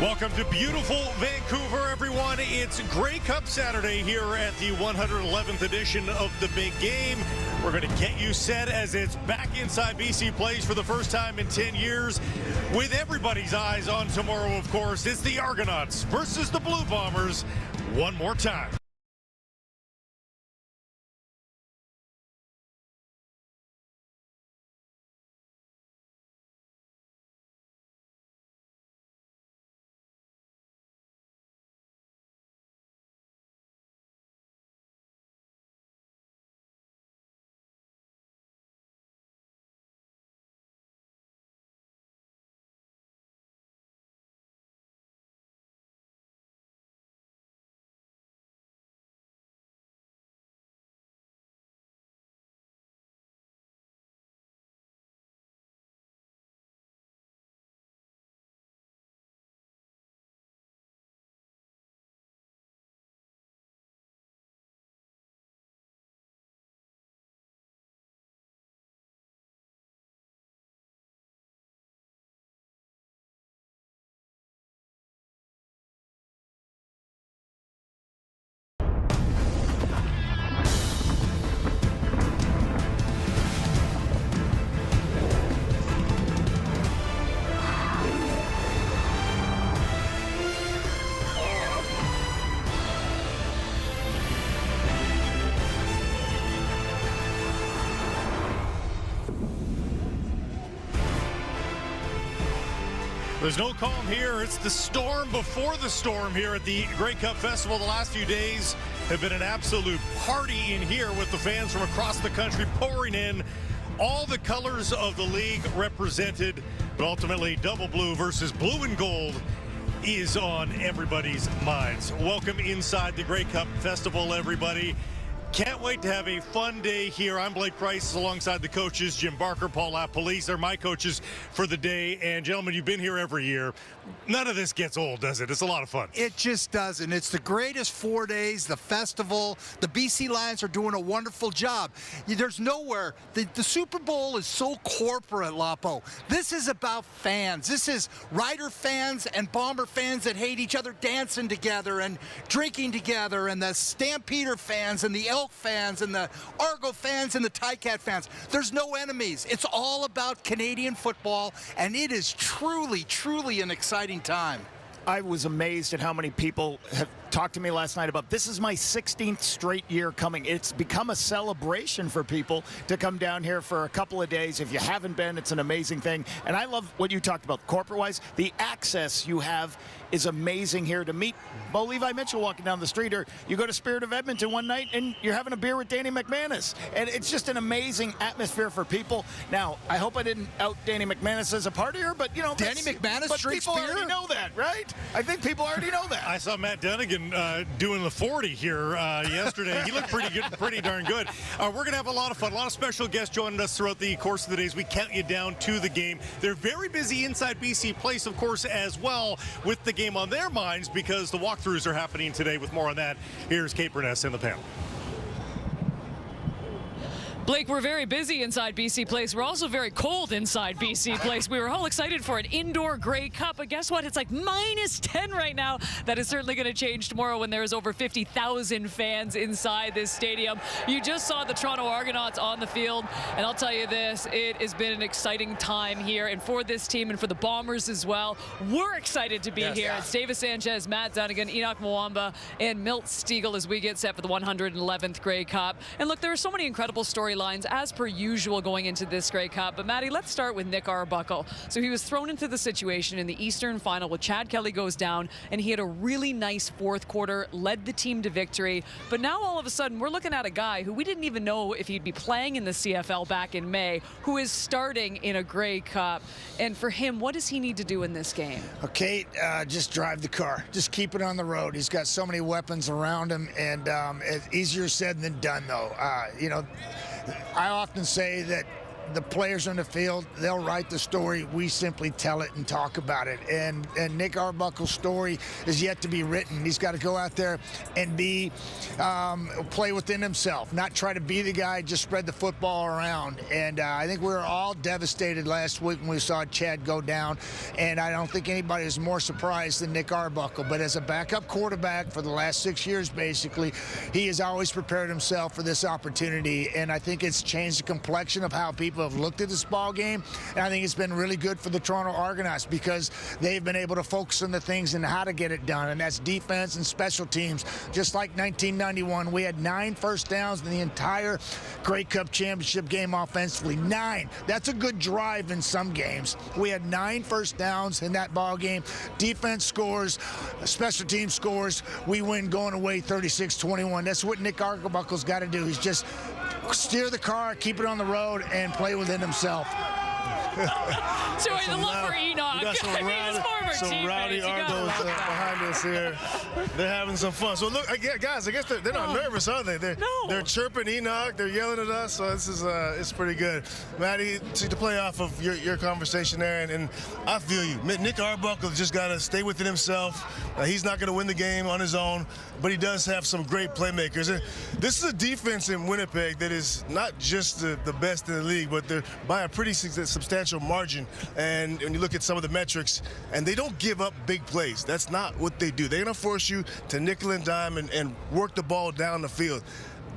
Welcome to beautiful Vancouver, everyone. It's Grey Cup Saturday here at the 111th edition of the big game. We're going to get you set as it's back inside BC Place for the first time in 10 years. With everybody's eyes on tomorrow, of course, it's the Argonauts versus the Blue Bombers one more time. There's no calm here. It's the storm before the storm here at the Grey Cup Festival. The last few days have been an absolute party in here with the fans from across the country pouring in. All the colors of the league represented, but ultimately double blue versus blue and gold is on everybody's minds. Welcome inside the Grey Cup Festival, everybody. Can't wait to have a fun day here. I'm Blake Price alongside the coaches, Jim Barker, Paul LaPolice. They're my coaches for the day. And gentlemen, you've been here every year. None of this gets old, does it? It's a lot of fun. It just doesn't. It's the greatest 4 days, the festival. The BC Lions are doing a wonderful job. There's nowhere. The Super Bowl is so corporate, Lapo. This is about fans. This is Rider fans and Bomber fans that hate each other dancing together and drinking together, and the Stampeder fans and the Elk fans and the Argo fans and the Ticat fans. There's no enemies. It's all about Canadian football, and it is truly, truly an exciting time. I was amazed at how many people have talked to me last night about this is my 16th straight year coming. It's become a celebration for people to come down here for a couple of days. If you haven't been, it's an amazing thing. And I love what you talked about corporate-wise. The access you have is amazing here to meet Bo Levi Mitchell walking down the street, or you go to Spirit of Edmonton one night and you're having a beer with Danny McManus. And it's just an amazing atmosphere for people. Now, I hope I didn't out Danny McManus as a partier, but you know, Danny McManus drinks beer? People already know that, right? I think people already know that. I saw Matt Dunnigan doing the 40 here yesterday. He looked pretty good, pretty darn good. We're going to have a lot of fun. A lot of special guests joining us throughout the course of the days. We count you down to the game. They're very busy inside BC Place, of course, as well, with the game on their minds because the walkthroughs are happening today. With more on that, here's Kate Burness in the panel. Blake, we're very busy inside BC Place. We're also very cold inside BC Place. We were all excited for an indoor Grey Cup, but guess what? It's like -10 right now. That is certainly going to change tomorrow when there's over 50,000 fans inside this stadium. You just saw the Toronto Argonauts on the field, and I'll tell you this, it has been an exciting time here, and for this team and for the Bombers as well. We're excited to be here. It's Davis Sanchez, Matt Dunnigan, Enoch Mwamba, and Milt Stiegel as we get set for the 111th Grey Cup. And look, there are so many incredible storylines as per usual going into this Grey Cup. But Maddie, let's start with Nick Arbuckle. So he was thrown into the situation in the Eastern Final where Chad Kelly goes down, and he had a really nice fourth quarter, led the team to victory. But now all of a sudden we're looking at a guy who we didn't even know if he'd be playing in the CFL back in May, who is starting in a Grey Cup. And for him, what does he need to do in this game? Okay, just drive the car. Just keep it on the road. He's got so many weapons around him, and it's easier said than done, though. You know, I often say that the players on the field, they'll write the story. We simply tell it and talk about it. And Nick Arbuckle's story is yet to be written. He's got to go out there and play within himself, not try to be the guy, just spread the football around. And I think we were all devastated last week when we saw Chad go down. And I don't think anybody is more surprised than Nick Arbuckle. But as a backup quarterback for the last 6 years, basically, he has always prepared himself for this opportunity. And I think it's changed the complexion of how people have looked at this ball game. And I think it's been really good for the Toronto Argonauts because they've been able to focus on the things and how to get it done. And that's defense and special teams. Just like 1991, we had 9 first downs in the entire Grey Cup championship game offensively. 9. That's a good drive in some games. We had 9 first downs in that ball game. Defense scores, special team scores. We win going away 36-21. That's what Nick Arbuckle's got to do. He's just steer the car, keep it on the road, and play within himself. So the love for Enoch. We got some rowdy Argos behind us here. They're having some fun. So look, guys, I guess they're not nervous, are they? They're chirping Enoch. They're yelling at us. So this is it's pretty good. Maddie, to play off of your conversation there, and I feel you. Nick Arbuckle just got to stay within himself. He's not going to win the game on his own, but he does have some great playmakers. And this is a defense in Winnipeg that is not just the best in the league, but they're by a pretty substantial margin. And when you look at some of the metrics, and they don't give up big plays. That's not what they do. They're going to force you to nickel and dime and work the ball down the field.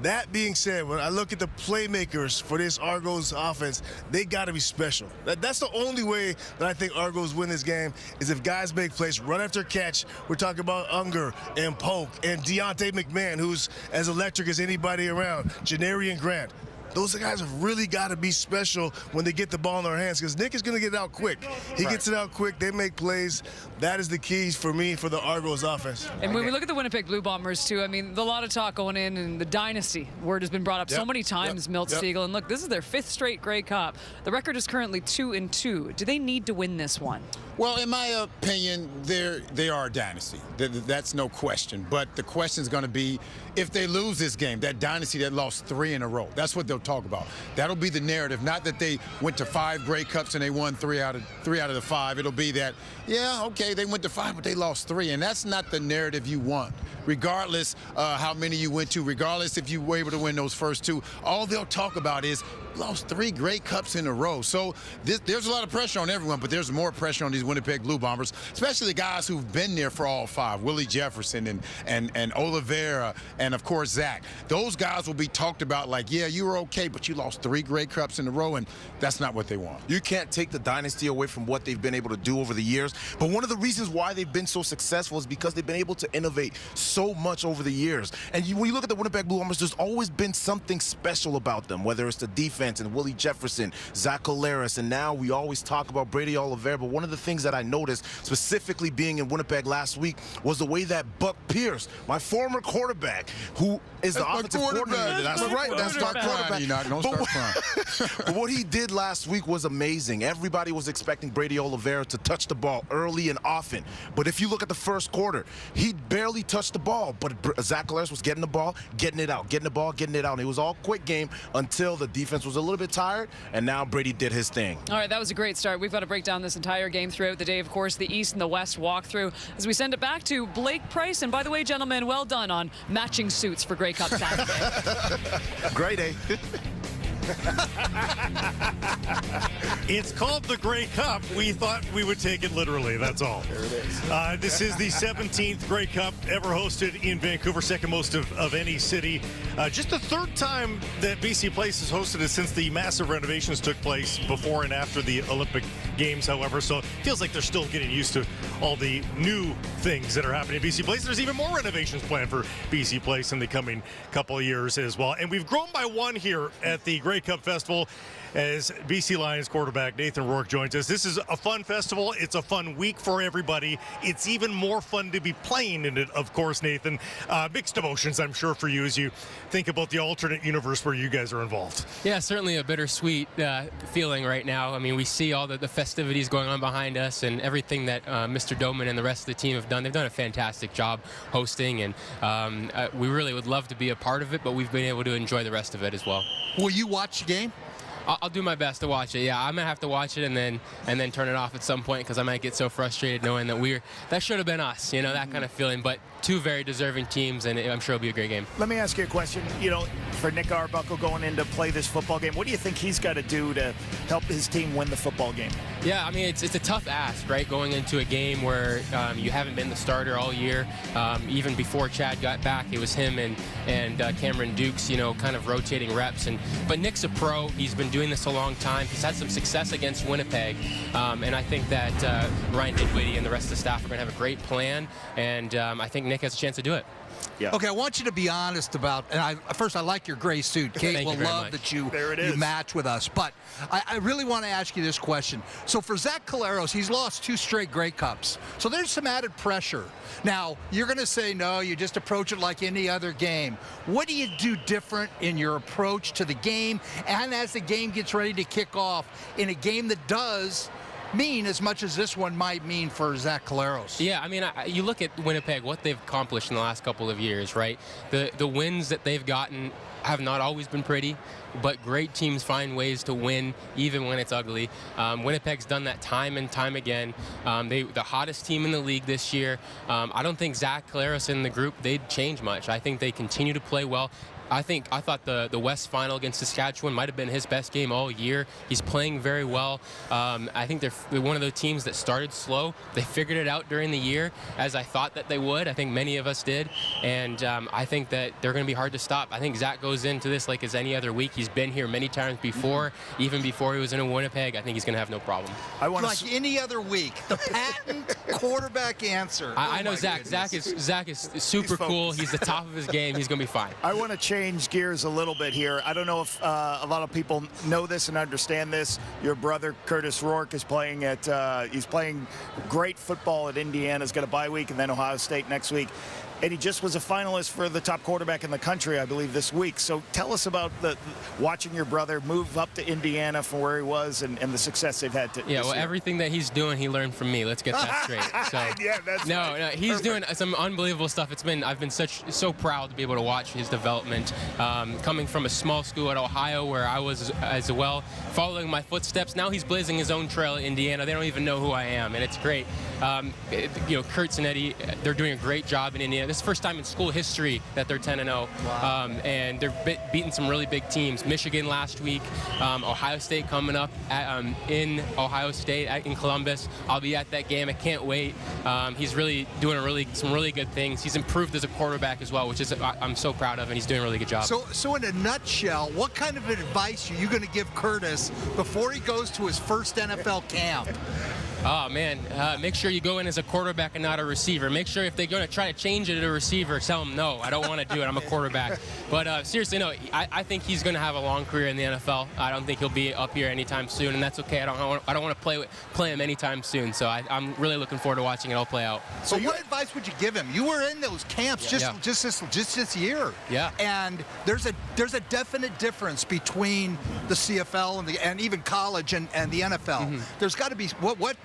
That being said, when I look at the playmakers for this Argos offense, they got to be special. That's the only way that I think Argos win this game is if guys make plays, run after catch. We're talking about Unger and Polk and Deontay McMahon, who's as electric as anybody around, Janarian Grant. Those guys have really got to be special when they get the ball in their hands because Nick is going to get it out quick. He gets it out quick. They make plays. That is the keys for me for the Argos offense. And when we look at the Winnipeg Blue Bombers, too, I mean, a lot of talk going in, and the dynasty word has been brought up so many times, Milt Siegel. And look, this is their 5th straight Grey Cup. The record is currently 2-2. Do they need to win this one? Well, in my opinion, they are a dynasty. That's no question. But the question is going to be if they lose this game, that dynasty that lost 3 in a row. That's what they'll talk about. That'll be the narrative. Not that they went to 5 Grey Cups and they won 3 out of the 5. It'll be that, yeah, okay, they went to 5, but they lost 3. And that's not the narrative you want. Regardless how many you went to, regardless if you were able to win those first 2, all they'll talk about is lost 3 Grey Cups in a row. So there's a lot of pressure on everyone, but there's more pressure on these Winnipeg Blue Bombers, especially the guys who've been there for all 5, Willie Jefferson and Oliveira and, of course, Zach. Those guys will be talked about like, yeah, you were okay, but you lost 3 Grey Cups in a row, and that's not what they want. You can't take the dynasty away from what they've been able to do over the years, but one of the reasons why they've been so successful is because they've been able to innovate so much over the years. And when you look at the Winnipeg Blue Bombers, there's always been something special about them, whether it's the defense and Willie Jefferson, Zach Collaros, and now we always talk about Brady Oliveira. But one of the things that I noticed, specifically being in Winnipeg last week, was the way that Buck Pierce, my former quarterback, who is the offensive coordinator. That's right. That's my quarterback. Don't start crying. But what he did last week was amazing. Everybody was expecting Brady Oliveira to touch the ball early and often. But if you look at the first quarter, he barely touched the ball. But Zach Collaros was getting the ball, getting it out, getting the ball, getting it out. And it was all quick game until the defense was a little bit tired, and now Brady did his thing. All right, that was a great start. We've got to break down this entire game throughout the day. Of course, the East and the West walk through as we send it back to Blake Price. And by the way, gentlemen, well done on matching suits for Grey Cup Saturday. Great day. It's called the Grey Cup. We thought we would take it literally. That's all. There it is. This is the 17th Grey Cup ever hosted in Vancouver, second most of any city. Just the 3rd time that BC Place has hosted it since the massive renovations took place before and after the Olympic Games, however. So it feels like they're still getting used to all the new things that are happening at BC Place. There's even more renovations planned for BC Place in the coming couple of years as well. And we've grown by 1 here at the Grey Cup Festival as BC Lions quarterback Nathan Rourke joins us. This is a fun festival. It's a fun week for everybody. It's even more fun to be playing in it, of course, Nathan. Mixed emotions, I'm sure, for you as you think about the alternate universe where you guys are involved. Yeah, certainly a bittersweet feeling right now. I mean, we see all the festivities going on behind us and everything that Mr. Doman and the rest of the team have done. They've done a fantastic job hosting, and we really would love to be a part of it, but we've been able to enjoy the rest of it as well. Will you watch the game? I'll do my best to watch it. Yeah, I'm gonna have to watch it and then turn it off at some point because I might get so frustrated knowing that that should have been us. You know, that kind of feeling. But two very deserving teams, and I'm sure it'll be a great game. Let me ask you a question. You know, for Nick Arbuckle going in to play this football game, what do you think he's got to do to help his team win the football game? Yeah, I mean, it's a tough ask, right? Going into a game where you haven't been the starter all year. Even before Chad got back, it was him and Cameron Dukes, you know, kind of rotating reps. But Nick's a pro. He's been doing this a long time. He's had some success against Winnipeg. And I think that Ryan Dinwiddie and the rest of the staff are going to have a great plan. And I think Nick has a chance to do it. Yeah. Okay, I want you to be honest about, and first I like your gray suit. Kate will love that you match with us. But I really want to ask you this question. So for Zach Collaros, he's lost 2 straight Grey Cups. So there's some added pressure. Now, you're going to say, no, you just approach it like any other game. What do you do different in your approach to the game and as the game gets ready to kick off in a game that does mean as much as this one might mean for Zach Collaros? Yeah, I mean, you look at Winnipeg, what they've accomplished in the last couple of years, right? The wins that they've gotten have not always been pretty, but great teams find ways to win even when it's ugly. Winnipeg's done that time and time again. The hottest team in the league this year. I don't think Zach Collaros in the group, they'd change much. I think they continue to play well. I thought the West Final against Saskatchewan might have been his best game all year. He's playing very well. I think they're one of the teams that started slow. They figured it out during the year, as I thought that they would. I think many of us did. And I think that they're going to be hard to stop. I think Zach goes into this like as any other week. He's been here many times before, even before he was in Winnipeg. I think he's going to have no problem. Like any other week. The patent quarterback answer. I know Zach. Zach is super cool. He's the top of his game. He's going to be fine. I want to change gears a little bit here. I don't know if a lot of people know this and understand this. Your brother Curtis Rourke is playing he's playing great football at Indiana. He's got a bye week and then Ohio State next week. And he just was a finalist for the top quarterback in the country, I believe, this week. So tell us about watching your brother move up to Indiana from where he was and the success they've had. Everything that he's doing, he learned from me. Let's get that straight. So, yeah, that's no, he's doing some unbelievable stuff. I've been so proud to be able to watch his development. Coming from a small school at Ohio where I was as well, following my footsteps. Now he's blazing his own trail at Indiana. They don't even know who I am, and it's great. Kurtz and Eddie, they're doing a great job in Indiana. This is the first time in school history that they're 10-0. Wow. And they're beating some really big teams. Michigan last week, Ohio State coming up in Ohio State in Columbus. I'll be at that game. I can't wait. He's really doing some really good things. He's improved as a quarterback as well, which is I'm so proud of, and he's doing a really good job. So in a nutshell, what kind of advice are you going to give Curtis before he goes to his first NFL camp? Oh, man, make sure you go in as a quarterback and not a receiver. Make sure if they're going to try to change it to a receiver, tell them, no, I don't want to do it. I'm a quarterback. But seriously, no, I think he's going to have a long career in the NFL. I don't think he'll be up here anytime soon, and that's okay. I don't want to play him anytime soon. So I'm really looking forward to watching it all play out. So what advice would you give him? You were in those camps just this year. Yeah. And there's a definite difference between the CFL and even college and the NFL. Mm-hmm. There's got to be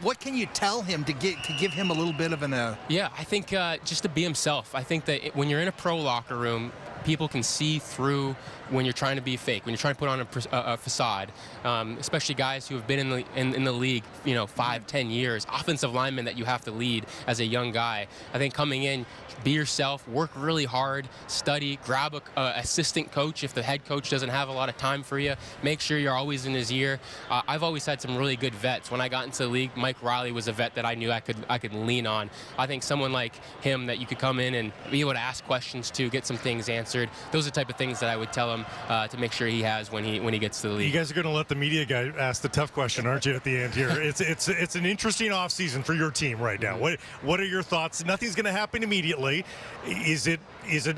what can you tell him to give him a little bit of an Yeah, I think just to be himself. I think that when you're in a pro locker room, people can see through when you're trying to be fake, when you're trying to put on a facade, especially guys who have been in the league, 5-10 years, offensive linemen that you have to lead as a young guy. I think coming in, be yourself, work really hard, study, grab a assistant coach if the head coach doesn't have a lot of time for you. Make sure you're always in his ear. I've always had some really good vets. When I got into the league, Mike Riley was a vet that I knew I could lean on. I think someone like him that you could come in and be able to ask questions to, get some things answered. Those are the type of things that I would tell him to make sure he has when he gets to the league. You guys are going to let the media guy ask the tough question, aren't you, at the end here? It's an interesting offseason for your team right now. What are your thoughts? Nothing's going to happen immediately. Is it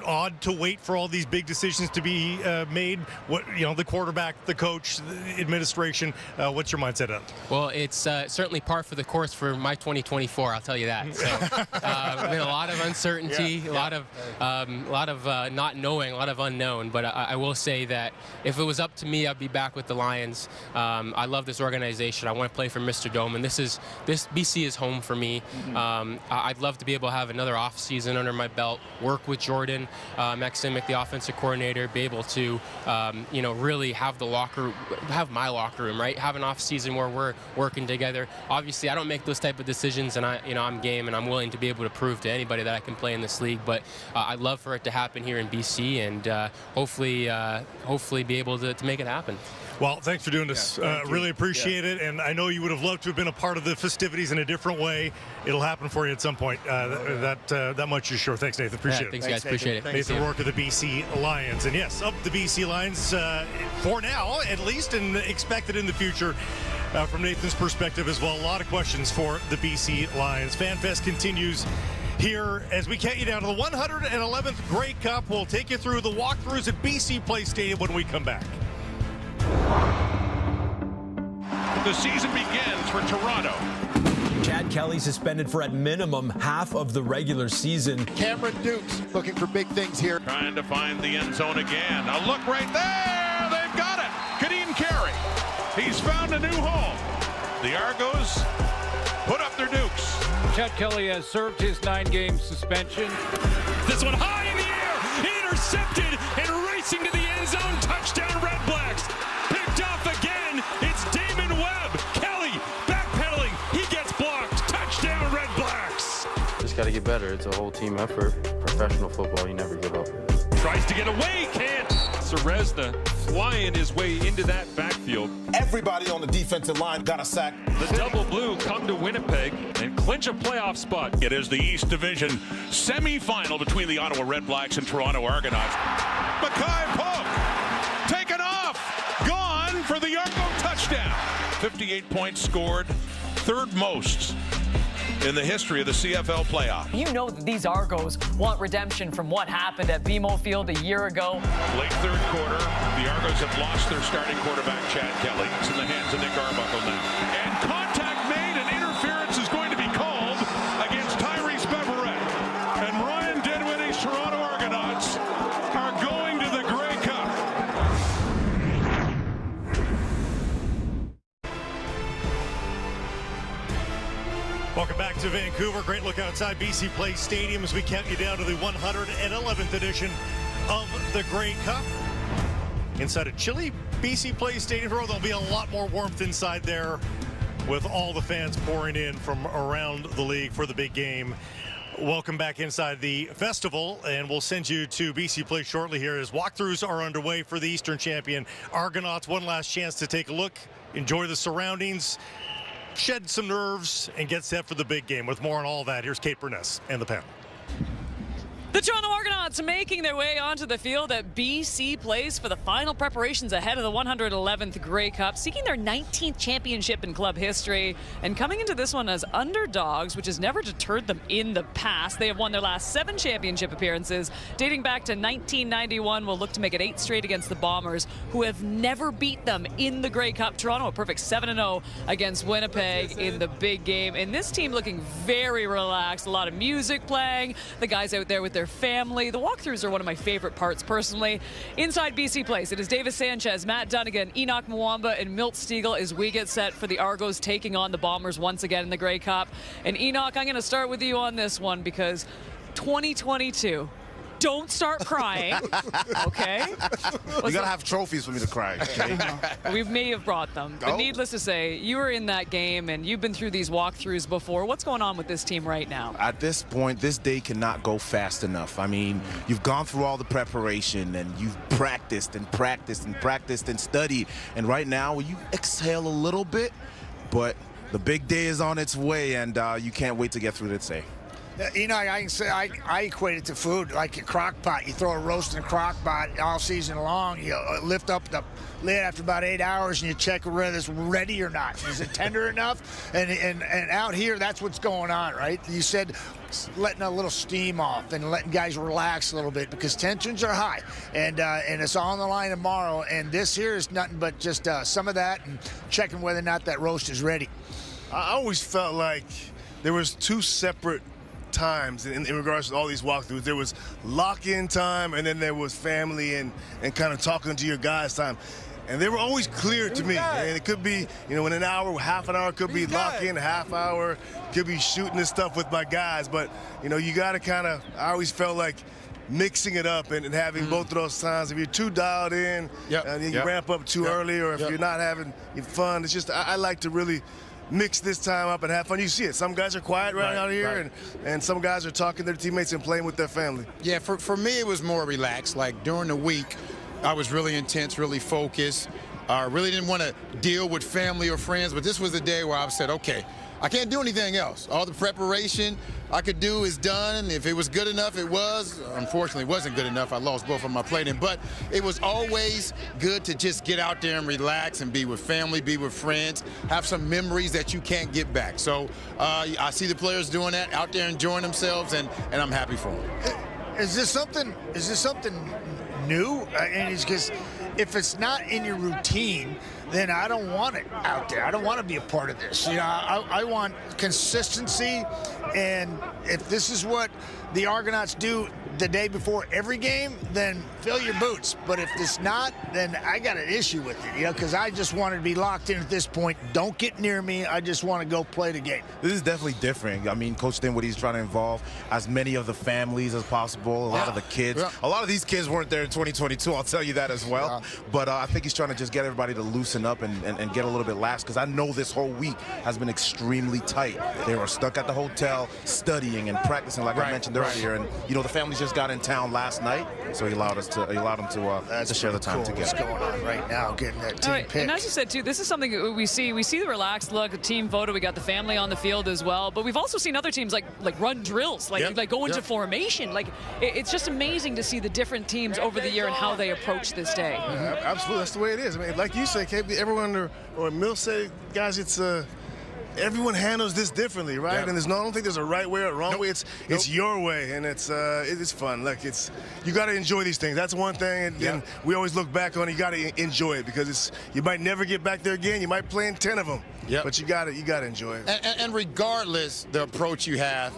odd to wait for all these big decisions to be made? The quarterback, the coach, the administration. What's your mindset on it? Well, it's certainly par for the course for my 2024. I'll tell you that. So, been a lot of uncertainty, a lot of not knowing, a lot of unknown. But I will will say that if it was up to me, I'd be back with the Lions. I love this organization. I want to play for Mr. Dome, and this BC is home for me. I'd love to be able to have another off season under my belt, work with Jordan Maximic, the offensive coordinator, be able to really have my locker room, right? Have an off season where we're working together. Obviously, I don't make those type of decisions, and I'm game, and I'm willing to be able to prove to anybody that I can play in this league. But I'd love for it to happen here in BC, and hopefully be able to make it happen. Well, thanks for doing this. Really appreciate it. And I know you would have loved to have been a part of the festivities in a different way. It'll happen for you at some point. That much is sure. Thanks, Nathan. Appreciate it. Thanks, guys. Appreciate it. Nathan Rourke of the BC Lions. And yes, up the BC Lions for now, at least, and expected in the future. From Nathan's perspective as well, a lot of questions for the BC Lions. FanFest continues here as we count you down to the 111th Grey Cup. We'll take you through the walkthroughs at BC Place Stadium when we come back. The season begins for Toronto. Chad Kelly suspended for at minimum half of the regular season. Cameron Dukes looking for big things here. Trying to find the end zone again. A look right there. They've got it. Kadeem Carey. He's found a new home. The Argos put up their dukes. Chad Kelly has served his 9-game suspension. This one high in the air, intercepted and racing to the end zone. Touchdown Red Blacks. Picked off again. It's Damon Webb. Kelly backpedaling. He gets blocked. Touchdown Red Blacks. Just got to get better. It's a whole team effort. Professional football, you never give up. Tries to get away, can't. Serezna flying his way into that backfield. Everybody on the defensive line got a sack. The double blue come to Winnipeg and clinch a playoff spot. It is the East Division semifinal between the Ottawa Red Blacks and Toronto Argonauts. Mackay Polk taken off, gone for the Argo touchdown. 58 points scored, third most in the history of the CFL playoff. You know that these Argos want redemption from what happened at BMO Field a year ago. Late third quarter, the Argos have lost their starting quarterback, Chad Kelly. It's in the hands of Nick Arbuckle now. And contact made, and interference is going to be called against Tyrese Beverett. And Ryan Dinwiddie's Toronto Argonauts are going to the Grey Cup. Welcome back to Vancouver. Great look outside BC Place Stadium as we count you down to the 111th edition of the Grey Cup. Inside a chilly BC Place Stadium, there'll be a lot more warmth inside there with all the fans pouring in from around the league for the big game. Welcome back inside the festival, and we'll send you to BC Place shortly here as walkthroughs are underway for the Eastern champion Argonauts. One last chance to take a look, enjoy the surroundings, shed some nerves, and get set for the big game. With more on all that, here's Kate Burness and the panel. The Toronto Argonauts making their way onto the field at BC Place for the final preparations ahead of the 111th Grey Cup, seeking their 19th championship in club history, and coming into this one as underdogs, which has never deterred them in the past. They have won their last 7 championship appearances, dating back to 1991. Will look to make it 8 straight against the Bombers, who have never beat them in the Grey Cup. Toronto a perfect 7-0 against Winnipeg in the big game, and this team looking very relaxed. A lot of music playing, the guys out there with their family. The walkthroughs are one of my favorite parts personally. Inside BC Place, it is Davis Sanchez, Matt Dunnigan, Enoch Mwamba, and Milt Stiegel as we get set for the Argos taking on the Bombers once again in the Grey Cup. And Enoch, I'm going to start with you on this one because 2022. Don't start crying, okay? You gotta have trophies for me to cry, okay? We may have brought them, but needless to say, you were in that game and you've been through these walkthroughs before. What's going on with this team right now? At this point, this day cannot go fast enough. I mean, you've gone through all the preparation and you've practiced and practiced and practiced and studied. And right now, you exhale a little bit, but the big day is on its way, and you can't wait to get through this day. Enoch, I can say I equate it to food, like a crock pot. You throw a roast in a crock pot all season long. You lift up the lid after about 8 hours and you check whether it's ready or not. Is it tender enough? And out here, that's what's going on, right? You said letting a little steam off and letting guys relax a little bit because tensions are high, and it's all on the line tomorrow. And this here is nothing but just some of that and checking whether or not that roast is ready. I always felt like there was 2 separate times in regards to all these walkthroughs. There was lock-in time, and then there was family and kind of talking to your guys time. And they were always clear to me. And it could be, in an hour, half an hour, could be lock-in, half hour, could be shooting this stuff with my guys. But, you got to I always felt like mixing it up and having both of those times. If you're too dialed in, and you ramp up too early, or if you're not having fun, it's just I like to really mix this time up and have fun. You see it. Some guys are quiet out here, and some guys are talking to their teammates and playing with their family. Yeah, for me, it was more relaxed. Like during the week, I was really intense, really focused. I really didn't want to deal with family or friends, but this was a day where I said, okay, I can't do anything else. All the preparation I could do is done. If it was good enough, it was. Unfortunately, it wasn't good enough. I lost both of my plating. But it was always good to just get out there and relax and be with family, be with friends, have some memories that you can't get back. So I see the players doing that, out there enjoying themselves, and I'm happy for them. Is this something new? And it's because if it's not in your routine, then I don't want it out there. I don't want to be a part of this. I want consistency, and if this is what the Argonauts do the day before every game, then fill your boots. But if it's not, then I got an issue with it, because I just want to be locked in at this point. Don't get near me. I just want to go play the game. This is definitely different. I mean, Coach Dinwiddie's trying to involve as many of the families as possible, a lot of the kids. A lot of these kids weren't there in 2022, I'll tell you that as well. But I think he's trying to just get everybody to loosen up and get a little bit lax, because I know this whole week has been extremely tight. They were stuck at the hotel studying and practicing, like I mentioned earlier. And, the families just got in town last night, so he allowed them to share the time together. What's going on right now, getting that team pick. And as you said, too, this is something that we see. We see the relaxed look, the team photo. We got the family on the field as well. But we've also seen other teams like run drills, like go into formation. Like it's just amazing to see the different teams over the year and how they approach this day. Absolutely, that's the way it is. I mean, like you said, KB, everyone or Mill said, guys, it's everyone handles this differently, right? And I don't think there's a right way or a wrong way. It's your way, and it's fun. Look, you got to enjoy these things. That's one thing, and we always look back on it. You got to enjoy it, because you might never get back there again. You might play in 10 of them, but you got to enjoy it. And regardless the approach you have,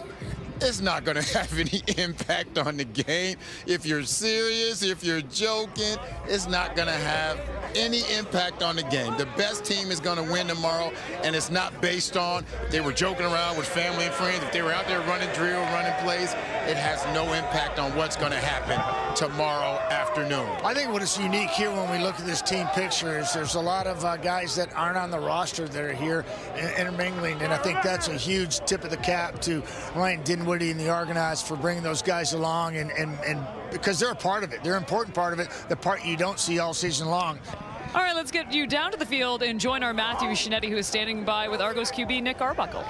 it's not going to have any impact on the game. If you're serious, if you're joking, it's not going to have any impact on the game. The best team is going to win tomorrow, and it's not based on they were joking around with family and friends. If they were out there running drill, running plays, it has no impact on what's going to happen tomorrow afternoon. I think what is unique here when we look at this team picture is there's a lot of guys that aren't on the roster that are here intermingling, and I think that's a huge tip of the cap to Ryan Dinwiddie and the Argonauts for bringing those guys along, and because they're a part of it. They're an important part of it, the part you don't see all season long. All right, let's get you down to the field and join our Matthew Shinetti, who is standing by with Argos QB Nick Arbuckle.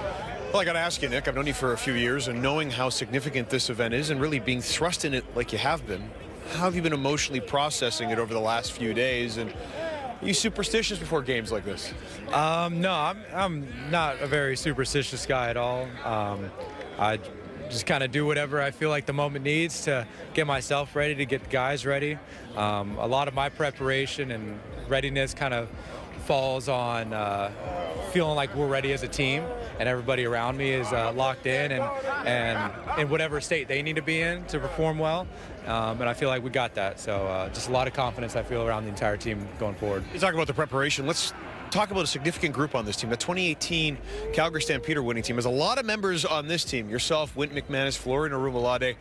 Well, I got to ask you, Nick, I've known you for a few years, and knowing how significant this event is and really being thrust in it like you have been, how have you been emotionally processing it over the last few days? And are you superstitious before games like this? No, I'm not a very superstitious guy at all. I just kind of do whatever I feel like the moment needs to get myself ready, to get the guys ready. A lot of my preparation and readiness kind of falls on feeling like we're ready as a team, and everybody around me is locked in and in whatever state they need to be in to perform well. And I feel like we got that. So just a lot of confidence I feel around the entire team going forward. You talk about the preparation. Let's talk about a significant group on this team. The 2018 Calgary Stampeder winning team. There's a lot of members on this team. Yourself, Wint McManus, Florian Arumalade.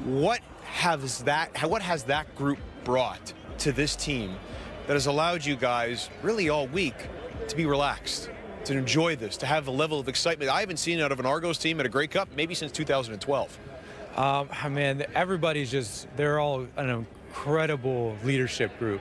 What has that group brought to this team that has allowed you guys really all week to be relaxed, to enjoy this, to have the level of excitement I haven't seen out of an Argos team at a Grey Cup maybe since 2012? Man, they're all an incredible leadership group.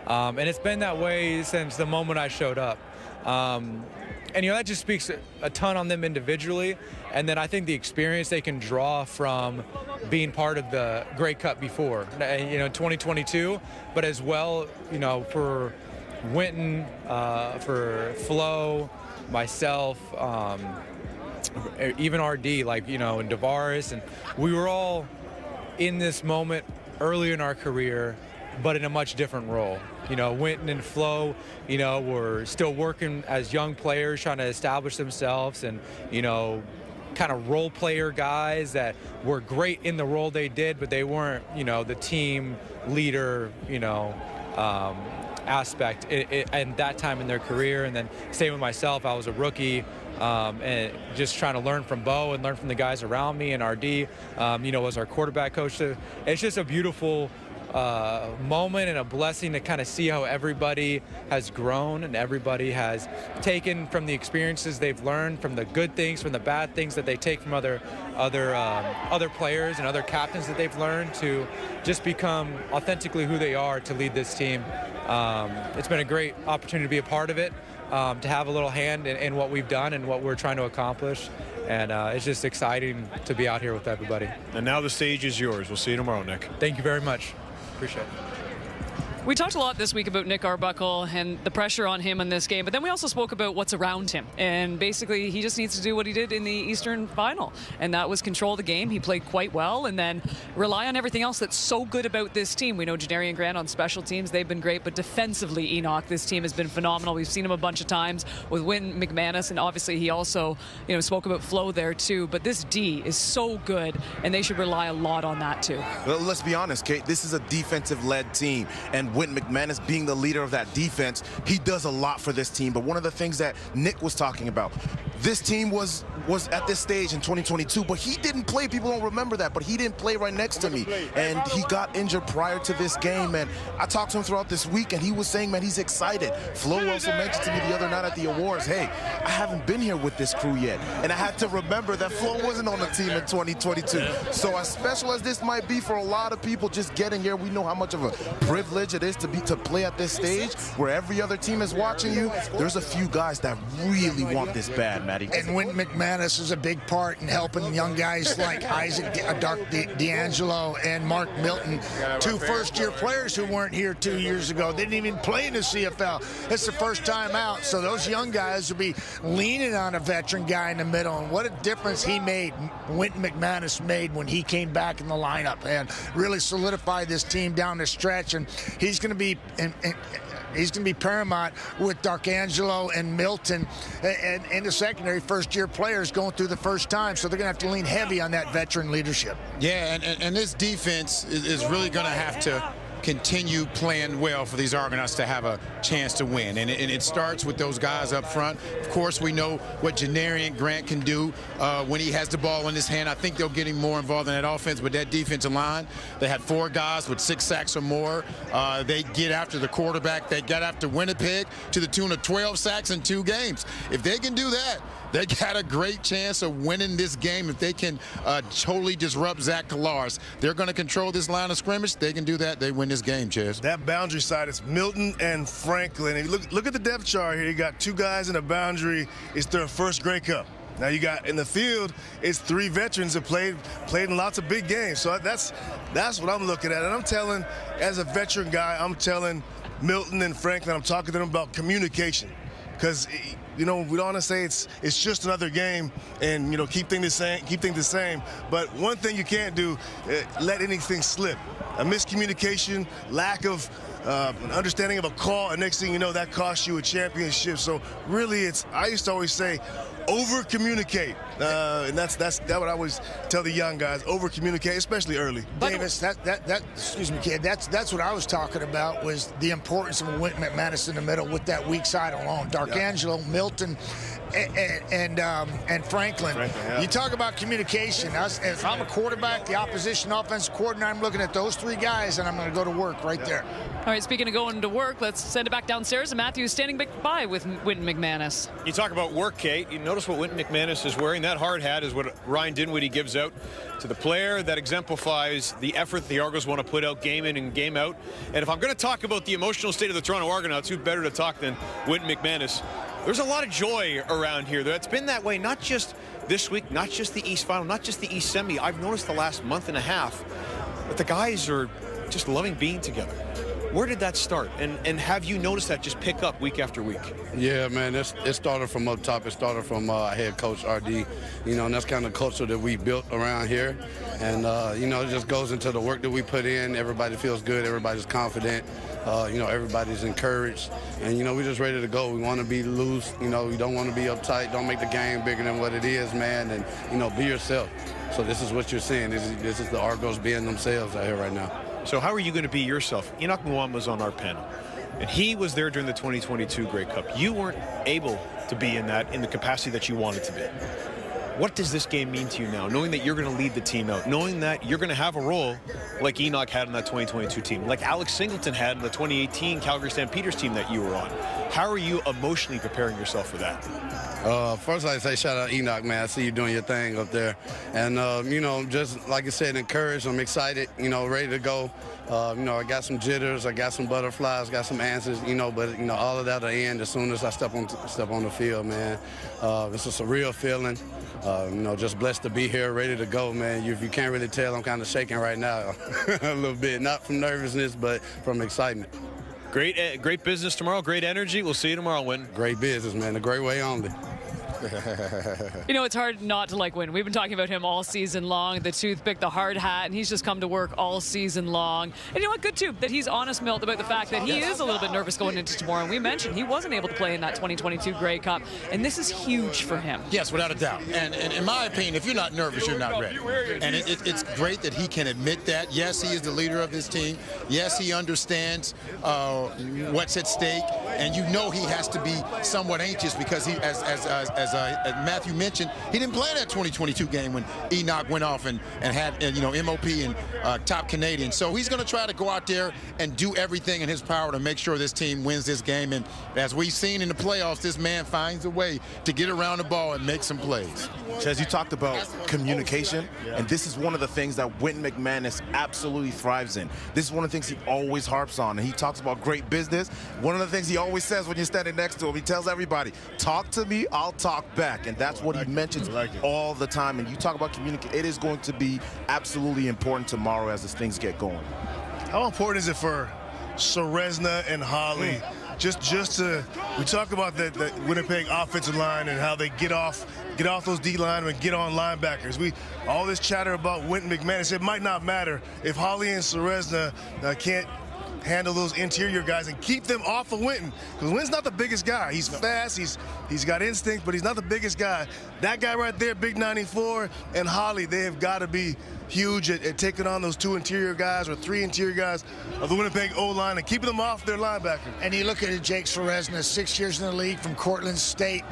And it's been that way since the moment I showed up. And, that just speaks a ton on them individually. And then I think the experience they can draw from being part of the Grey Cup before, 2022, but as well, for Winton, for Flo, myself, even RD, and Davaris. And we were all in this moment earlier in our career, but in a much different role. Winton and Flo, were still working as young players, trying to establish themselves and, kind of role player guys that were great in the role they did, but they weren't, the team leader, aspect and that time in their career. And then same with myself, I was a rookie, and just trying to learn from Bo and learn from the guys around me, and RD, was our quarterback coach. It's just a beautiful moment and a blessing to kind of see how everybody has grown and everybody has taken from the experiences they've learned, from the good things, from the bad things that they take from other players and other captains that they've learned, to just become authentically who they are to lead this team. It's been a great opportunity to be a part of it, to have a little hand in what we've done and what we're trying to accomplish. And it's just exciting to be out here with everybody. And now the stage is yours. We'll see you tomorrow, Nick. Thank you very much. Appreciate it. We talked a lot this week about Nick Arbuckle and the pressure on him in this game, but then we also spoke about what's around him. And basically, he just needs to do what he did in the Eastern Final, and that was control the game. He played quite well, and then rely on everything else that's so good about this team. We know Janarian Grant on special teams, they've been great, but defensively, Enoch, this team has been phenomenal. We've seen him a bunch of times with Wynton McManus, and obviously he also, spoke about flow there too. But this D is so good, and they should rely a lot on that too. Well, let's be honest, Kate. This is a defensive-led team, and Wynton McManus being the leader of that defense, he does a lot for this team. But one of the things that Nick was talking about, this team was at this stage in 2022, but he didn't play. People don't remember that, but he didn't play right next to me. And he got injured prior to this game. And I talked to him throughout this week, and he was saying, man, he's excited. Flo also mentioned to me the other night at the awards, hey, I haven't been here with this crew yet. And I had to remember that Flo wasn't on the team in 2022. So as special as this might be for a lot of people just getting here, we know how much of a privilege it is to play at this stage where every other team is watching you. There's a few guys that really want this bad, Matty. And Wynton McManus is a big part in helping young guys like Isaac D'Angelo and Mark Milton, two first-year players who weren't here 2 years ago. They didn't even play in the CFL. It's the first time out. So those young guys will be leaning on a veteran guy in the middle. And what a difference Wynton McManus made when he came back in the lineup and really solidified this team down the stretch. And he's going to be paramount with D'Angelo and Milton and the secondary first-year players going through the first time. So they're going to have to lean heavy on that veteran leadership. Yeah, and this defense is really going to have to continue playing well for these Argonauts to have a chance to win. And it starts with those guys up front. Of course, we know what Janarian Grant can do when he has the ball in his hand. I think they'll get him more involved in that offense, but that defensive line, they had 4 guys with 6 sacks or more. They get after the quarterback. They got after Winnipeg to the tune of 12 sacks in 2 games. If they can do that, they got a great chance of winning this game if they can totally disrupt Zach Collars. They're going to control this line of scrimmage. They can do that. They win this game, Chaz. That boundary side is Milton and Franklin. And look at the depth chart here. You got 2 guys in the boundary. It's their first Grey Cup. Now you got in the field, it's 3 veterans that played in lots of big games. So that's what I'm looking at. And I'm telling, as a veteran guy, I'm telling Milton and Franklin, I'm talking to them about communication. Because we don't want to say it's just another game and keep things the same. But one thing you can't do, let anything slip. A miscommunication, lack of an understanding of a call, and next thing you know, that costs you a championship. So really, I used to always say, over-communicate. And that's what I always tell the young guys, over-communicate, especially early. Davis, excuse me, kid, that's what I was talking about, was the importance of Wynton McManus in the middle with that weak side alone. D'Angelo, Milton, and Franklin. You talk about communication. If I'm a quarterback, the opposition offensive coordinator, I'm looking at those 3 guys, and I'm going to go to work right there. All right, speaking of going to work, let's send it back downstairs. And Matthew's standing by with Wynton McManus. You talk about work, Kate. You notice what Wynton McManus is wearing. That hard hat is what Ryan Dinwiddie gives out to the player. That exemplifies the effort the Argos want to put out game in and game out. And if I'm going to talk about the emotional state of the Toronto Argonauts, who better to talk than Wynton McManus? There's a lot of joy around here. It's been that way, not just this week, not just the East Final, not just the East Semi. I've noticed the last month and a half that the guys are just loving being together. Where did that start? And have you noticed that just pick up week after week? Yeah, man, it started from up top. It started from head coach RD, and that's kind of the culture that we built around here. And, it just goes into the work that we put in. Everybody feels good. Everybody's confident. Everybody's encouraged, and we're just ready to go. We want to be loose. We don't want to be uptight. Don't make the game bigger than what it is, man. And be yourself. So this is what you're seeing. This is the Argos being themselves out here right now. So how are you going to be yourself? Enoch Mwamba was on our panel, and he was there during the 2022 Grey Cup. You weren't able to be in the capacity that you wanted to be. What does this game mean to you now, knowing that you're going to lead the team out, knowing that you're going to have a role like Enoch had in that 2022 team, like Alex Singleton had in the 2018 Calgary Stampeders team that you were on? How are you emotionally preparing yourself for that? First, I'd say shout out Enoch, man. I see you doing your thing up there. And, just like I said, encouraged. I'm excited, ready to go. I got some jitters, I got some butterflies, got some answers, but, all of that will end as soon as I step on the field, man. It's just a real feeling. Just blessed to be here, ready to go, man. If you can't really tell, I'm kind of shaking right now a little bit. Not from nervousness, but from excitement. Great business tomorrow, great energy. We'll see you tomorrow, Win. Great business, man. A great way only. It's hard not to like Win. We've been talking about him all season long, the toothpick, the hard hat, and he's just come to work all season long. And you know what? Good, too, that he's honest, Milt, about the fact that he is a little bit nervous going into tomorrow. And we mentioned he wasn't able to play in that 2022 Grey Cup, and this is huge for him. Yes, without a doubt. And in my opinion, if you're not nervous, you're not ready. And it's great that he can admit that. Yes, he is the leader of this team. Yes, he understands what's at stake. And he has to be somewhat anxious because he, as Matthew mentioned, he didn't play that 2022 game when Enoch went off and had MOP and top Canadian. So he's going to try to go out there and do everything in his power to make sure this team wins this game. And as we've seen in the playoffs, this man finds a way to get around the ball and make some plays. Chaz, you talked about communication, and this is one of the things that Wynton McManus absolutely thrives in. This is one of the things he always harps on, and he talks about great business. One of the things he always says when you're standing next to him, he tells everybody, talk to me, I'll talk back, and that's what he mentions all the time. And you talk about communication. It is going to be absolutely important tomorrow as these things get going. How important is it for Serezna and Holly just to, we talk about the Winnipeg offensive line and how they get off those D linemen, get on linebackers. All this chatter about Wynton McManus, it might not matter if Holly and Serezna can't handle those interior guys and keep them off of Wynton, because Wynton's not the biggest guy. He's fast, he's got instinct, but he's not the biggest guy. That guy right there, Big 94, and Holly, they have got to be huge at taking on those two interior guys or three interior guys of the Winnipeg O-line and keeping them off their linebacker. And you look at Jake Serezna, 6 years in the league from Cortland State,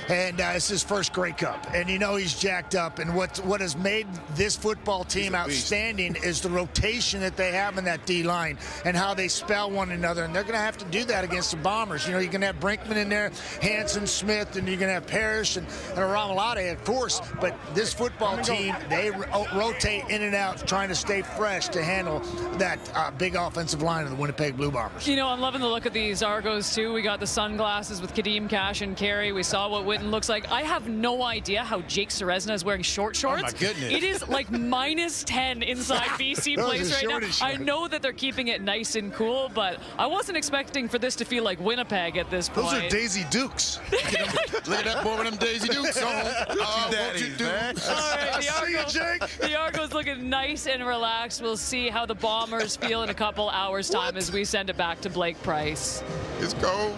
and it's his first Grey Cup. And he's jacked up. And what has made this football team outstanding is the rotation that they have in that D-line and how they spell one another. And they're going to have to do that against the Bombers. You're going to have Brinkman in there, Hanson, Smith, and you're going to have Parrish and Ramalade, of course. But this football team, they rotate in and out, trying to stay fresh to handle that big offensive line of the Winnipeg Blue Bombers. I'm loving the look of these Argos, too. We got the sunglasses with Kadeem Cash and Carey. We saw what Wynton looks like. I have no idea how Jake Serezna is wearing short shorts. Oh, my goodness. It is like minus 10 inside BC Place right now. I know that they're keeping it nice and cool, but I wasn't expecting for this to feel like Winnipeg at this point. Those are Daisy Dukes. Look at that boy with them Daisy Dukes on. What you do? All right, the Argos looking nice and relaxed. We'll see how the Bombers feel in a couple hours' time as we send it back to Blake Price. Let's go.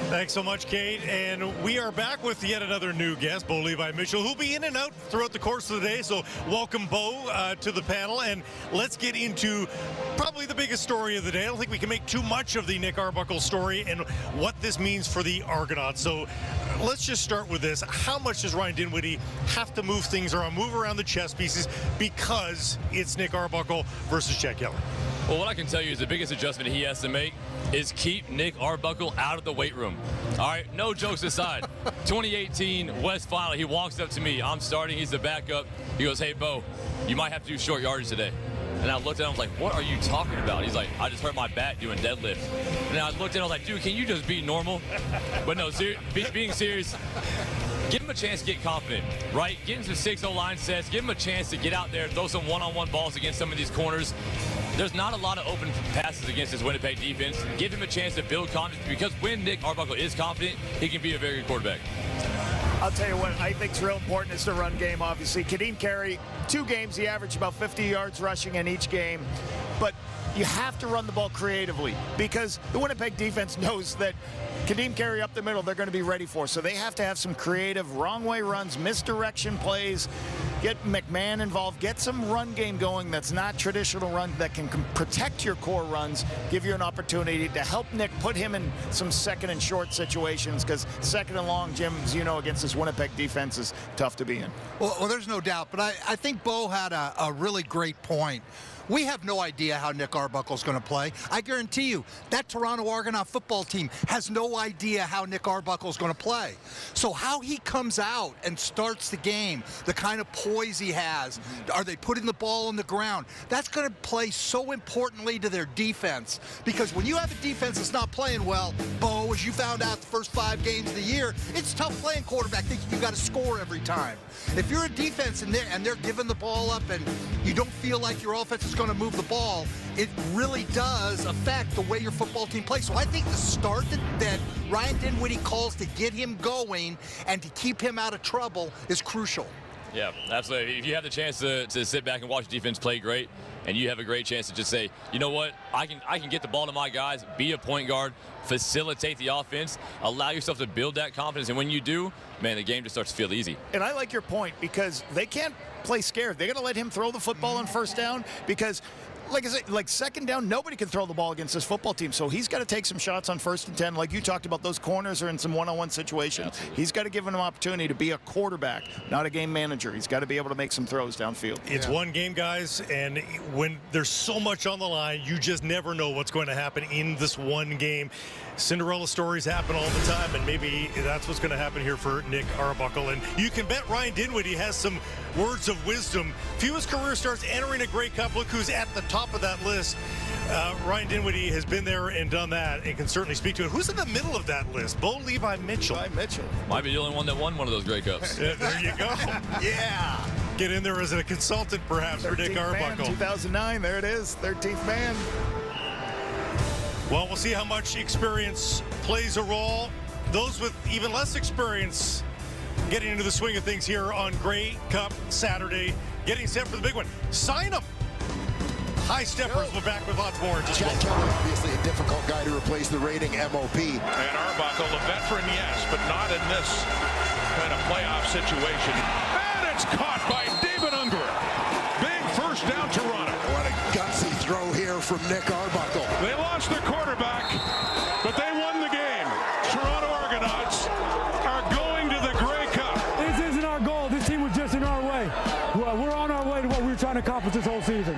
Thanks so much, Kate. And we are back with yet another new guest, Bo Levi-Mitchell, who'll be in and out throughout the course of the day. So welcome, Bo, to the panel. And let's get into probably the biggest story of the day. I don't think we can make too much of the Nick Arbuckle story and what this means for the Argonauts. So let's just start with this. How much does Ryan Dinwiddie have to move things around, move around the chess pieces, because it's Nick Arbuckle versus Jack Keller? Well, what I can tell you is the biggest adjustment he has to make is keep Nick Arbuckle out of the weight room. All right, no jokes aside. 2018 West Final, he walks up to me. I'm starting, he's the backup. He goes, hey, Bo, you might have to do short yardage today. And I looked at him, I was like, what are you talking about? He's like, I just hurt my back doing deadlift. And I looked at him, I was like, dude, can you just be normal? But no, being serious, give him a chance to get confident, right? Get into 6-0 line sets, give him a chance to get out there, throw some one-on-one balls against some of these corners. There's not a lot of open passes against this Winnipeg defense. Give him a chance to build confidence, because when Nick Arbuckle is confident, he can be a very good quarterback. I'll tell you what I think is real important is the run game, obviously. Kadeem Carey, 2 games, he averaged about 50 yards rushing in each game. But you have to run the ball creatively because the Winnipeg defense knows that Kadeem Carey up the middle, they're going to be ready for. So they have to have some creative wrong way runs, misdirection plays, get McMahon involved, get some run game going that's not traditional run that can protect your core runs, give you an opportunity to help Nick put him in some second and short situations because second and long, Jim, as you know, against this Winnipeg defense is tough to be in. Well, there's no doubt, but I think Bo had a really great point. We have no idea how Nick Arbuckle's going to play. I guarantee you, that Toronto Argonaut football team has no idea how Nick Arbuckle's going to play. So how he comes out and starts the game, the kind of poise he has, are they putting the ball on the ground? That's going to play so importantly to their defense. Because when you have a defense that's not playing well, Bo, as you found out the first 5 games of the year, it's tough playing quarterback thinking you got to score every time. If you're a defense and they're giving the ball up and you don't feel like your offense is going to move the ball, it really does affect the way your football team plays. So I think the start that Ryan Dinwiddie calls to get him going and to keep him out of trouble is crucial. Yeah, absolutely. If you have the chance to sit back and watch the defense play great, and you have a great chance to just say, you know what, I can get the ball to my guys, be a point guard, facilitate the offense, allow yourself to build that confidence, and when you do, man, the game just starts to feel easy. And I like your point because they can't play scared. They're going to let him throw the football on first down because, like I said, like second down, nobody can throw the ball against this football team. So he's got to take some shots on 1st and 10. Like you talked about, those corners are in some one-on-one situations. Absolutely. He's got to give him an opportunity to be a quarterback, not a game manager. He's got to be able to make some throws downfield. It's one game, guys, and when there's so much on the line, you just never know what's going to happen in this one game. Cinderella stories happen all the time, and maybe that's what's going to happen here for Nick Arbuckle. And you can bet Ryan Dinwiddie has some words of wisdom. If his career starts entering a Grey Cup, look who's at the top of that list. Ryan Dinwiddie has been there and done that and can certainly speak to it. Who's in the middle of that list? Bo Levi Mitchell. Might be the only one that won one of those Grey Cups. Yeah, there you go. Yeah. Get in there as a consultant, perhaps, for Nick Arbuckle. 2009, there it is, 13th man. Well, we'll see how much experience plays a role. Those with even less experience getting into the swing of things here on Grey Cup Saturday, getting set for the big one. Sign them. High Steppers will be back with lots more. Chad Kelly, obviously a difficult guy to replace the rating MOP. And Arbuckle, a veteran, yes, but not in this kind of playoff situation. And it's caught by David Unger. Big first down, Toronto. What a gutsy throw here from Nick Arbuckle. They lost their quarterback, but they won the game. Toronto Argonauts are going to the Grey Cup. This isn't our goal. This team was just in our way. We're on our way to what we were trying to accomplish this whole season.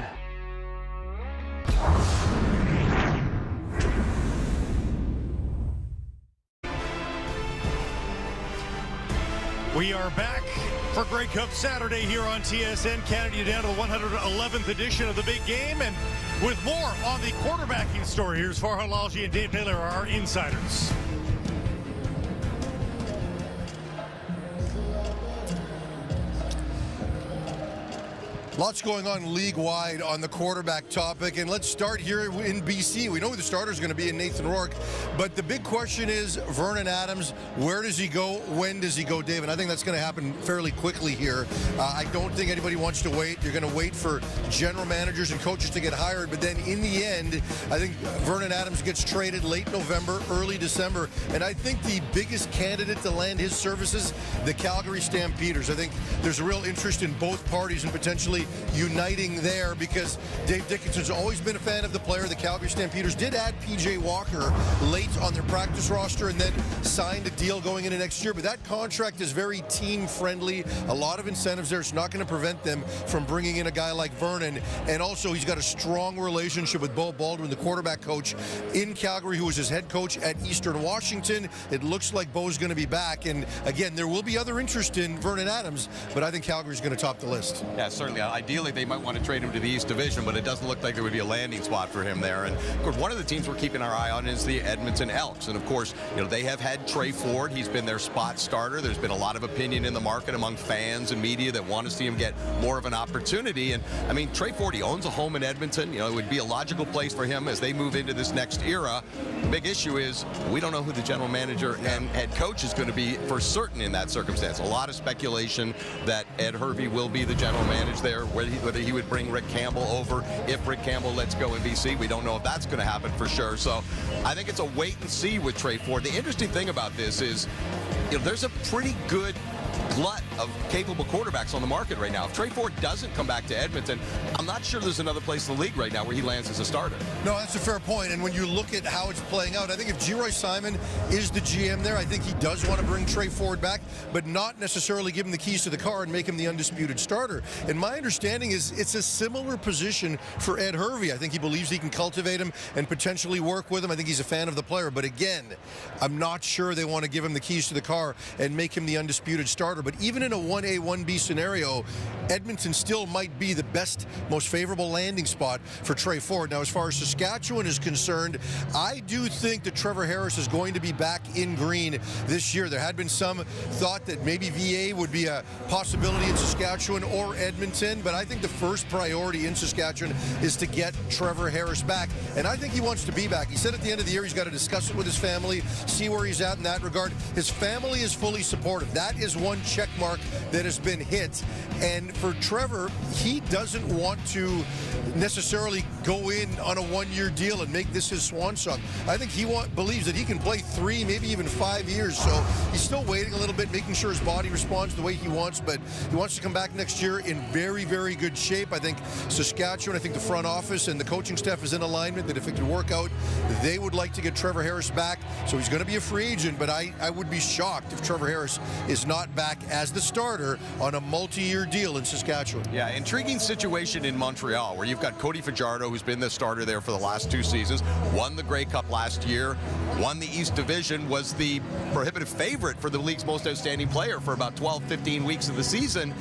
We are back for Grey Cup Saturday here on TSN. Canada down to the 111th edition of the big game. And with more on the quarterbacking story, here's Farhan Lalji and Dave Naylor, our insiders. Lots going on league-wide on the quarterback topic, and let's start here in BC. We know who the starter is going to be in Nathan Rourke, but the big question is Vernon Adams. Where does he go? When does he go, Dave? And I think that's going to happen fairly quickly here. I don't think anybody wants to wait. You're going to wait for general managers and coaches to get hired, but then in the end, I think Vernon Adams gets traded late November, early December, and I think the biggest candidate to land his services, the Calgary Stampeders. I think there's a real interest in both parties and potentially uniting there because Dave Dickinson's always been a fan of the player. The Calgary Stampeders did add P.J. Walker late on their practice roster and then signed a deal going into next year, but that contract is very team-friendly. A lot of incentives there. It's not going to prevent them from bringing in a guy like Vernon, and also he's got a strong relationship with Bo Baldwin, the quarterback coach in Calgary, who was his head coach at Eastern Washington. It looks like Bo's going to be back, and again, there will be other interest in Vernon Adams, but I think Calgary's going to top the list. Yeah, certainly. Ideally, they might want to trade him to the East Division, but it doesn't look like there would be a landing spot for him there. And of course, one of the teams we're keeping our eye on is the Edmonton Elks. And of course, you know, they have had Trey Ford. He's been their spot starter. There's been a lot of opinion in the market among fans and media that want to see him get more of an opportunity. And I mean, Trey Ford, he owns a home in Edmonton. You know, it would be a logical place for him as they move into this next era. The big issue is we don't know who the general manager and head coach is going to be for certain in that circumstance. A lot of speculation that Ed Hervey will be the general manager there. whether he would bring Rick Campbell over if Rick Campbell lets go in BC. We don't know if that's going to happen for sure. So I think it's a wait and see with Trey Ford. The interesting thing about this is, there's a pretty good glut of capable quarterbacks on the market right now. If Trey Ford doesn't come back to Edmonton, I'm not sure there's another place in the league right now where he lands as a starter. No, that's a fair point. And when you look at how it's playing out, I think if Geroy Simon is the GM there, I think he does want to bring Trey Ford back, but not necessarily give him the keys to the car and make him the undisputed starter. And my understanding is it's a similar position for Ed Hervey. I think he believes he can cultivate him and potentially work with him. I think he's a fan of the player. But again, I'm not sure they want to give him the keys to the car and make him the undisputed starter. But even in a 1A, 1B scenario, Edmonton still might be the best, most favorable landing spot for Trey Ford. Now, as far as Saskatchewan is concerned, I do think that Trevor Harris is going to be back in green this year. There had been some thought that maybe VA would be a possibility in Saskatchewan or Edmonton, but I think the first priority in Saskatchewan is to get Trevor Harris back, and I think he wants to be back. He said at the end of the year he's got to discuss it with his family, see where he's at in that regard. His family is fully supportive. That is one check mark that has been hit. And for Trevor, he doesn't want to necessarily go in on a one-year deal and make this his swan song. I think he believes that he can play 3, maybe even 5 years. So he's still waiting a little bit, making sure his body responds the way he wants. But he wants to come back next year in very, very good shape. I think Saskatchewan, I think the front office and the coaching staff is in alignment that if it could work out, they would like to get Trevor Harris back. So he's going to be a free agent, but I would be shocked if Trevor Harris is not back as the starter on a multi-year deal in Saskatchewan. Yeah, intriguing situation in Montreal where you've got Cody Fajardo, who's been the starter there for the last 2 seasons, won the Grey Cup last year, won the East Division, was the prohibitive favorite for the league's most outstanding player for about 12-15 weeks of the season,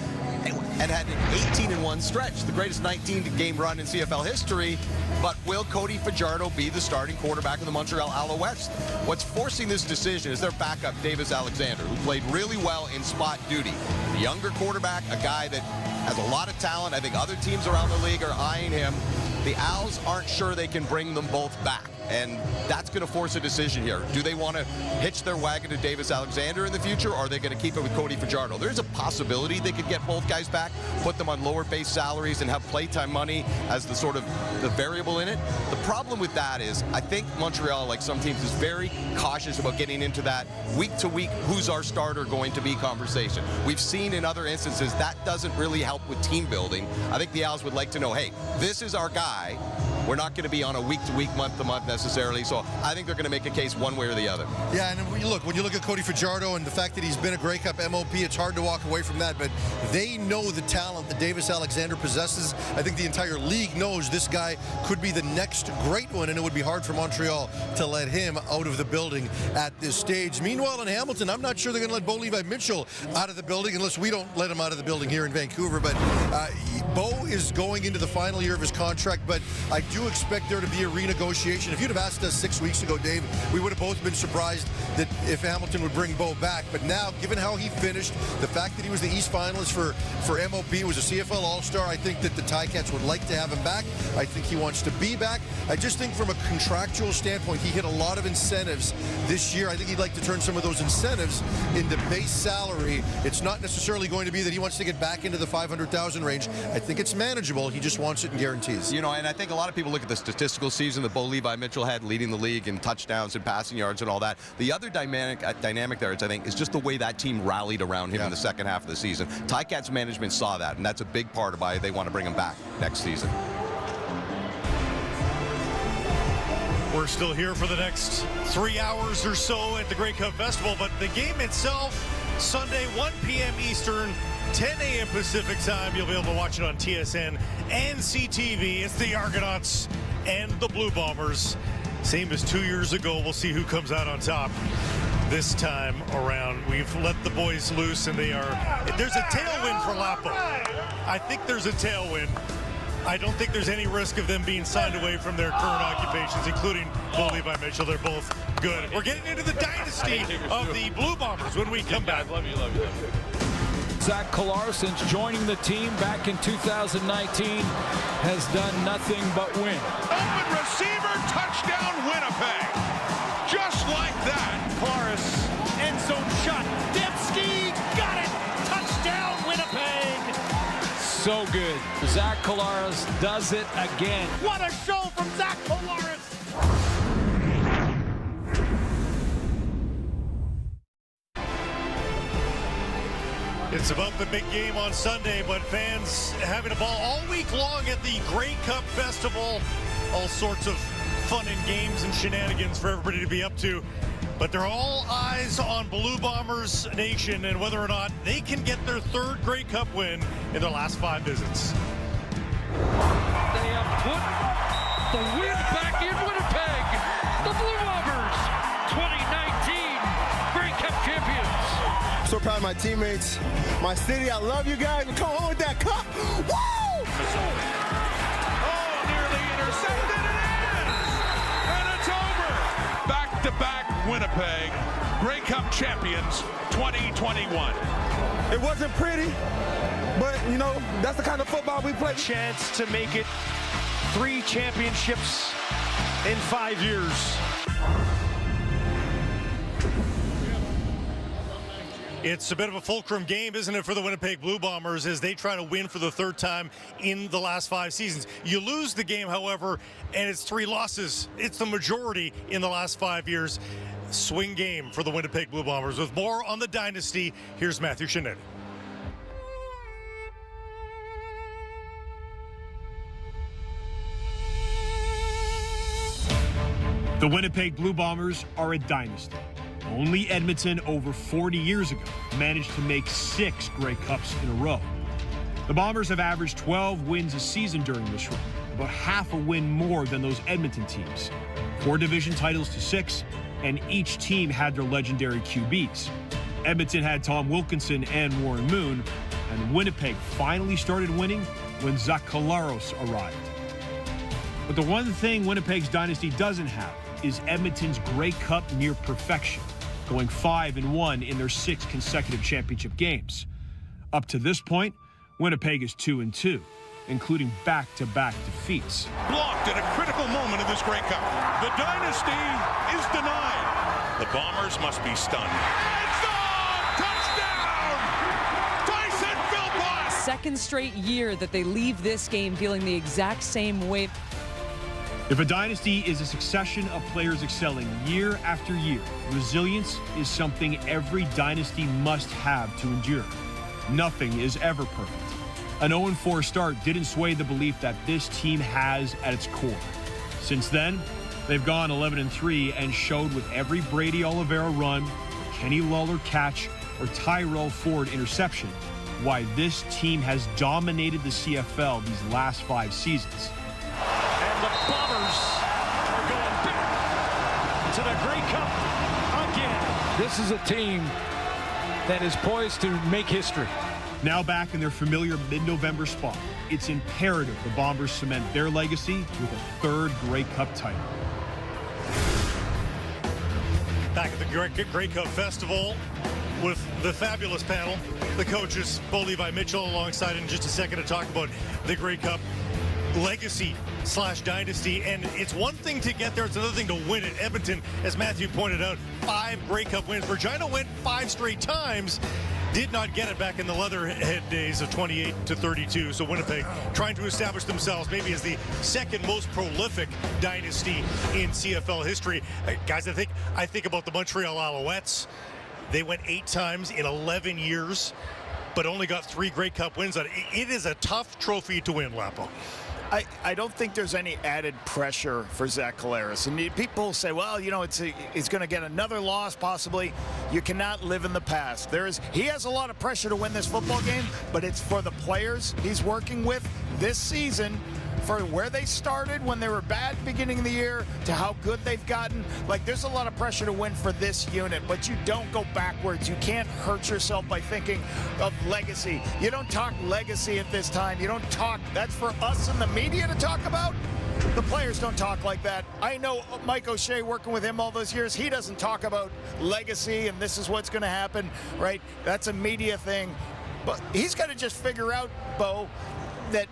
and had an 18-1 stretch, the greatest 19-game run in CFL history. But will Cody Fajardo be the starting quarterback of the Montreal Alouettes? What's forcing this decision is their backup, Davis Alexander, who played really well in spot duty. The younger quarterback, a guy that has a lot of talent. I think other teams around the league are eyeing him. The Owls aren't sure they can bring them both back, and that's going to force a decision here. Do they want to hitch their wagon to Davis Alexander in the future, or are they going to keep it with Cody Fajardo? There's a possibility they could get both guys back, put them on lower base salaries, and have playtime money as the sort of the variable in it. The problem with that is I think Montreal, like some teams, is very cautious about getting into that week-to-week who's our starter going to be conversation. We've seen in other instances that doesn't really help with team building. I think the Owls would like to know, hey, this is our guy. We're not going to be on a week-to-week, month-to-month necessarily, so I think they're going to make a case one way or the other. Yeah, and when you look at Cody Fajardo and the fact that he's been a Grey Cup MOP, it's hard to walk away from that, but they know the talent that Davis Alexander possesses. I think the entire league knows this guy could be the next great one, and it would be hard for Montreal to let him out of the building at this stage. Meanwhile, in Hamilton, I'm not sure they're going to let Bo Levi Mitchell out of the building unless we don't let him out of the building here in Vancouver, but Bo is going into the final year of his contract, but I do expect there to be a renegotiation. If you'd have asked us 6 weeks ago, Dave, we would have both been surprised that if Hamilton would bring Bo back. But now, given how he finished, the fact that he was the East finalist for MOP, was a CFL All-Star, I think that the Ticats would like to have him back. I think he wants to be back. I just think from a contractual standpoint, he hit a lot of incentives this year. I think he'd like to turn some of those incentives into base salary. It's not necessarily going to be that he wants to get back into the $500,000 range. I think it's manageable. He just wants it in guarantees. You know, and I think a lot of people look at the statistical season that Bo Levi Mitchell had leading the league in touchdowns and passing yards and all that. The other dynamic there, I think, is just the way that team rallied around him in the second half of the season. Ticats management saw that, and that's a big part of why they want to bring him back next season. We're still here for the next 3 hours or so at the Grey Cup Festival, but the game itself, Sunday, 1 p.m. Eastern, 10 a.m. Pacific time. You'll be able to watch it on TSN and CTV. It's the Argonauts and the Blue Bombers. Same as 2 years ago. We'll see who comes out on top this time around. We've let the boys loose, and there's a tailwind for Lapo. I think there's a tailwind. I don't think there's any risk of them being signed away from their current occupations, including Bo Levi Mitchell. They're both good. We're getting into the dynasty of the Blue Bombers when we come back. Love you, love you, love you. Zach Kolar, since joining the team back in 2019, has done nothing but win. Open receiver, touchdown, Winnipeg. Just like that. Kolaris, end zone shot. Dembski got it. Touchdown, Winnipeg. so good. Zach Collaros does it again. What a show from Zach Collaros! It's about the big game on Sunday, but fans having a ball all week long at the Grey Cup Festival. All sorts of fun and games and shenanigans for everybody to be up to. But they're all eyes on Blue Bombers Nation and whether or not they can get their third Grey Cup win in their last 5 visits. They have put the win back in Winnipeg. The Blue Bombers, 2019 Grey Cup champions. So proud of my teammates, my city. I love you guys. And come home with that cup. Woo! Oh, nearly intercepted. It is! And it's over. Back-to-back Winnipeg Grey Cup champions 2021. It wasn't pretty, but, you know, that's the kind of football we play. Chance to make it 3 championships in 5 years. It's a bit of a fulcrum game, isn't it, for the Winnipeg Blue Bombers as they try to win for the 3rd time in the last 5 seasons. You lose the game, however, and it's 3 losses. It's the majority in the last 5 years. Swing game for the Winnipeg Blue Bombers. With more on the dynasty, here's Matthew Shinetti. The Winnipeg Blue Bombers are a dynasty. Only Edmonton over 40 years ago managed to make 6 Grey Cups in a row. The Bombers have averaged 12 wins a season during this run, about half a win more than those Edmonton teams. 4 division titles to 6, and each team had their legendary QBs. Edmonton had Tom Wilkinson and Warren Moon, and Winnipeg finally started winning when Zach Collaros arrived. But the one thing Winnipeg's dynasty doesn't have is Edmonton's Grey Cup near perfection, going 5-1 in their 6 consecutive championship games. Up to this point, Winnipeg is 2-2, including back-to-back defeats. Blocked at a critical moment of this Grey Cup. The dynasty is denied. The Bombers must be stunned. It's on! Touchdown! Tyson Philpott! Second straight year that they leave this game feeling the exact same way. If a dynasty is a succession of players excelling year after year, resilience is something every dynasty must have to endure. Nothing is ever perfect. An 0-4 start didn't sway the belief that this team has at its core. Since then, they've gone 11-3 and showed with every Brady Oliveira run, Kenny Lawler catch, or Tyrell Ford interception why this team has dominated the CFL these last 5 seasons. And the Bombers are going back to the Grey Cup again. This is a team that is poised to make history. Now back in their familiar mid-November spot, it's imperative the Bombers cement their legacy with a 3rd Grey Cup title. Back at the Grey Cup Festival with the fabulous panel, the coaches, Bo Levi Mitchell, alongside in just a second to talk about the Grey Cup legacy / dynasty. And it's one thing to get there, it's another thing to win it. Edmonton, as Matthew pointed out, 5 Grey Cup wins. Regina went 5 straight times. Did not get it back in the Leatherhead days of 28-32. So Winnipeg trying to establish themselves maybe as the 2nd most prolific dynasty in CFL history. Guys, I think about the Montreal Alouettes. They went 8 times in 11 years, but only got 3 Grey Cup wins. It is a tough trophy to win, Lapo. I don't think there's any added pressure for Zach Collaros. And people say, well, you know, it's going to get another loss possibly. You cannot live in the past. He has a lot of pressure to win this football game, but it's for the players he's working with this season, for where they started when they were bad at the beginning of the year to how good they've gotten. Like, there's a lot of pressure to win for this unit, but you don't go backwards. You can't hurt yourself by thinking of legacy. You don't talk legacy at this time. You don't talk. That's for us in the media to talk about. The players don't talk like that. I know Mike O'Shea, working with him all those years, he doesn't talk about legacy and this is what's going to happen, right? That's a media thing. But he's got to just figure out, Bo, that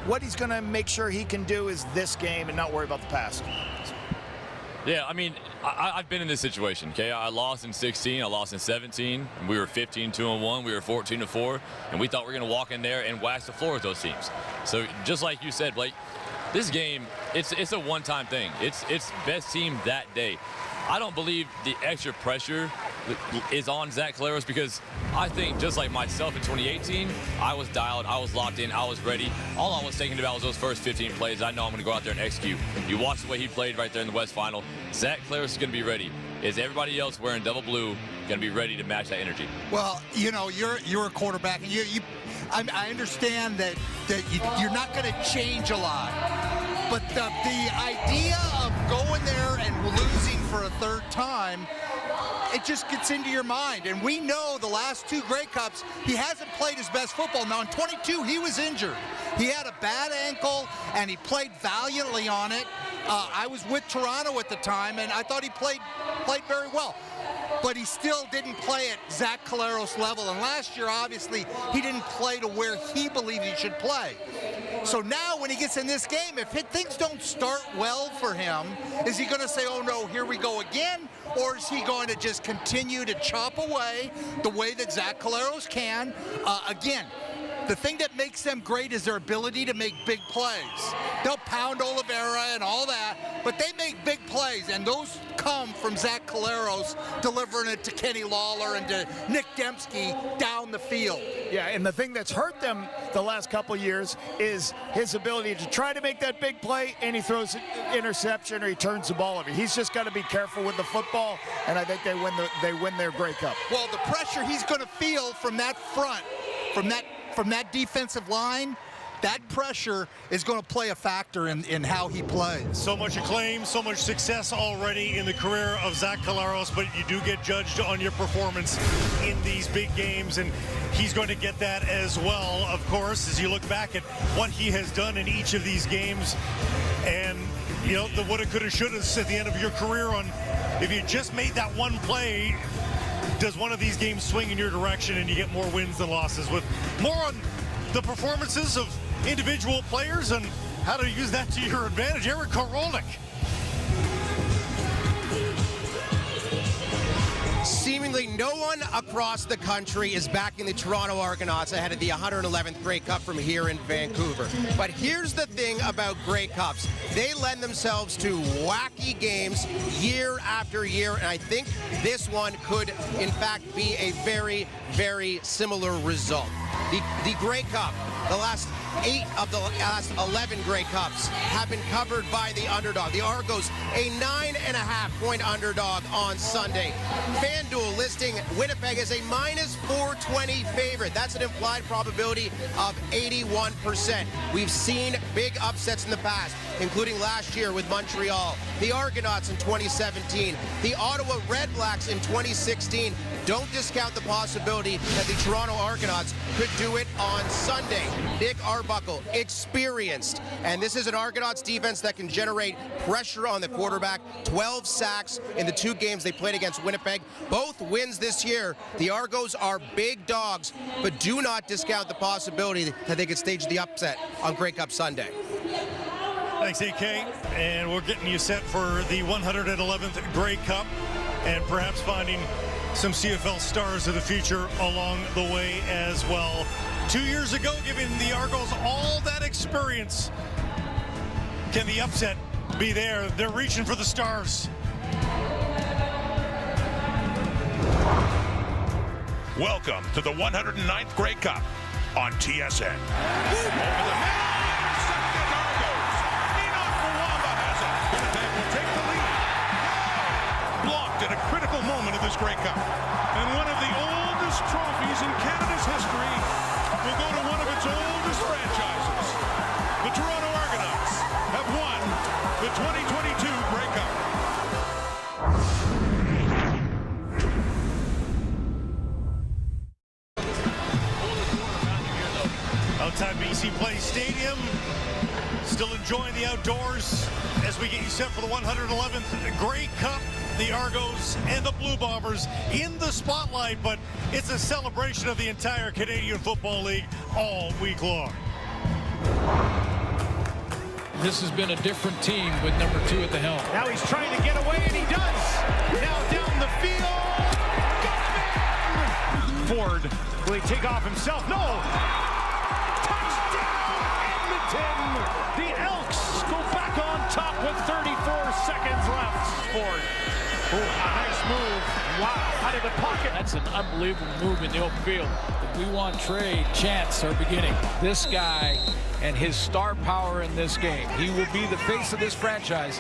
what he's going to make sure he can do is this game and not worry about the past. Yeah, I mean, I've been in this situation, okay? I lost in 16, I lost in 17, and we were 15-2-1, we were 14-4, and we thought we were going to walk in there and wax the floor with those teams. So just like you said, Blake, this game, it's a one-time thing. It's best team that day. I don't believe the extra pressure is on Zach Collaros, because I think just like myself in 2018, I was dialed, I was locked in, I was ready. All I was thinking about was those first 15 plays. I know I'm going to go out there and execute. You watch the way he played right there in the West Final. Zach Collaros is going to be ready. Is everybody else wearing double blue going to be ready to match that energy? Well, you know, you're a quarterback, and I understand that you're not going to change a lot. But the idea of going there and losing for a third time, it just gets into your mind. And we know the last two Grey Cups, he hasn't played his best football. Now, in 22, he was injured. He had a bad ankle, and he played valiantly on it. I was with Toronto at the time, and I thought he played very well. But he still didn't play at Zach Collaros' level. And last year, obviously, he didn't play to where he believed he should play. So now when he gets in this game, if things don't start well for him, is he going to say, oh no, here we go again? Or is he going to just continue to chop away the way that Zach Collaros can? Again, the thing that makes them great is their ability to make big plays. They'll pound Oliveira and all that, but they make big plays, and those come from Zach Collaros delivering it to Kenny Lawler and to Nick Dembski down the field. Yeah, and the thing that's hurt them the last couple years is his ability to try to make that big play, and he throws an interception or he turns the ball over. He's just got to be careful with the football, and I think they win their Grey Cup. Well, the pressure he's going to feel from that front, from that defensive line, that pressure is going to play a factor in how he plays. So much acclaim, so much success already in the career of Zach Collaros, but you do get judged on your performance in these big games, and he's going to get that as well, of course, as you look back at what he has done in each of these games. And, you know, the woulda, coulda, shouldas at the end of your career on, if you just made that one play, does one of these games swing in your direction and you get more wins than losses? With more on the performances of individual players and how to use that to your advantage, Eric Korolnik. Seemingly no one across the country is backing the Toronto Argonauts ahead of the 111th Grey Cup from here in Vancouver. But here's the thing about Grey Cups. They lend themselves to wacky games year after year, and I think this one could, in fact, be a very, very similar result. The Grey Cup, the last 8 of the last 11 Grey Cups have been covered by the underdog. The Argos, a 9.5-point underdog on Sunday. FanDuel listing Winnipeg as a minus 420 favorite. That's an implied probability of 81%. We've seen big upsets in the past, including last year with Montreal, the Argonauts in 2017, the Ottawa Redblacks in 2016. Don't discount the possibility that the Toronto Argonauts could do it on Sunday. Nick Arbuckle, experienced, and this is an Argonauts defense that can generate pressure on the quarterback. 12 sacks in the 2 games they played against Winnipeg. Both wins this year. The Argos are big dogs, but do not discount the possibility that they could stage the upset on Grey Cup Sunday. Thanks, AK. And we're getting you set for the 111th Grey Cup and perhaps finding some CFL stars of the future along the way as well. 2 years ago, giving the Argos all that experience. Can the upset be there? They're reaching for the stars. Welcome to the 109th Grey Cup on TSN. Over the at a critical moment of this Grey Cup. And one of the oldest trophies in Canada's history will go to one of its oldest franchises. The Toronto Argonauts have won the 2022 Grey Cup. Outside BC Place Stadium, still enjoying the outdoors as we get you set for the 111th Grey Cup. The Argos and the Blue Bombers in the spotlight, but it's a celebration of the entire Canadian Football League all week long. this has been a different team with number 2 at the helm. Now he's trying to get away, and he does. Now down the field. Ford, will he take off himself? No. Touchdown, Edmonton. The Elks go back on top with 34 seconds left. Ford. Oh, a nice move. Wow, out of the pocket. That's an unbelievable move in the open field. If we want trade, chants are beginning. This guy and his star power in this game. He will be the face of this franchise.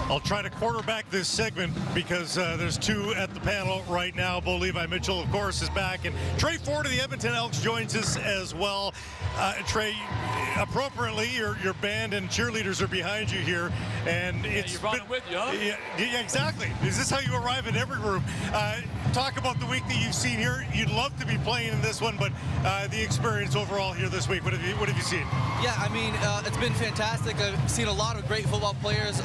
I'll try to quarterback this segment because there's 2 at the panel right now. Bo Levi Mitchell, of course, is back. And Trey Ford of the Edmonton Elks joins us as well. Trey, appropriately, your band and cheerleaders are behind you here. And it's you brought them with you, huh? Yeah, exactly. Is this how you arrive at every room? Talk about the week that you've seen here. You'd love to be playing in this one, but the experience overall here this week, what have you seen? Yeah, I mean, it's been fantastic. I've seen a lot of great football players.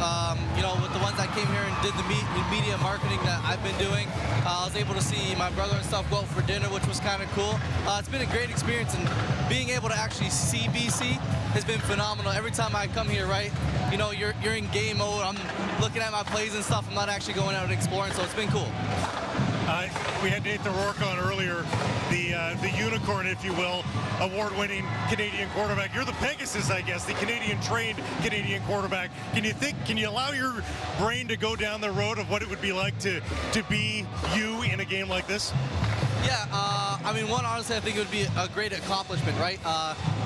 You know, with the ones that came here and did the media marketing that I've been doing, I was able to see my brother and stuff go out for dinner, which was kind of cool. It's been a great experience, and being able to actually see BC has been phenomenal. Every time I come here, right, you know, you're in game mode. I'm looking at my plays and stuff. I'm not actually going out and exploring, so it's been cool. We had Nathan Rourke on earlier, the unicorn, if you will, award-winning Canadian quarterback. You're the Pegasus, I guess, the Canadian-trained Canadian quarterback. Can you allow your brain to go down the road of what it would be like to be you in a game like this? Yeah, I mean, honestly, I think it would be a great accomplishment, right?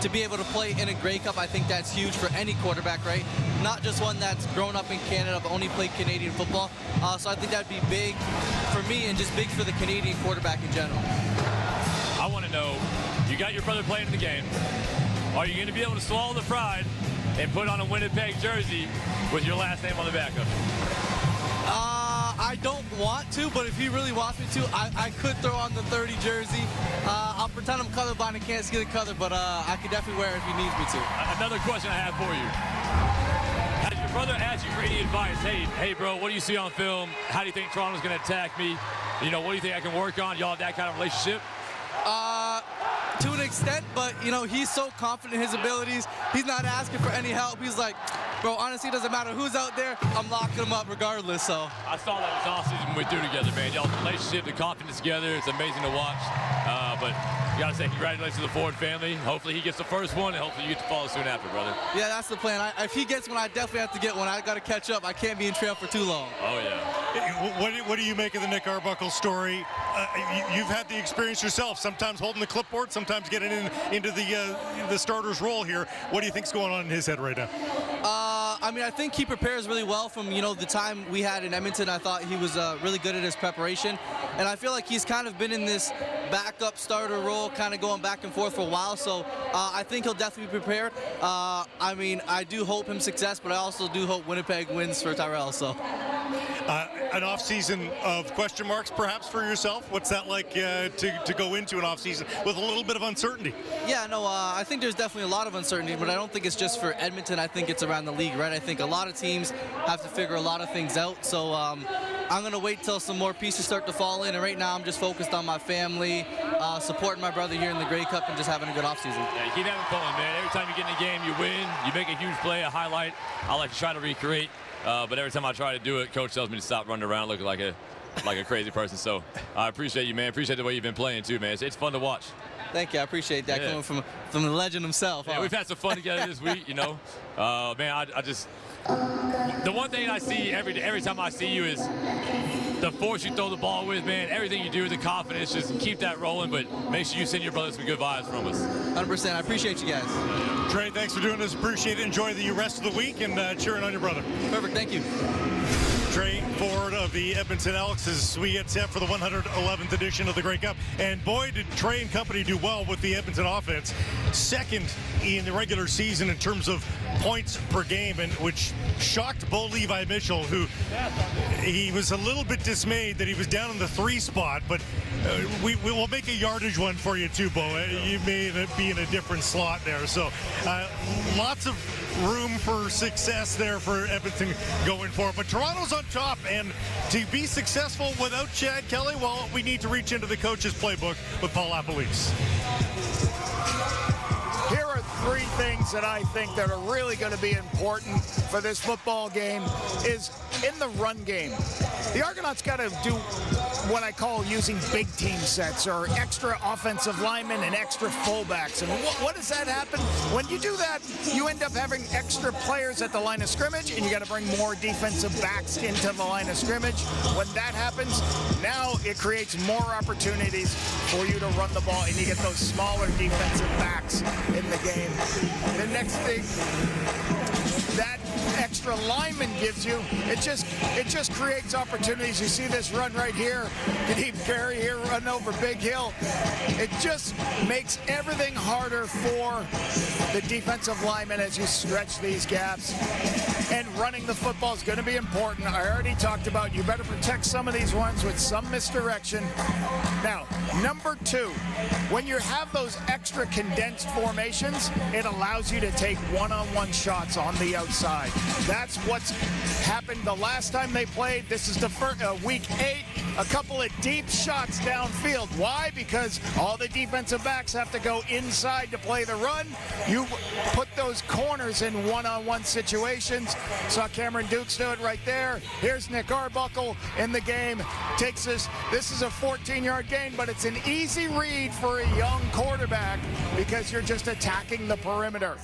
To be able to play in a Grey Cup, I think that's huge for any quarterback, right? Not just one that's grown up in Canada, but only played Canadian football. So I think that'd be big for me and just big for the Canadian quarterback in general. I want to know, you got your brother playing in the game. Are you going to be able to swallow the pride and put on a Winnipeg jersey with your last name on the back of it? I don't want to, but if he really wants me to, I could throw on the 30 jersey. I'll pretend I'm colorblind and can't see the color, but I could definitely wear it if he needs me to. Another question I have for you. Has your brother asked you for any advice? Hey, bro, what do you see on film? How do you think Toronto's going to attack me? You know, what do you think I can work on? Y'all have that kind of relationship? To an extent, but, you know, he's so confident in his abilities. He's not asking for any help. He's like, bro, honestly, it doesn't matter who's out there. I'm locking them up regardless, so. I saw that this offseason when we threw together, man. Y'all's relationship, the confidence together, it's amazing to watch. But you got to say congratulations to the Ford family. Hopefully he gets the first one, and hopefully you get to follow soon after, brother. Yeah, that's the plan. If he gets one, I definitely have to get one. I got to catch up. I can't be in trail for too long. Oh, yeah. What do you make of the Nick Arbuckle story? You've had the experience yourself, sometimes holding the clipboard, sometimes getting into the starter's role here. What do you think's going on in his head right now? I mean, I think he prepares really well from, you know, the time we had in Edmonton. I thought he was really good at his preparation. And I feel like he's kind of been in this backup starter role, kind of going back and forth for a while. So I think he'll definitely be prepared. I mean, I do hope him success, but I also do hope Winnipeg wins for Tyrell. So. An off-season of question marks, perhaps, for yourself? What's that like to go into an off-season with a little bit of uncertainty? Yeah, no, I think there's definitely a lot of uncertainty, but I don't think it's just for Edmonton. I think it's around the league, right? I think a lot of teams have to figure a lot of things out. So I'm going to wait till some more pieces start to fall in, and right now I'm just focused on my family, supporting my brother here in the Grey Cup, and just having a good off-season. Yeah, you keep having fun, man. Every time you get in a game, you win, you make a huge play, a highlight. I like to try to recreate. But every time I try to do it, Coach tells me to stop running around looking like a crazy person. So I appreciate you, man. Appreciate the way you've been playing, too, man. It's fun to watch. Thank you. I appreciate that coming from the legend himself. Yeah, we've had some fun together this week, you know. Man, I just – the one thing I see every time I see you is the force you throw the ball with, man. Everything you do, the confidence, just keep that rolling. But make sure you send your brother some good vibes from us. 100%. I appreciate you guys. Trey, thanks for doing this. Appreciate it. Enjoy the rest of the week and cheering on your brother. Perfect. Thank you. Trey Ford of the Edmonton Elks as we get set for the 111th edition of the Grey Cup. And boy, did Trey and company do well with the Edmonton offense. Second in the regular season in terms of points per game, and which shocked Bo Levi Mitchell, who he was a little bit dismayed that he was down in the 3 spot, but we will make a yardage one for you too, Bo. You may be in a different slot there. So lots of room for success there for Edmonton going forward. But Toronto's on top, And to be successful without Chad Kelly, well, we need to reach into the coach's playbook with Paul Lapalisse. Here are three things that I think that are really going to be important for this football game is in the run game. The Argonauts got to do what I call using big team sets or extra offensive linemen and extra fullbacks. And what does that happen? When you do that, you end up having extra players at the line of scrimmage, and you got to bring more defensive backs into the line of scrimmage. When that happens, now it creates more opportunities for you to run the ball, and you get those smaller defensive backs in the game. The next thing that extra lineman gives you, it just creates opportunities. You see this run right here, Deep Carey here, run over Big Hill. It just makes everything harder for the defensive lineman as you stretch these gaps. And running the football is going to be important. I already talked about you better protect some of these ones with some misdirection. Now, number two, when you have those extra condensed formations, it allows you to take one-on-one shots on the outside. That's what's happened the last time they played. This is the first, week 8, a couple of deep shots downfield. Why? Because all the defensive backs have to go inside to play the run. You put those corners in one-on-one situations. Saw Cameron Dukes do it right there. Here's Nick Arbuckle in the game. Takes this is a 14-yard gain, but it's an easy read for a young quarterback because you're just attacking the perimeter.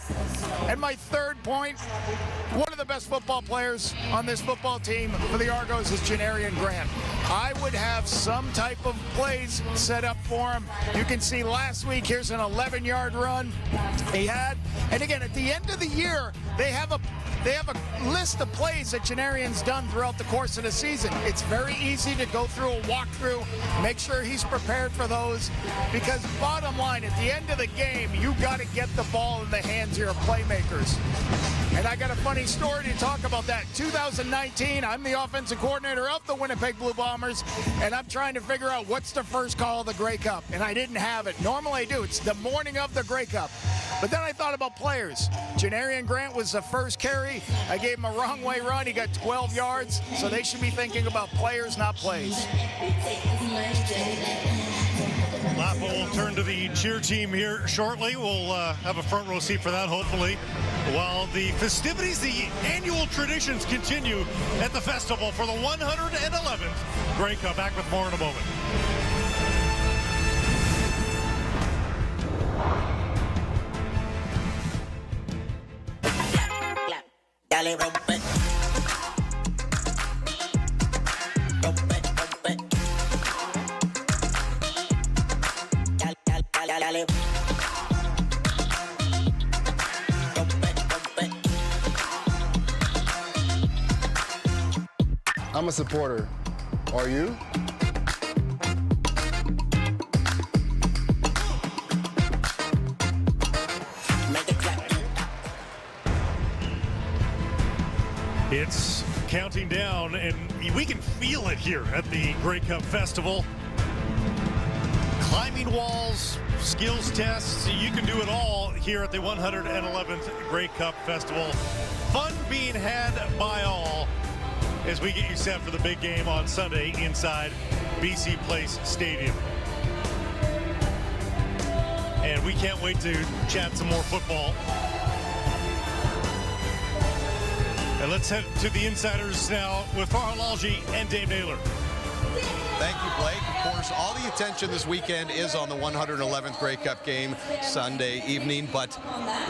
And my third point, one of the best football players on this football team for the Argos is Janarian Grant. I would have some type of plays set up for him. You can see last week, here's an 11-yard run he had. And again, at the end of the year, they have a list of plays that Janarian's done throughout the course of the season. It's very easy to go through a walkthrough, make sure he's prepared for those, because bottom line, at the end of the game, you got to get the ball in the hands of your playmakers. And I got a funny story to talk about that. 2019, I'm the offensive coordinator of the Winnipeg Blue Bombers, and I'm trying to figure out what's the first call of the Grey Cup, and I didn't have it. Normally I do. It's the morning of the Grey Cup. But then I thought about players. Janarian Grant was the first carry. I gave him a wrong way run. He got 12 yards. So they should be thinking about players, not plays. Lapo will turn to the cheer team here shortly. We'll have a front row seat for that, hopefully. While the festivities, the annual traditions continue at the festival for the 111th Grey Cup. Back with more in a moment. Dale, rompe. Rompe, rompe. Dale, dale, dale. Rompe, rompe. I'm a supporter. Are you? It's counting down, and we can feel it here at the Grey Cup Festival. Climbing walls, skills tests, you can do it all here at the 111th Grey Cup Festival. Fun being had by all as we get you set for the big game on Sunday inside BC Place Stadium. And we can't wait to chat some more football. And let's head to the insiders now with Farhan Lalji and Dave Naylor. Thank you, Blake. Of course, all the attention this weekend is on the 111th Grey Cup game Sunday evening. But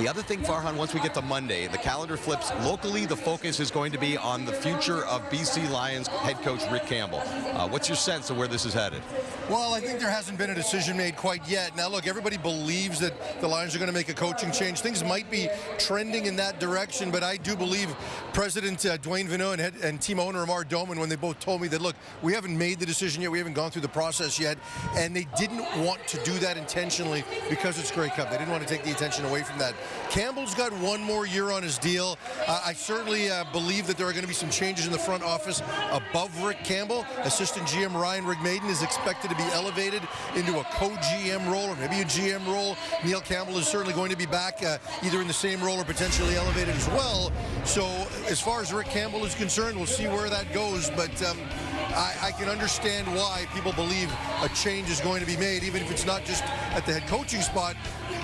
the other thing, Farhan, once we get to Monday, the calendar flips locally. The focus is going to be on the future of BC Lions head coach Rick Campbell. What's your sense of where this is headed? Well, I think there hasn't been a decision made quite yet. Now, look, everybody believes that the Lions are going to make a coaching change. Things might be trending in that direction, but I do believe President Dwayne Vanneau and team owner Amar Doman, when they both told me that, look, we haven't made the decision yet, we haven't gone through the process yet, and they didn't want to do that intentionally because it's Grey Cup. They didn't want to take the attention away from that. Campbell's got one more year on his deal. I certainly believe that there are going to be some changes in the front office above Rick Campbell. Assistant GM Ryan Rigmaiden is expected to be elevated into a co-GM role or maybe a GM role. Neil Campbell is certainly going to be back either in the same role or potentially elevated as well. So as far as Rick Campbell is concerned, we'll see where that goes. But I can understand why people believe a change is going to be made, even if it's not just at the head coaching spot.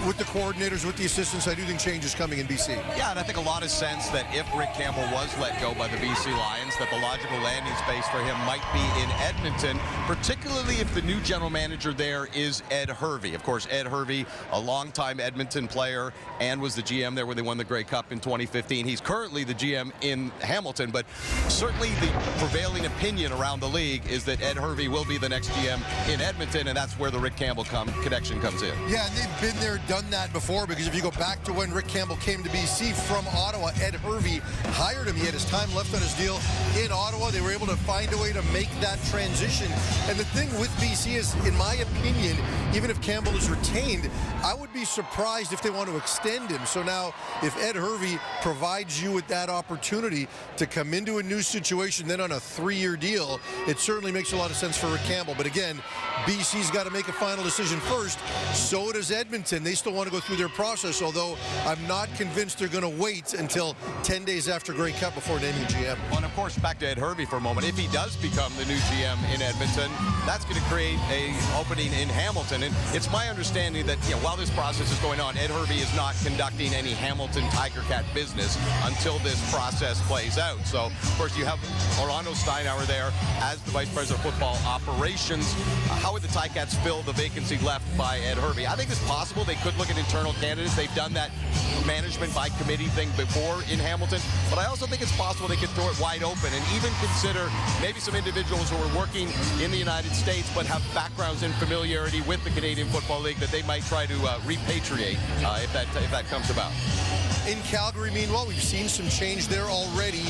With the coordinators, with the assistants, I do think change is coming in BC. Yeah, and I think a lot of sense that if Rick Campbell was let go by the BC Lions, that the logical landing space for him might be in Edmonton, particularly if the new general manager there is Ed Hervey. Of course, Ed Hervey, a longtime Edmonton player, and was the GM there when they won the Grey Cup in 2015. He's currently the GM in Hamilton, but certainly the prevailing opinion around the league is that Ed Hervey will be the next GM in Edmonton, and that's where the Rick Campbell connection comes in. Yeah, and they've been there, done that before, because if you go back to when Rick Campbell came to BC from Ottawa, Ed Hervey hired him. He had his time left on his deal in Ottawa. They were able to find a way to make that transition. And the thing with BC is, in my opinion, even if Campbell is retained, I would be surprised if they want to extend him. So now, if Ed Hervey provides you with that opportunity to come into a new situation, then on a 3-year deal, it certainly makes a lot of sense for Rick Campbell. But again, BC's got to make a final decision first. So does Edmonton. They still want to go through their process, although I'm not convinced they're going to wait until 10 days after Grey Cup before naming a GM. Well, and of course, back to Ed Hervey for a moment. If he does become the new GM in Edmonton, that's going to create an opening in Hamilton. And it's my understanding that, while this process is going on, Ed Hervey is not conducting any Hamilton Tiger Cat business until this process plays out. So, of course, you have Orlando Steinauer there as the Vice President of Football Operations. How would the Ticats fill the vacancy left by Ed Hervey? I think it's possible they could look at internal candidates. They've done that management by committee thing before in Hamilton, but I also think it's possible they could throw it wide open and even consider maybe some individuals who are working in the United States but have backgrounds in familiarity with the Canadian Football League that they might try to repatriate if that comes about. In Calgary, meanwhile, we've seen some change there already.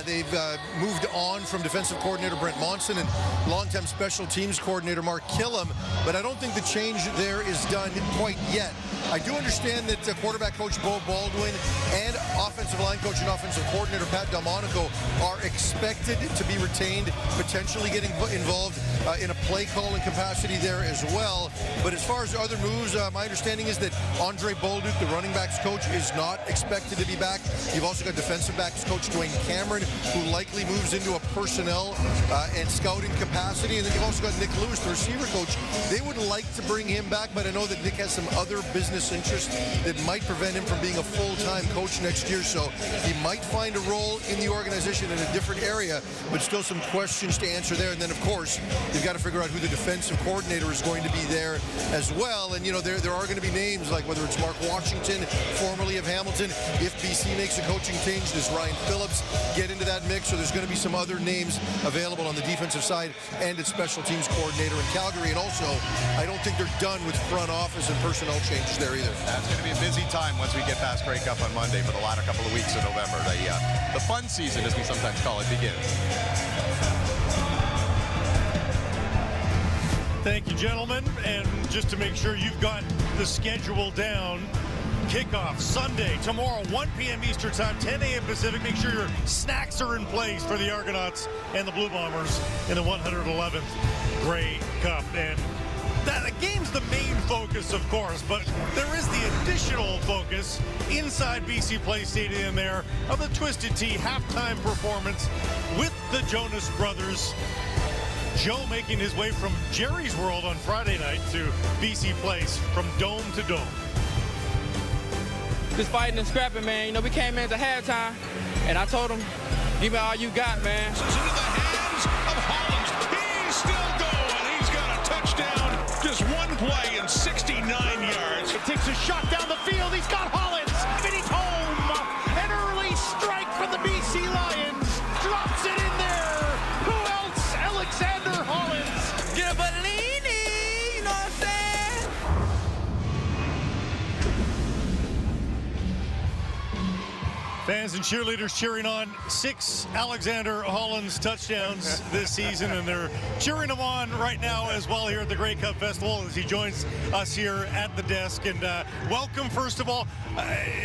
They've moved on from defensive coordinator Brent Monson and longtime special teams coordinator Mark Killam, but I don't think the change there is done quite yet. I do understand that quarterback coach Bo Baldwin and offensive line coach and offensive coordinator Pat Delmonico are expected to be retained, potentially getting involved in a play calling capacity there as well. But as far as other moves, my understanding is that Andre Bolduc, the running backs coach, is not expected to be back. You've also got defensive backs coach Dwayne Cameron, who likely moves into a personnel and scouting capacity. And then you've also got Nick Lewis, the receiver coach. They would like to bring him back, but I know that Nick has some other business interests that might prevent him from being a full-time coach next year. So he might find a role in the organization in a different area, but still some questions to answer there. And then, of course, you've got to figure out who the defensive coordinator is going to be there as well. And, there are going to be names like whether it's Mark Washington, formerly of Hamilton. If BC makes a coaching change, does Ryan Phillips get into that mix? So there's going to be some other names available on the defensive side and its special teams coordinator in Calgary. And also, I don't think they're done with front office and personnel changes there either. That's going to be a busy time once we get past Grey Cup on Monday for the latter couple of weeks of November. The fun season, as we sometimes call it, begins. Thank you, gentlemen. And just to make sure you've got the schedule down, kickoff Sunday, tomorrow, 1 p.m. Eastern Time, 10 a.m. Pacific. Make sure your snacks are in place for the Argonauts and the Blue Bombers in the 111th Grey Cup. And that game's the main focus, of course, but there is the additional focus inside BC Play Stadium there of the Twisted Tea halftime performance with the Jonas Brothers. Joe making his way from Jerry's World on Friday night to BC Place from dome to dome. Just fighting and scrapping, man. We came into halftime, and I told him, give me all you got, man. Into the hands of Hollins. He's still going. He's got a touchdown. Just one play in 69 yards. He takes a shot down the field. He's got Hollins. And he's home. An early strike from the BC Lions. Drops it in there. Who else? Alexander Hollins. Get a Bellini, you know what I'm saying? Fans and cheerleaders cheering on 6 Alexander Hollands touchdowns this season, and they're cheering him on right now as well here at the Grey Cup Festival as he joins us here at the desk. And welcome, first of all.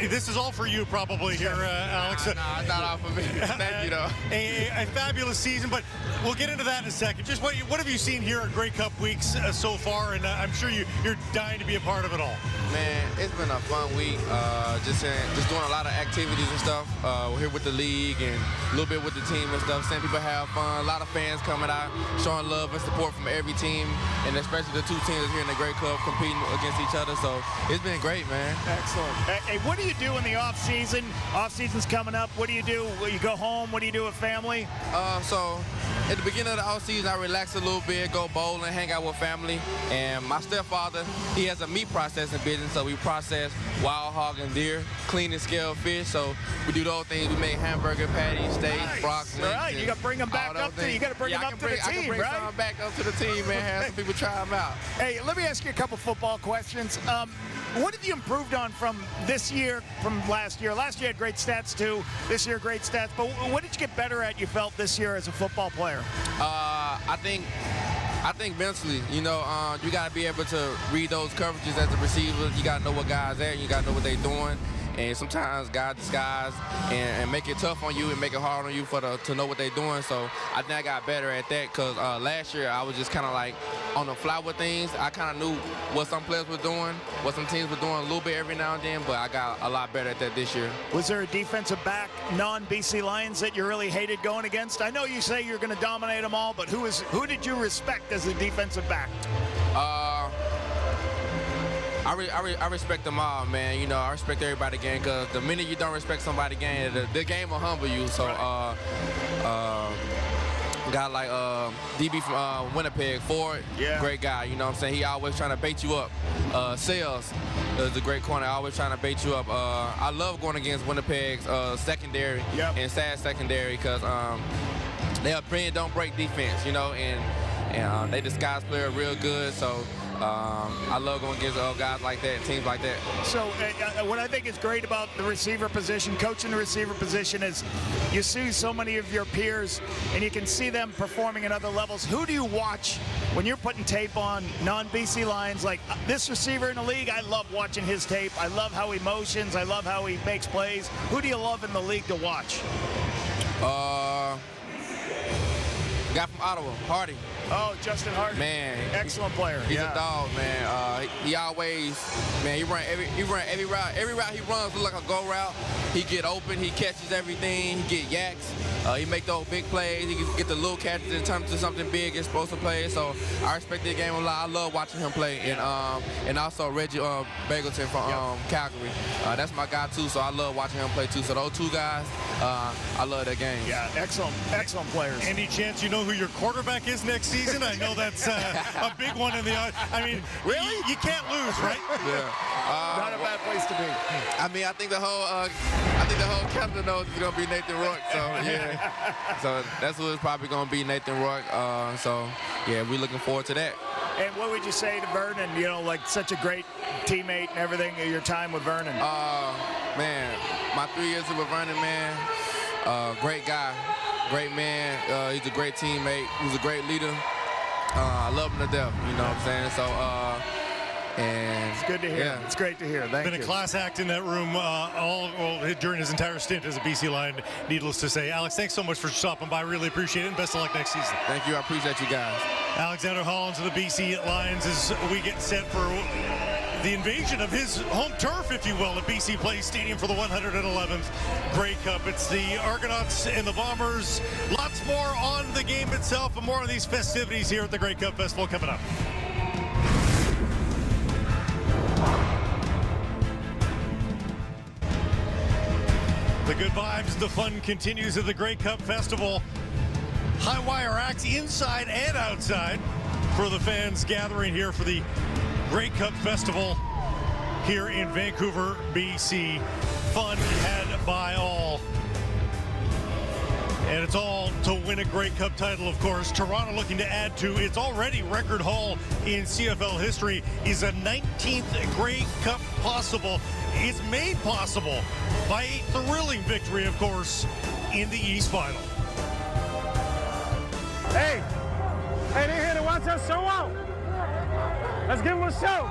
This is all for you probably here, Alex. Nah, not all for me. Thank you, though. A fabulous season, but we'll get into that in a second. Just what have you seen here at Grey Cup weeks so far? And I'm sure you're dying to be a part of it all. Man, it's been a fun week. Just doing a lot of activities and stuff. We're here with the league and a little bit with the team and stuff. Seeing people have fun. A lot of fans coming out, showing love and support from every team, and especially the 2 teams here in the Grey Cup competing against each other. So it's been great, man. Excellent. Hey, what do you do in the off season? Off season's coming up. What do you do? Will you go home? What do you do with family? So at the beginning of the off season, I relax a little bit, go bowling, hang out with family. And my stepfather, he has a meat processing business, so we process wild hog and deer, clean and scale fish. So we do those things. We make hamburger patties, steaks, brocks. All right, you got to bring them back up to. You got to bring them up to the team, I can bring some back up to the team, man. Have some people try them out. Hey, let me ask you a couple football questions. What have you improved on from this year, from last year? Last year had great stats too. This year, great stats. But what did you get better at, you felt, this year as a football player? I think mentally, you got to be able to read those coverages as a receiver. You got to know what guys are, and you got to know what they're doing. And sometimes guys disguise and make it tough on you and make it hard on you to know what they're doing. So I think I got better at that because last year I was just kind of like on the fly with things. I kind of knew what some players were doing, what some teams were doing a little bit every now and then, but I got a lot better at that this year. Was there a defensive back, non-BC Lions, that you really hated going against? I know you say you're going to dominate them all, but who did you respect as a defensive back? I respect them all, man. I respect everybody game because the minute you don't respect somebody game, the game will humble you. So, guy like DB from Winnipeg, Ford, great guy. You know what I'm saying? He always trying to bait you up. Sales is a great corner, always trying to bait you up. I love going against Winnipeg's secondary and sad secondary because they are bend, don't break defense, and they disguise player real good. So. I love going against guys like that, teams like that. So what I think is great about the receiver position, coaching the receiver position, is you see so many of your peers and you can see them performing at other levels. Who do you watch when you're putting tape on non-BC Lions? Like this receiver in the league, I love watching his tape. I love how he motions. I love how he makes plays. Who do you love in the league to watch? Guy from Ottawa, Hardy. Oh, Justin Hardy. Man, excellent player. He's a dog, man. He always, man, he run every route. Every route he runs look like a go route. He get open, he catches everything, he get yaks. He make those big plays. He can get the little catches and turn into something big, explosive plays. So I respect the game a lot. I love watching him play. And also Reggie Bagleton from Calgary. That's my guy too. So I love watching him play too. So those 2 guys, I love their game. Yeah, excellent players. Any chance you know who your quarterback is next season? I know that's a big one in the. I mean, really, you can't lose, right? Yeah. Not a bad place to be. I mean, I think the whole Canada knows it's gonna be Nathan Rourke. So yeah, so that's who it's probably gonna be, Nathan Rourke. So yeah, we're looking forward to that. And what would you say to Vernon? Like such a great teammate and everything. Your time with Vernon. Man, my 3 years with Vernon, man. Great guy, great man. He's a great teammate. He's a great leader. I love him to death. You know what I'm saying? So. And it's good to hear. Yeah. It's great to hear. Thank you. Been a class act in that room during his entire stint as a BC Lion, needless to say. Alex, thanks so much for stopping by. Really appreciate it, and best of luck next season. Thank you. I appreciate you guys. Alexander Hollands of the BC Lions as we get set for the invasion of his home turf, if you will, at BC Place Stadium for the 111th Grey Cup. It's the Argonauts and the Bombers. Lots more on the game itself and more on these festivities here at the Grey Cup Festival coming up. The good vibes, the fun continues at the Grey Cup Festival. High wire acts inside and outside for the fans gathering here for the Grey Cup Festival here in Vancouver, BC. Fun had by all. And it's all to win a Grey Cup title, of course. Toronto looking to add to its already record haul in CFL history. Is a 19th Grey Cup possible. It's made possible by a thrilling victory, of course, in the East Final. Hey, they're here to watch us show out. Let's give them a show.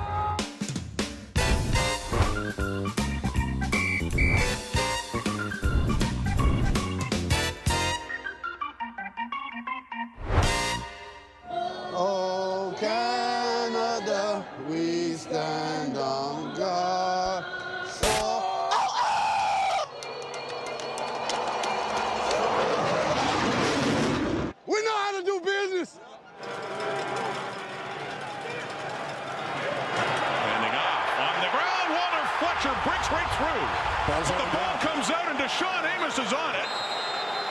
Oh, Canada, we stand on guard. We know how to do business. Standing off on the ground, Walter Fletcher breaks right through. The ball comes out and Deshaun Amos is on it.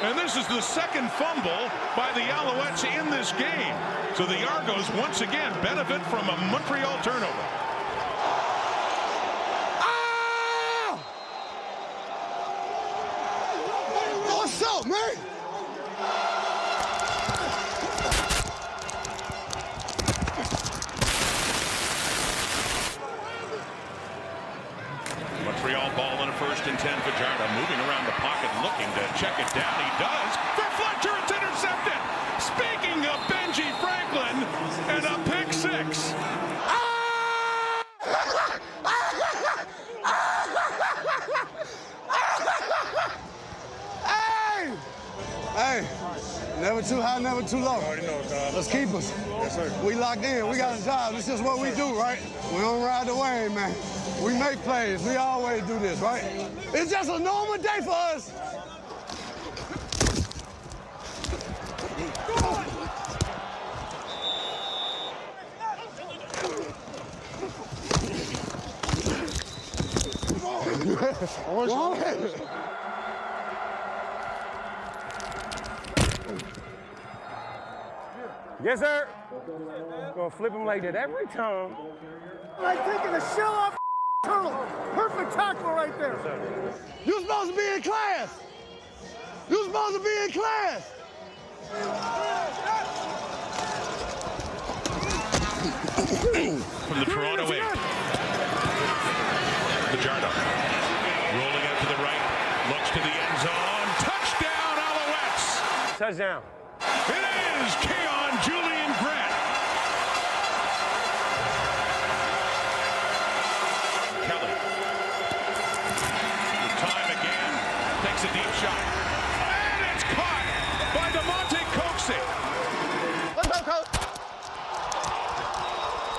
And this is the second fumble by the Alouettes in this game. So the Argos once again benefit from a Montreal turnover. What's up, man? Montreal ball in a 1st and 10. Fajardo moving around the pocket, looking to check it down. He does. For Fletcher, it's intercepted. Speaking of Benji Franklin, and a pick 6. Hey, never too high, never too low. Let's keep us. Yes, sir. We locked in. We got a job. This is what we do, right? We don't ride the wave, man. We make plays. We always do this, right? It's just a normal day for us. Go ahead. Yes, sir. Gonna flip him like that every time. Like taking a shell off turtle. Perfect tackle right there. You're supposed to be in class. You're supposed to be in class. From the Toronto 8. Fajardo rolling out to the right, looks to the end zone. Touchdown, Alouettes. Touchdown. It is Keon Julian Grant. Kelly. With time again, takes a deep shot. And it's caught by DeMonte Coxey. Let's go, coach.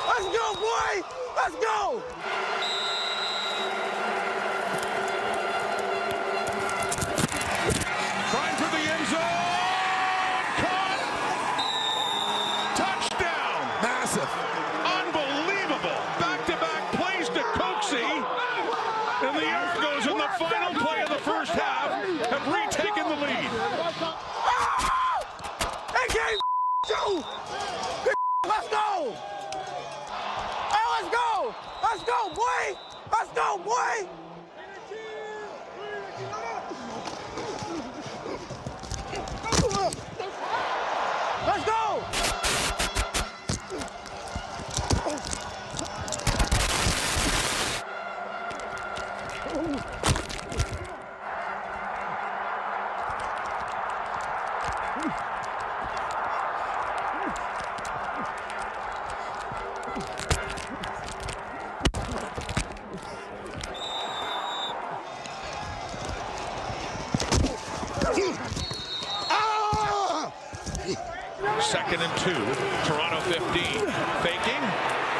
Let's go, boy. Let's go. Trying for the end zone. Unbelievable. Back-to-back plays to Coxey. And the Argos in the final play of the first half have retaken the lead. They came too. Let's go. Hey, let's go. Let's go, boy. Let's go, boy. Let's go. Second and 2. Toronto 15. Faking.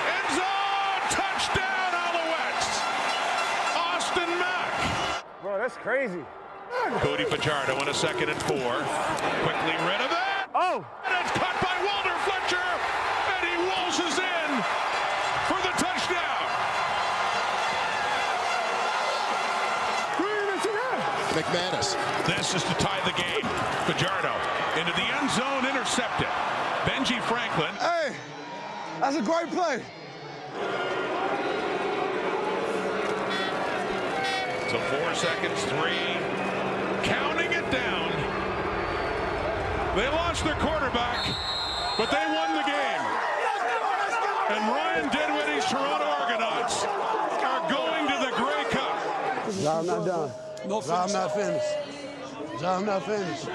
End zone. Touchdown, Alouettes. Austin Mack. Bro, that's crazy. Cody Fajardo on a 2nd and 4. Quickly rid of it. Oh. And it's caught by Walter Fletcher. And he waltzes in for the touchdown. McManus. This is to tie the game. Fajardo into the end zone, intercepted. Benji Franklin. Hey, that's a great play. So 4 seconds, 3, counting it down. They lost their quarterback, but they won the game. And Ryan Dinwiddie's Toronto Argonauts are going to the Grey Cup. I'm not done. I'm not finished. I'm not finished.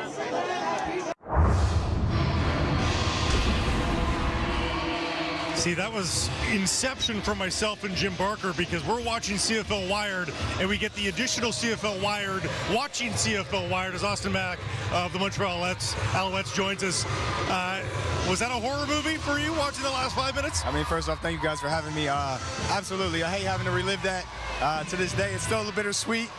See, that was inception for myself and Jim Barker, because we're watching CFL Wired, and we get the additional CFL Wired, watching CFL Wired, as Austin Mack of the Montreal Alouettes joins us. Was that a horror movie for you, watching the last 5 minutes? I mean, first off, thank you guys for having me. Absolutely. I hate having to relive that. To this day, it's still a little bittersweet,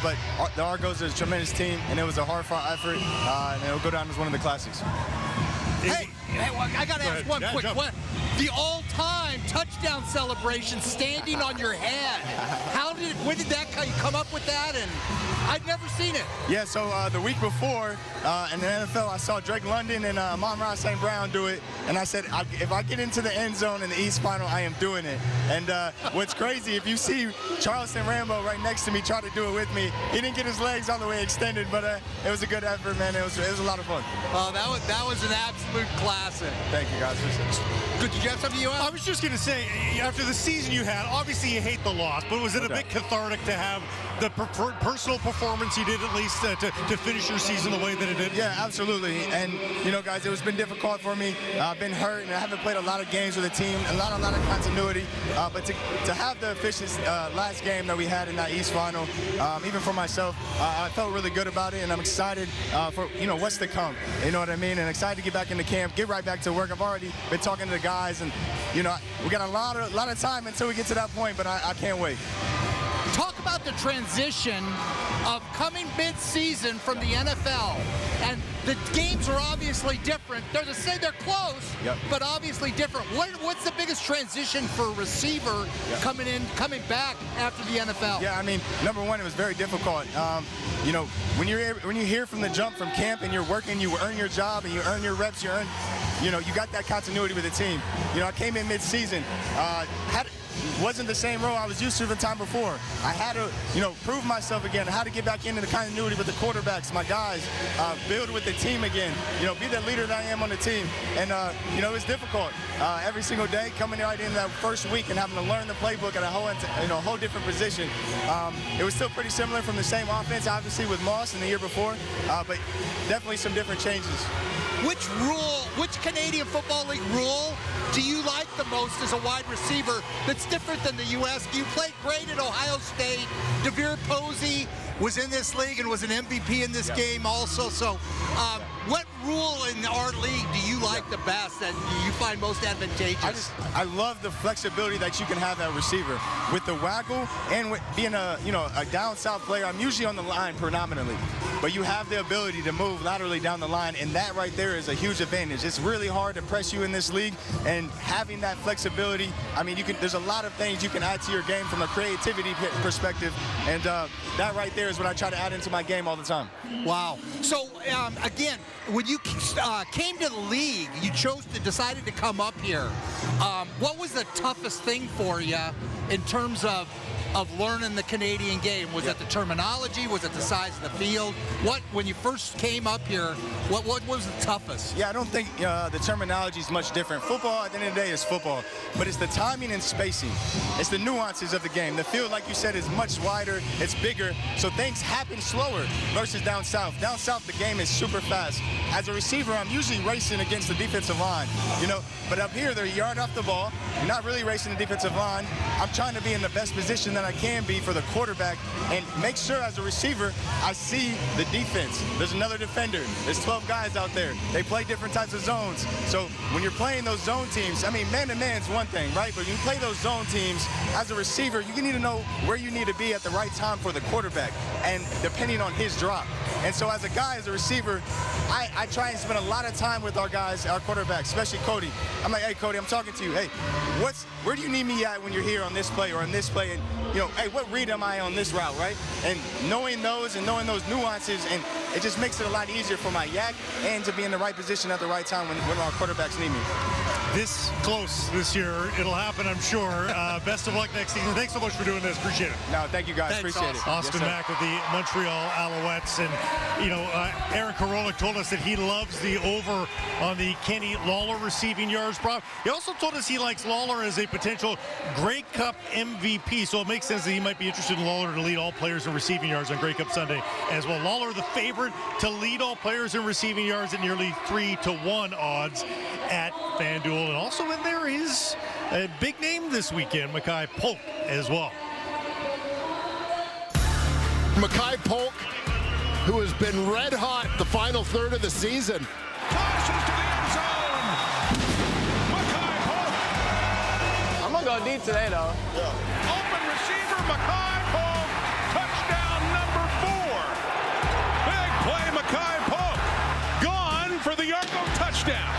but the Argos is a tremendous team, and it was a hard-fought effort, and it'll go down as one of the classics. Hey, I got to ask one quick one. The all-time touchdown celebration standing on your head. When did that come up with that? And I've never seen it. Yeah, so the week before in the NFL, I saw Drake London and Amon-Ra St. Brown do it, and I said, if I get into the end zone in the East Final, I am doing it. And what's crazy, if you see Charleston Rambo right next to me try to do it with me, he didn't get his legs all the way extended, but it was a good effort, man. It was a lot of fun. Oh, that was an absolute classic. Thank you, guys. Good. Did you have something you asked? I was just going to say, after the season you had, obviously you hate the loss, but was it a bit cathartic to have the personal performance you did, at least to finish your season the way that it did? Yeah, absolutely. And, you know, guys, it's been difficult for me. I've been hurt, and I haven't played a lot of games with the team, a lot of continuity. But to have the efficient last game that we had in that East Final, even for myself, I felt really good about it, and I'm excited for, you know, what's to come. You know what I mean? And excited to get back into camp, get right back to work. I've already been talking to the guys, and, you know, we got a lot of time until we get to that point, but I can't wait. Talk about the transition of coming mid-season from the NFL, and the games are obviously different. They're close, but obviously different. What's the biggest transition for a receiver coming back after the NFL? Yeah, I mean, number one, it was very difficult. You know, when you hear from the jump from camp and you're working, you earn your job and you earn your reps, you know, you got that continuity with the team. You know, I came in mid-season, wasn't the same role I was used to the time before. I had to, you know, prove myself again. I had to get back into the continuity with the quarterbacks, my guys, build with the team again, you know, be the leader that I am on the team. And, you know, it's difficult every single day coming right in that first week and having to learn the playbook at a whole different position. It was still pretty similar from the same offense, obviously, with Moss in the year before, but definitely some different changes. Which Canadian Football League rule do you like the most as a wide receiver that's different than the U.S.? You played great at Ohio State. DeVere Posey was in this league and was an MVP in this game also. So what rule in our league do you like the best that you find most advantageous? I love the flexibility that you can have at receiver with the waggle and with being a down south player. I'm usually on the line predominantly, but you have the ability to move laterally down the line, and that right there is a huge advantage. It's really hard to press you in this league, and having that flexibility, I mean, there's a lot of things you can add to your game from a creativity perspective, and that right there is what I try to add into my game all the time. Wow. So again, when you came to the league, you decided to come up here. What was the toughest thing for you in terms of learning the Canadian game? Was it the terminology? Was it the size of the field? When you first came up here, what was the toughest? Yeah, I don't think the terminology is much different. Football, at the end of the day, is football. But it's the timing and spacing. It's the nuances of the game. The field, like you said, is much wider. It's bigger. So things happen slower versus down south. Down south, the game is super fast. As a receiver, I'm usually racing against the defensive line, you know. But up here, they're a yard off the ball. You're not really racing the defensive line. I'm trying to be in the best position that I can be for the quarterback and make sure as a receiver I see the defense. There's another defender. There's 12 guys out there. They play different types of zones. So when you're playing those zone teams, I mean, man-to-man's one thing, right? But when you play those zone teams, as a receiver, you need to know where you need to be at the right time for the quarterback and depending on his drop. And so as a guy, as a receiver, I try and spend a lot of time with our guys, our quarterbacks, especially Cody. I'm like, hey, Cody, I'm talking to you. Hey, where do you need me at when you're here on this play or on this play? And, you know, hey, what read am I on this route, right? And knowing those nuances, and it just makes it a lot easier for my yak and to be in the right position at the right time when our quarterbacks need me. This close this year, it'll happen, I'm sure. Best of luck next season. Thanks so much for doing this. Appreciate it. No, thank you guys. Thanks, Appreciate it. Austin Yes, Mack with the Montreal Alouettes. And, you know, Aaron Korolic told us that he loves the over on the Kenny Lawler receiving yards prop. He also told us he likes Lawler as a potential Grey Cup MVP. So it makes sense that he might be interested in Lawler to lead all players in receiving yards on Grey Cup Sunday as well. Lawler, the favorite to lead all players in receiving yards at nearly 3-1 odds at FanDuel. And also in there is a big name this weekend, Makai Polk as well. Makai Polk, who has been red hot the final third of the season. Tosses to the end zone. Makai Polk. I'm going to go deep today, though. Yeah. Open receiver, Makai Polk. Touchdown number 4. Big play, Makai Polk. Gone for the Argo touchdown.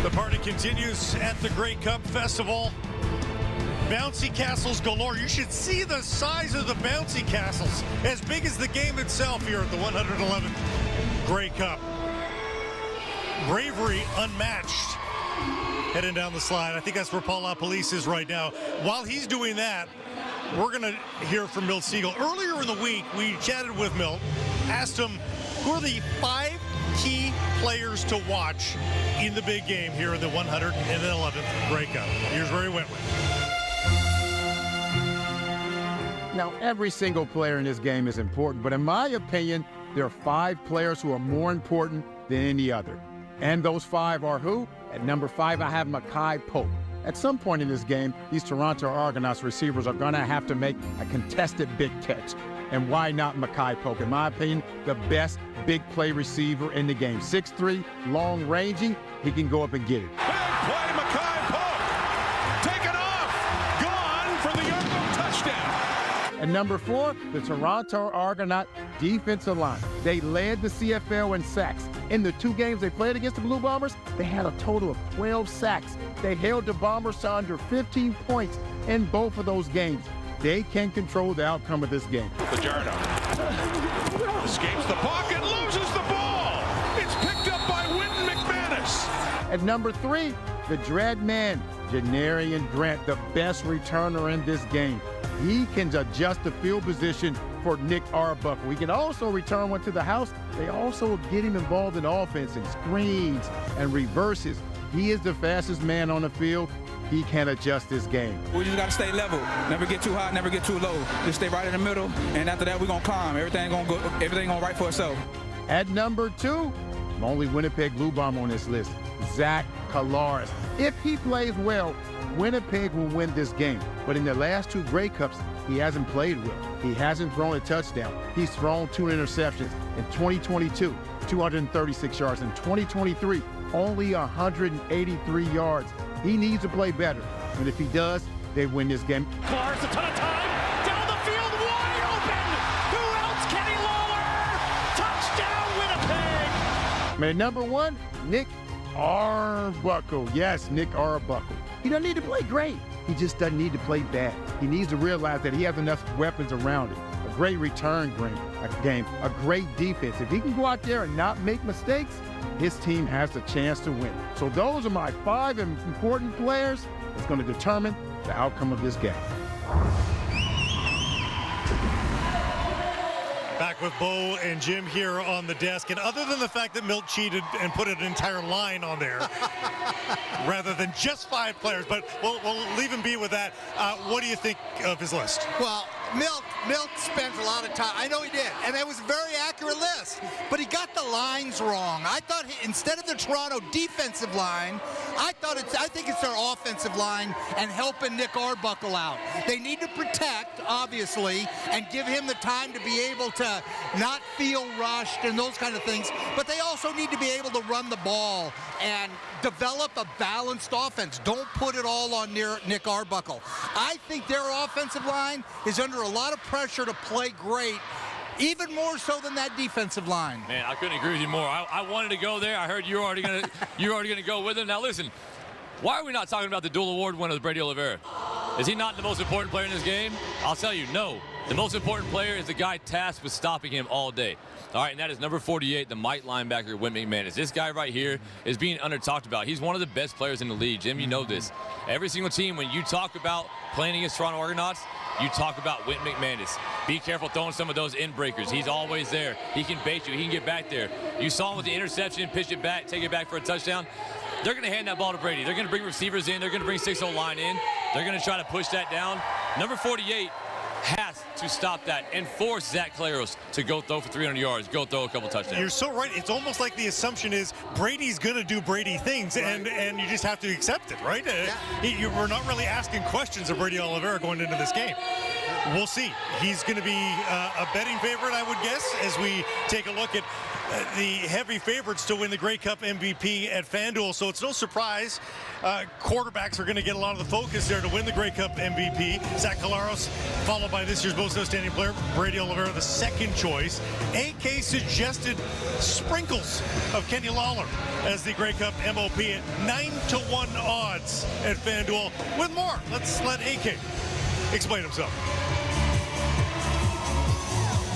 The party continues at the Grey Cup Festival. Bouncy castles galore. You should see the size of the bouncy castles. As big as the game itself here at the 111th Grey Cup. Bravery unmatched. Heading down the slide. I think that's where Paul LaPolice is right now. While he's doing that, we're going to hear from Milt Siegel. Earlier in the week, we chatted with Milt, asked him who are the 5 key players to watch in the big game here in the 111th Grey Cup. Here's where he went with. Now, every single player in this game is important, but in my opinion, there are 5 players who are more important than any other. And those 5 are who? At number 5, I have Makai Polk. At some point in this game, these Toronto Argonauts receivers are going to have to make a contested big catch. And why not Makai Polk? In my opinion, the best big play receiver in the game. 6'3", long-ranging, he can go up and get it. Big play, Makai Polk. Taken off. Gone for the Argo touchdown. At number 4, the Toronto Argonaut defensive line. They led the CFL in sacks. In the 2 games they played against the Blue Bombers, they had a total of 12 sacks. They held the Bombers to under 15 points in both of those games. They can control the outcome of this game. Fajardo escapes the pocket, loses the ball. It's picked up by Wynton McManus. At number 3, the dread man, Janarian Grant, the best returner in this game. He can adjust the field position for Nick Arbuckle. We can also return one to the house. They also get him involved in offense and screens and reverses. He is the fastest man on the field. He can adjust this game. We just got to stay level. Never get too high, never get too low. Just stay right in the middle, and after that, we're going to climb. Everything going to right for itself. At number 2, the only Winnipeg Blue Bomber on this list, Zach Collaros. If he plays well, Winnipeg will win this game. But in the last 2 Grey Cups, he hasn't played well. He hasn't thrown a touchdown. He's thrown 2 interceptions. In 2022, 236 yards. In 2023, only 183 yards. He needs to play better. And if he does, they win this game. Clark's a ton of time. Down the field, wide open. Who else? Kenny Lawler. Touchdown, Winnipeg. Man, number 1, Nick Arbuckle. Yes, Nick Arbuckle. He doesn't need to play great. He just doesn't need to play bad. He needs to realize that he has enough weapons around him. A great return game, a great defense. If he can go out there and not make mistakes, his team has the chance to win. So those are my 5 important players that's going to determine the outcome of this game. Back with Bo and Jim here on the desk. And other than the fact that Milt cheated and put an entire line on there, rather than just 5 players, but we'll leave him be with that. What do you think of his list? Well, Milt spent a lot of time. I know he did, and it was a very accurate list. But he got the lines wrong. I thought instead of the Toronto defensive line, I think it's their offensive line and helping Nick Arbuckle out. They need to protect, obviously, and give him the time to be able to not feel rushed and those kind of things. But they also need to be able to run the ball and develop a balanced offense. Don't put it all on Nick Arbuckle. I think their offensive line is under a lot of pressure to play great, even more so than that defensive line. Man, I couldn't agree with you more. I wanted to go there. I heard you're already gonna go with him. Now listen, why are we not talking about the dual award winner, Brady Oliveira? Is he not the most important player in this game? I'll tell you, no. The most important player is the guy tasked with stopping him all day. All right, and that is number 48, the Mike linebacker, Whit McManus. This guy right here is being under-talked about. He's one of the best players in the league. Jim, you know this. Every single team, when you talk about playing against Toronto Argonauts, you talk about Whit McManus. Be careful throwing some of those in-breakers. He's always there. He can bait you. He can get back there. You saw him with the interception, pitch it back, take it back for a touchdown. They're going to hand that ball to Brady. They're going to bring receivers in. They're going to bring 6-0 line in. They're going to try to push that down. Number 48 has to stop that and force Zach Collaros to go throw for 300 yards, go throw a couple touchdowns. You're so right. It's almost like the assumption is Brady's going to do Brady things, and you just have to accept it, right? We're not really asking questions of Brady Oliveira going into this game. We'll see. He's going to be a betting favorite, I would guess, as we take a look at the heavy favorites to win the Grey Cup MVP at FanDuel. So it's no surprise quarterbacks are going to get a lot of the focus there to win the Grey Cup MVP. Zach Collaros, followed by this year's most outstanding player, Brady Oliveira, the second choice. AK suggested sprinkles of Kenny Lawler as the Grey Cup MOP at 9-1 odds at FanDuel. With more, let's let AK explain himself.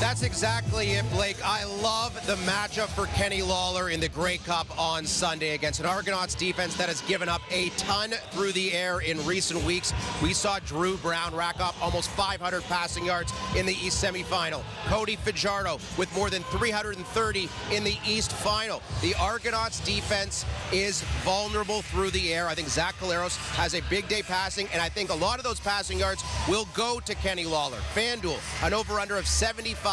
That's exactly it, Blake. I love the matchup for Kenny Lawler in the Grey Cup on Sunday against an Argonauts defense that has given up a ton through the air in recent weeks. We saw Drew Brown rack up almost 500 passing yards in the East semifinal. Cody Fajardo with more than 330 in the East final. The Argonauts defense is vulnerable through the air. I think Zach Collaros has a big day passing, and I think a lot of those passing yards will go to Kenny Lawler. FanDuel, an over-under of 75.5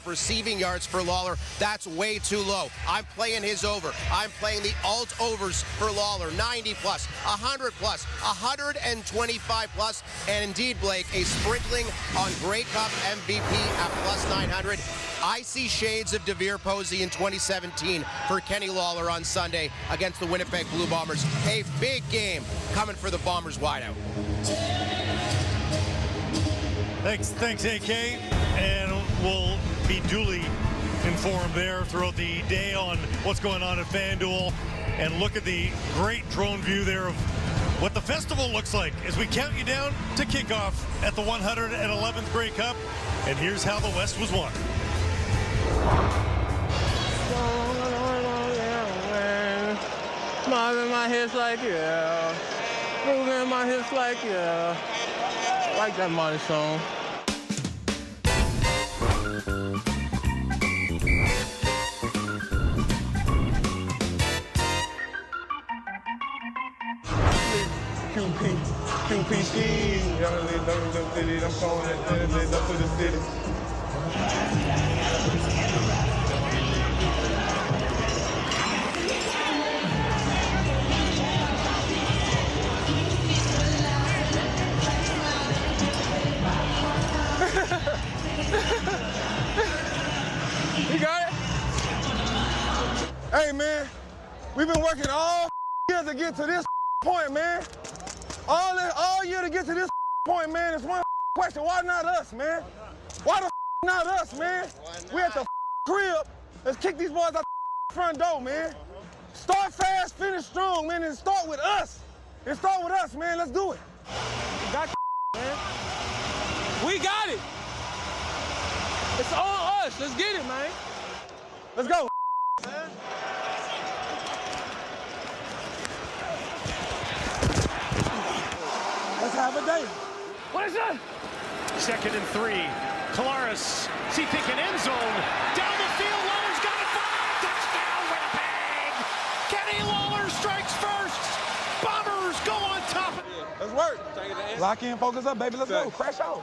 receiving yards for Lawler. That's way too low. I'm playing his over. I'm playing the alt overs for Lawler. 90 plus, 100 plus, 125 plus, and indeed, Blake, a sprinkling on Grey Cup MVP at plus 900. I see shades of DeVere Posey in 2017 for Kenny Lawler on Sunday against the Winnipeg Blue Bombers. A big game coming for the Bombers wideout. Thanks, AK, and we'll be duly informed there throughout the day on what's going on at FanDuel. And look at the great drone view there of what the festival looks like as we count you down to kickoff at the 111th Grey Cup. And here's how the West was won. Moving my hips like yeah, moving my hips like yeah. Like that money song. QPC, I'm calling it up to the city. You got it? Hey, man, we've been working all year to get to this point, man. All year to get to this point, man. It's one question. Why not us, man? Why the not us, man? We at the crib. Let's kick these boys out the front door, man. Start fast, finish strong, man, and start with us. And start with us, man. Let's do it. We got man. We got it. It's all us. Let's get it, man. Let's go, man. Let's have a day. What is that? 2nd and 3. Collaros, see thinking end zone. Down the field, Lawler's got it. Touchdown, Winnipeg. Kenny Lawler strikes first. Bombers go on top. Let's work. Lock in, focus up, baby. Let's go. Crash out.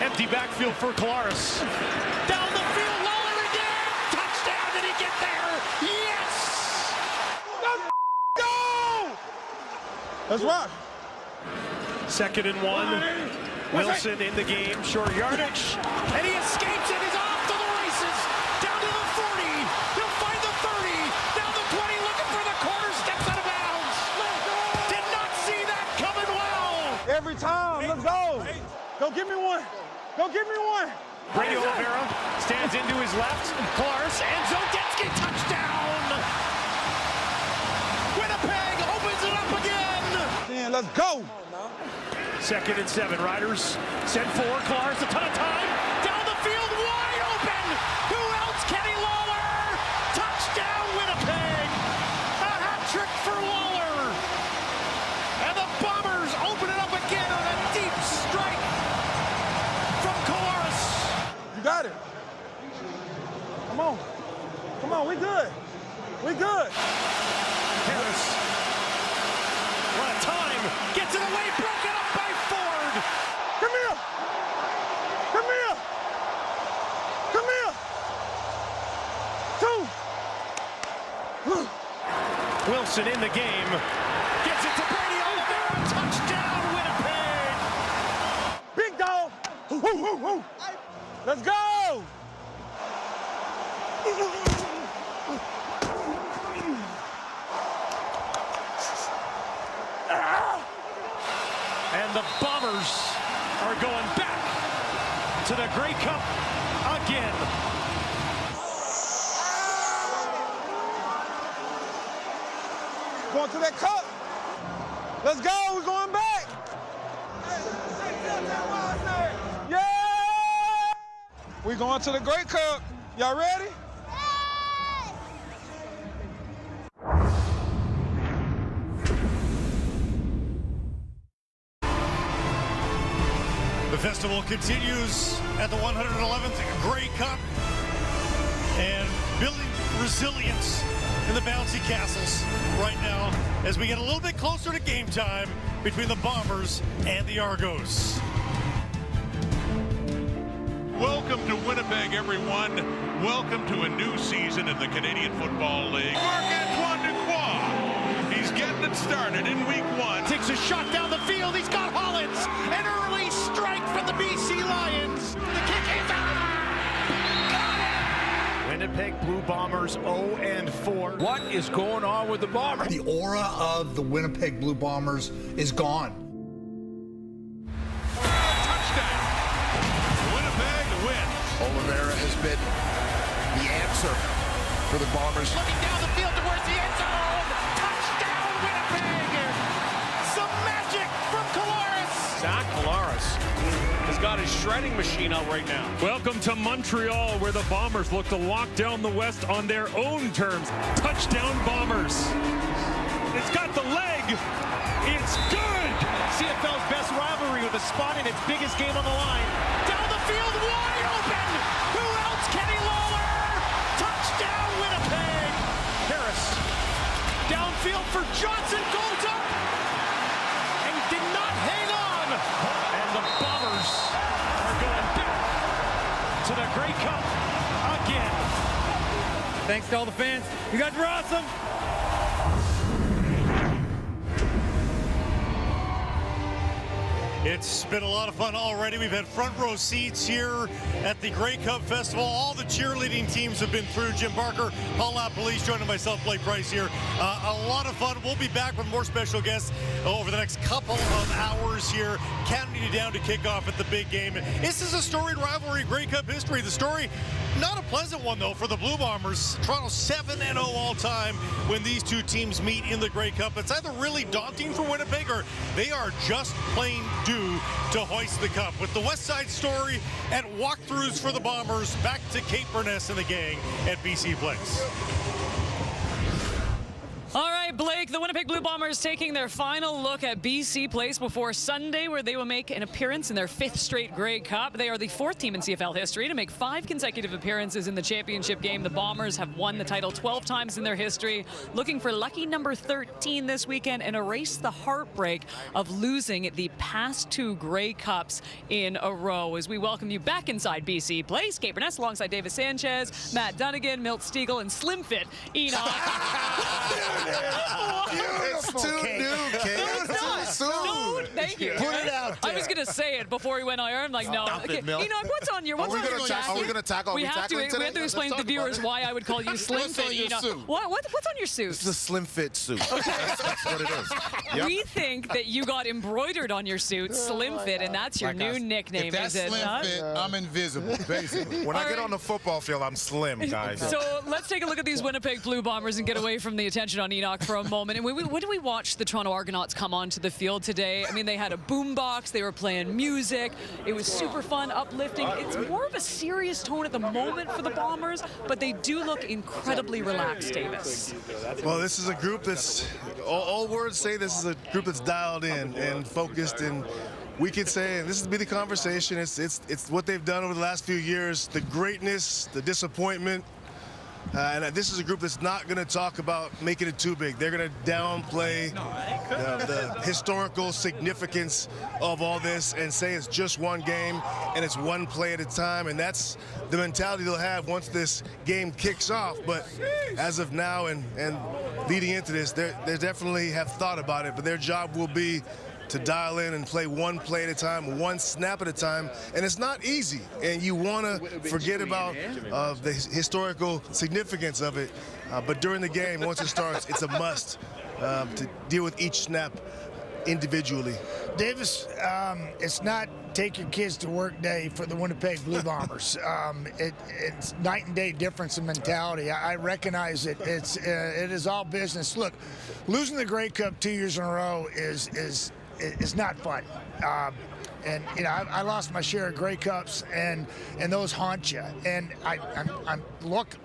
Empty backfield for Collaros. Down the field, Lawler again. Touchdown. Did he get there? Yes. Let's go. Let's rock. 2nd and 1. Wilson in the game, short yardage, and he escapes it. He's off to the races. Down to the 40. He'll find the 30. Down the 20, looking for the corner, steps out of bounds. Did not see that coming well. Every time, let's go. Go give me one. Go give me one. Brady Oliveira stands into his left. Collaros and Zodetsky, touchdown. Winnipeg opens it up again. Let's go. 2nd and 7. Riders send 4. Clark, a ton of time. Down the field, wide open. Who else? Kenny Lawler. Touchdown, Winnipeg. A hat trick for Lawler. And the Bombers open it up again on a deep strike from Colares. You got it. Come on. Come on, we good. We good. Harris. What a time. Gets it away, broken up by Ford. Come here. Come here. Come here. 2. Wilson in the game. Gets it to Brady Oliveira. Touchdown, Winnipeg. Big dog. Let's go. And the Bombers are going back to the Grey Cup again. Going to that cup. Let's go. We're going back. Yeah. We're going to the Grey Cup. Y'all ready? The festival continues at the 111th Grey Cup and building resilience in the bouncy castles right now as we get a little bit closer to game time between the Bombers and the Argos. Welcome to Winnipeg, everyone. Welcome to a new season in the Canadian Football League. Marc-Antoine Duquois. He's getting it started in week 1. Takes a shot down the field. He's got Hollins. An early strike from the BC Lions. The kick is out. Winnipeg Blue Bombers 0-4. What is going on with the Bombers? The aura of the Winnipeg Blue Bombers is gone. Touchdown. Winnipeg win. Oliveira has been the answer for the Bombers. Looking down the field towards the end zone. Touchdown, Winnipeg. Some magic from Colares. Zach Colares has got his shredding machine out right now. Welcome to Montreal, where the Bombers look to lock down the West on their own terms. Touchdown Bombers. It's got the leg. It's good. CFL's best rivalry with a spot in its biggest game on the line. Down the field, wide open. Who else? Kenny Lawler. Touchdown, Winnipeg. Harris. Downfield for Johnson. Goes up. And did not hang on. And the Bombers are going back to the Grey Cup again. Thanks to all the fans. You guys were awesome. It's been a lot of fun already. We've had front row seats here at the Grey Cup Festival. All the cheerleading teams have been through. Jim Barker, Hull Police, joining myself, Blake Price here. A lot of fun. We'll be back with more special guests over the next couple of hours here, counting you down to kick off at the big game. This is a storied rivalry, Grey Cup history. The story, not a pleasant one, though, for the Blue Bombers. Toronto 7-0 all time when these two teams meet in the Grey Cup. It's either really daunting for Winnipeg or they are just plain due to hoist the cup. With the West Side story and walkthroughs for the Bombers, back to Kate Burness and the gang at BC Place. All right, Blake, the Winnipeg Blue Bombers taking their final look at BC Place before Sunday, where they will make an appearance in their 5th straight Grey Cup. They are the 4th team in CFL history to make 5 consecutive appearances in the championship game. The Bombers have won the title 12 times in their history, looking for lucky number 13 this weekend and erase the heartbreak of losing the past 2 Grey Cups in a row. As we welcome you back inside BC Place, Kate Burness alongside David Sanchez, Matt Dunnigan, Milt Stiegel, and Slimfit Enoch. It's too new, Kate. No, it's not. Soon. No, thank you. Put it out there. I was going to say it before we went on air. I'm like, no. Stop it, Milt. Enoch, what's on your jacket? Are we going to tackle? We have to explain to the viewers why I would call you Slim What's Fit on your Enoch. suit? What's on your suit? This is a slim fit suit. That's what it is. Yep. We think that you got embroidered on your suit, Slim Fit, and that's your new nickname, if that's is it Slim not? Fit, I'm invisible, basically. When I get on the football field, I'm slim, guys. So let's take a look at these Winnipeg Blue Bombers and get away from the attention on Enoch for a moment. And when did we watch the Toronto Argonauts come onto the field today? I mean, they had a boombox rocks. They were playing music. It was super fun, uplifting. It's more of a serious tone at the moment for the Bombers, but they do look incredibly relaxed, Davis. Well, this is a group that's, all words say this is a group that's dialed in and focused, and we could say, and this is be the conversation, it's what they've done over the last few years, the greatness, the disappointment, and this is a group that's not going to talk about making it too big. They're going to downplay the historical significance of all this and say it's just one game and it's one play at a time, and that's the mentality they'll have once this game kicks off. But as of now and leading into this, they definitely have thought about it, but their job will be to dial in and play one play at a time, one snap at a time, and it's not easy. And you want to forget about the historical significance of it, but during the game, once it starts, it's a must to deal with each snap individually. Davis, it's not take your kids to work day for the Winnipeg Blue Bombers. It's night and day difference in mentality. I recognize it. It is all business. Look, losing the Grey Cup 2 years in a row is not fun. And you know, I lost my share of Grey Cups, and those haunt you. And I'm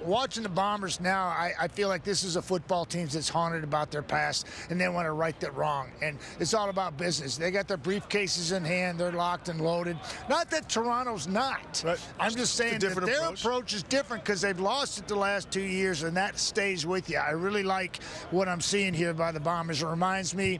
watching the Bombers now. I feel like this is a football team that's haunted about their past, and they want to right that wrong. And it's all about business. They got their briefcases in hand. They're locked and loaded. Not that Toronto's not. Right. I'm just saying that their approach is different because they've lost it the last 2 years, and that stays with you. I really like what I'm seeing here by the Bombers. It reminds me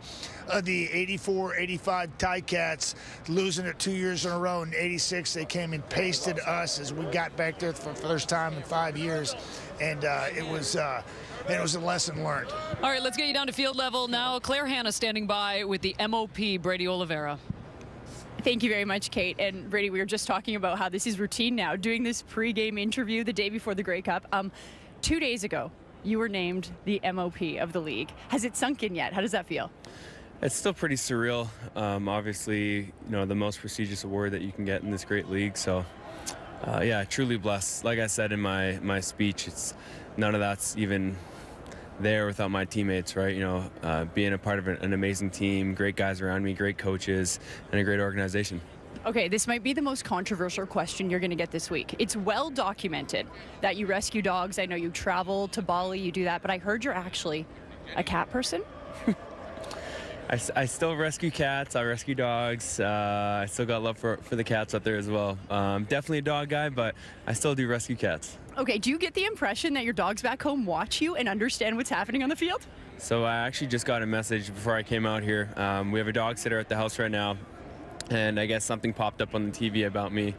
of the 84-85 Ticats losing it 2 years in a row. In '86, they came and pasted us as we got back there for the first time in 5 years, and it was a lesson learned. All right, let's get you down to field level now. Claire Hanna standing by with the MOP, Brady Oliveira. Thank you very much, Kate. And Brady, we were just talking about how this is routine now, doing this pregame interview the day before the Grey Cup. 2 days ago, you were named the MOP of the league. Has it sunk in yet? How does that feel? It's still pretty surreal. Obviously, you know, the most prestigious award that you can get in this great league. So, yeah, truly blessed. Like I said in my speech, it's none of that's even there without my teammates, right? You know, being a part of an amazing team, great guys around me, great coaches, and a great organization. Okay, this might be the most controversial question you're going to get this week. It's well documented that you rescue dogs. I know you travel to Bali, you do that, but I heard you're actually a cat person. I still rescue cats. I rescue dogs. I still got love for the cats out there as well. Definitely a dog guy, but I still do rescue cats. Okay, do you get the impression that your dogs back home watch you and understand what's happening on the field? So I actually just got a message before I came out here. We have a dog sitter at the house right now, and I guess something popped up on the TV about me,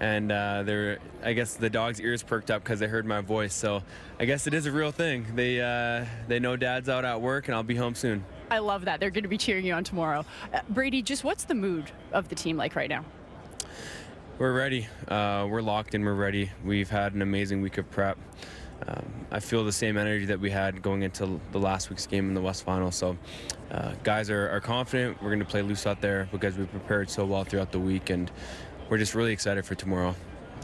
and I guess the dog's ears perked up because they heard my voice. So I guess it is a real thing. They know Dad's out at work, and I'll be home soon. I love that. They're going to be cheering you on tomorrow. Brady, just what's the mood of the team like right now? We're ready. We're locked in. We're ready. We've had an amazing week of prep. I feel the same energy that we had going into the last week's game in the West Final. So guys are confident. We're going to play loose out there because we prepared so well throughout the week, and we're just really excited for tomorrow.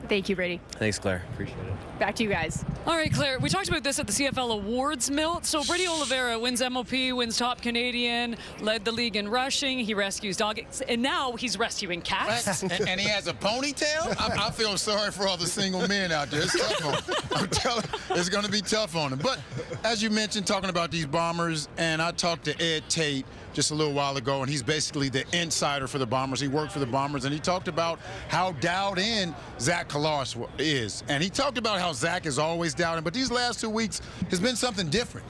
Thank you, Brady. Thanks, Claire. Appreciate it. Back to you guys. All right, Claire, we talked about this at the CFL Awards Milt. So Brady Oliveira wins MOP, wins Top Canadian, led the league in rushing. He rescues dogs, and now he's rescuing cats. And he has a ponytail? I feel sorry for all the single men out there. It's tough on them. I'm telling you, it's going to be tough on them. But as you mentioned, talking about these Bombers, and I talked to Ed Tate just a little while ago, and he's basically the insider for the Bombers. He worked for the Bombers, and he talked about how dialed in Zach Collaros is. And he talked about how Zach is always dialed in, but these last 2 weeks has been something different.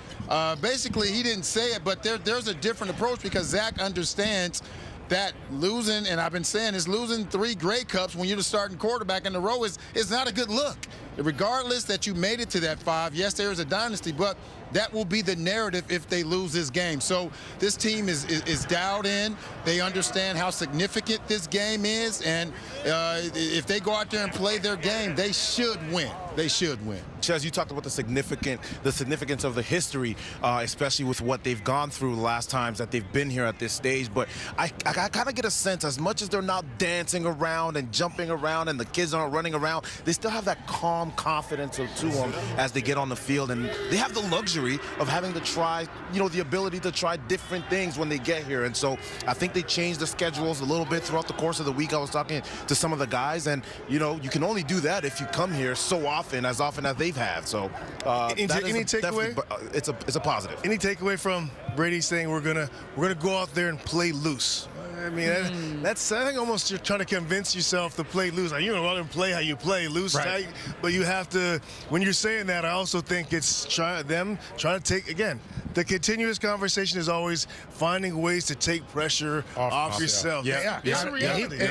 Basically, he didn't say it, but there's a different approach because Zach understands that losing, and I've been saying this, losing 3 Grey Cups when you're the starting quarterback in the row is not a good look. Regardless that you made it to that 5, yes, there is a dynasty, but that will be the narrative if they lose this game. So this team is dialed in. They understand how significant this game is, and if they go out there and play their game, they should win. They should win. Ches, you talked about the significance of the history, especially with what they've gone through the last times that they've been here at this stage. But I kind of get a sense, as much as they're not dancing around and jumping around and the kids aren't running around, they still have that calm calm confidence to them as they get on the field, and they have the luxury of having to try, the ability to try different things when they get here. And so I think they changed the schedules a little bit throughout the course of the week. I was talking to some of the guys, and you can only do that if you come here so often as they've had. So any takeaway? It's a positive. Any takeaway from Brady saying we're gonna go out there and play loose? I mean, that's, I think, almost you're trying to convince yourself to play loose. Like, you don't want to play how you play, loose, tight, but you have to, when you're saying that, I also think it's trying to take, again, the continuous conversation is always finding ways to take pressure off yourself. Yeah.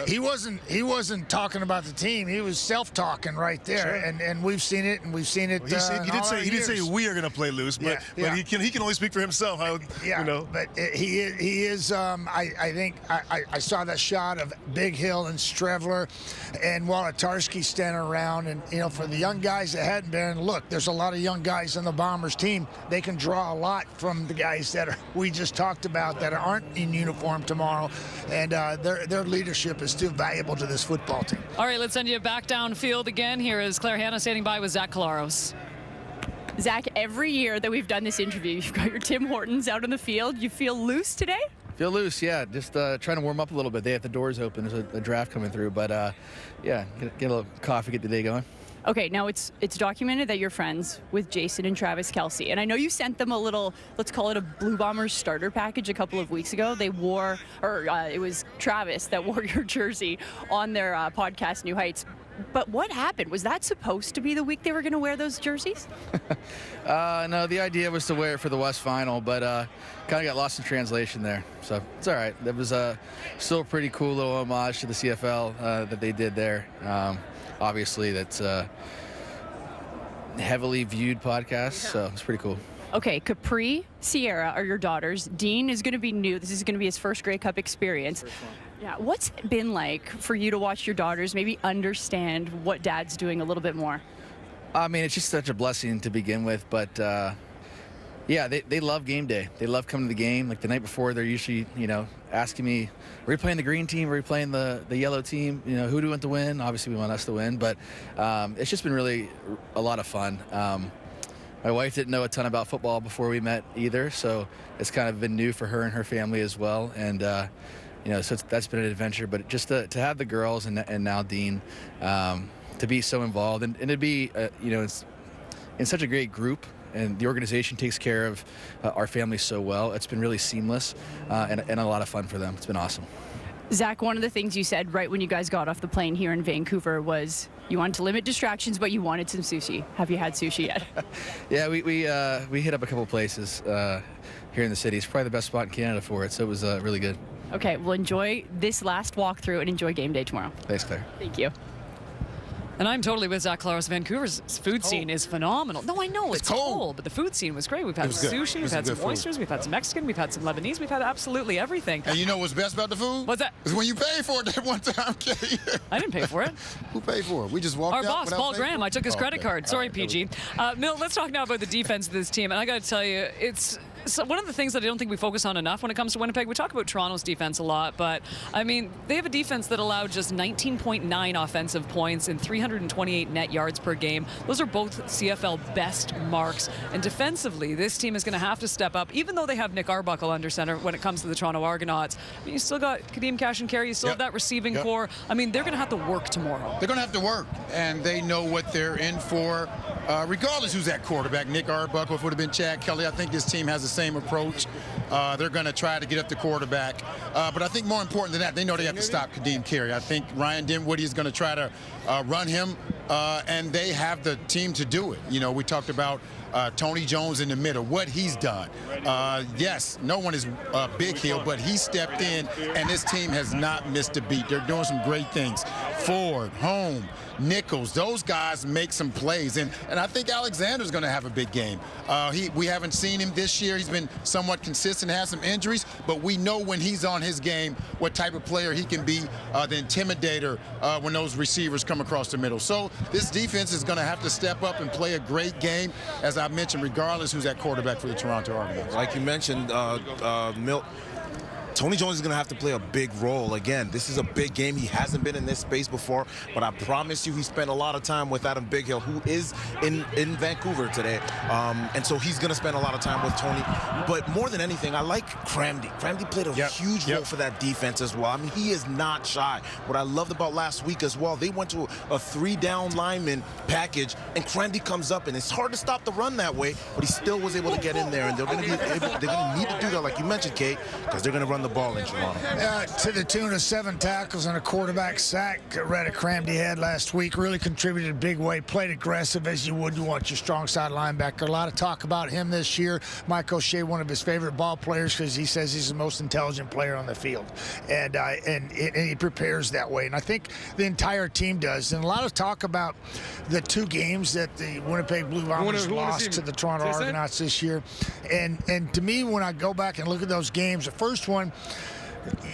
He wasn't talking about the team. He was self-talking right there, and we've seen it, He did say we are going to play loose, but he can only speak for himself. But he is. I think I saw that shot of Big Hill and Strevler and Wolatarski standing around, and for the young guys that hadn't been, look, there's a lot of young guys on the Bombers team. They can draw a lot from the guys that we just talked about that aren't in uniform tomorrow, and their leadership is still valuable to this football team. All right, let's send you back downfield again. Here is Claire Hanna standing by with Zach Collaros. Zach, every year that we've done this interview, you've got your Tim Hortons out on the field. You feel loose today? Feel loose, yeah. Just trying to warm up a little bit. They have the doors open. There's a draft coming through, but yeah, get a little coffee, get the day going. Okay, now it's documented that you're friends with Jason and Travis Kelce, and I know you sent them a little, let's call it a Blue Bombers starter package a couple of weeks ago. They wore, it was Travis that wore your jersey on their podcast New Heights. But what happened? Was that supposed to be the week they were going to wear those jerseys? No, the idea was to wear it for the West Final, but kind of got lost in translation there. So it's all right. That was still a pretty cool little homage to the CFL that they did there. Obviously, that's a heavily viewed podcast, so it's pretty cool. Okay, Capri, Sierra are your daughters. Dean is going to be new. This is going to be his first Grey Cup experience. Yeah, what's it been like for you to watch your daughters maybe understand what Dad's doing a little bit more? I mean, it's just such a blessing to begin with, but yeah, they love game day. They love coming to the game. Like the night before, they're usually, asking me, are we playing the green team? Are we playing the yellow team? Who do we want to win? Obviously, we want us to win, but it's just been really a lot of fun. My wife didn't know a ton about football before we met either, so it's kind of been new for her and her family as well. And so that's been an adventure. But just to have the girls and now Dean to be so involved and to be it's in such a great group. And the organization takes care of our family so well. It's been really seamless and a lot of fun for them. It's been awesome. Zach, one of the things you said right when you guys got off the plane here in Vancouver was you wanted to limit distractions, but you wanted some sushi. Have you had sushi yet? Yeah, we hit up a couple places here in the city. It's probably the best spot in Canada for it, so it was really good. Okay, well, enjoy this last walkthrough and enjoy game day tomorrow. Thanks, Claire. Thank you. And I'm totally with Zach Collaros. Vancouver's food scene is phenomenal. No, I know it's cold, but the food scene was great. We've had sushi, we've had some oysters, we've had some Mexican, we've had some Lebanese, we've had absolutely everything. And you know what's best about the food? What's that? Is when you pay for it that one time, Kate. I didn't pay for it. Who paid for it? We just walked out. Our boss, Paul Graham. I took his credit card. Sorry, PG. Milt, let's talk now about the defense of this team. And I got to tell you, it's one of the things that I don't think we focus on enough when it comes to Winnipeg. We talk about Toronto's defense a lot, but I mean, they have a defense that allowed just 19.9 offensive points and 328 net yards per game. Those are both CFL best marks. And defensively, this team is going to have to step up, even though they have Nick Arbuckle under center when it comes to the Toronto Argonauts. I mean, you still got Kadeem Cash and Carey. You still have that receiving core. I mean, they're going to have to work tomorrow. They're going to have to work, and they know what they're in for, regardless who's at quarterback. Nick Arbuckle, if it would have been Chad Kelly, I think this team has the same approach. They're going to try to get up the quarterback. But I think more important than that, they know they have to stop Kadeem Carey. I think Ryan Dinwiddie is going to try to run him, and they have the team to do it. We talked about Tony Jones in the middle, what he's done. Yes, no one is Big Hill, but he stepped in, and this team has not missed a beat. They're doing some great things. Ford, Home, Nichols, those guys make some plays, and I think Alexander's going to have a big game. We haven't seen him this year. He's been somewhat consistent, has some injuries, but we know when he's on his game what type of player he can be, the intimidator when those receivers come across the middle. So this defense is going to have to step up and play a great game, as I mentioned, regardless who's at quarterback for the Toronto Argonauts. Like you mentioned, Milt, Tony Jones is going to have to play a big role. Again, this is a big game. He hasn't been in this space before, but I promise you he spent a lot of time with Adam Bighill, who is in Vancouver today. And so he's going to spend a lot of time with Tony. But more than anything, I like Cramdy. Cramdy played a huge role for that defense as well. I mean, he is not shy. What I loved about last week as well, they went to a 3-down lineman package, and Cramdy comes up, and it's hard to stop the run that way, but he still was able to get in there, and they're going to need to do that, like you mentioned, Kate, because they're going to run the ball in Toronto. To the tune of 7 tackles and a quarterback sack, Reddick Cramdy had last week. Really contributed a big way, played aggressive as you would want your strong side linebacker. A lot of talk about him this year. Mike O'Shea, one of his favorite ball players, because he says he's the most intelligent player on the field, and he prepares that way. And I think the entire team does. And a lot of talk about the 2 games that the Winnipeg Blue Bombers lost to the Toronto Argonauts this year. And to me, when I go back and look at those games, the first one,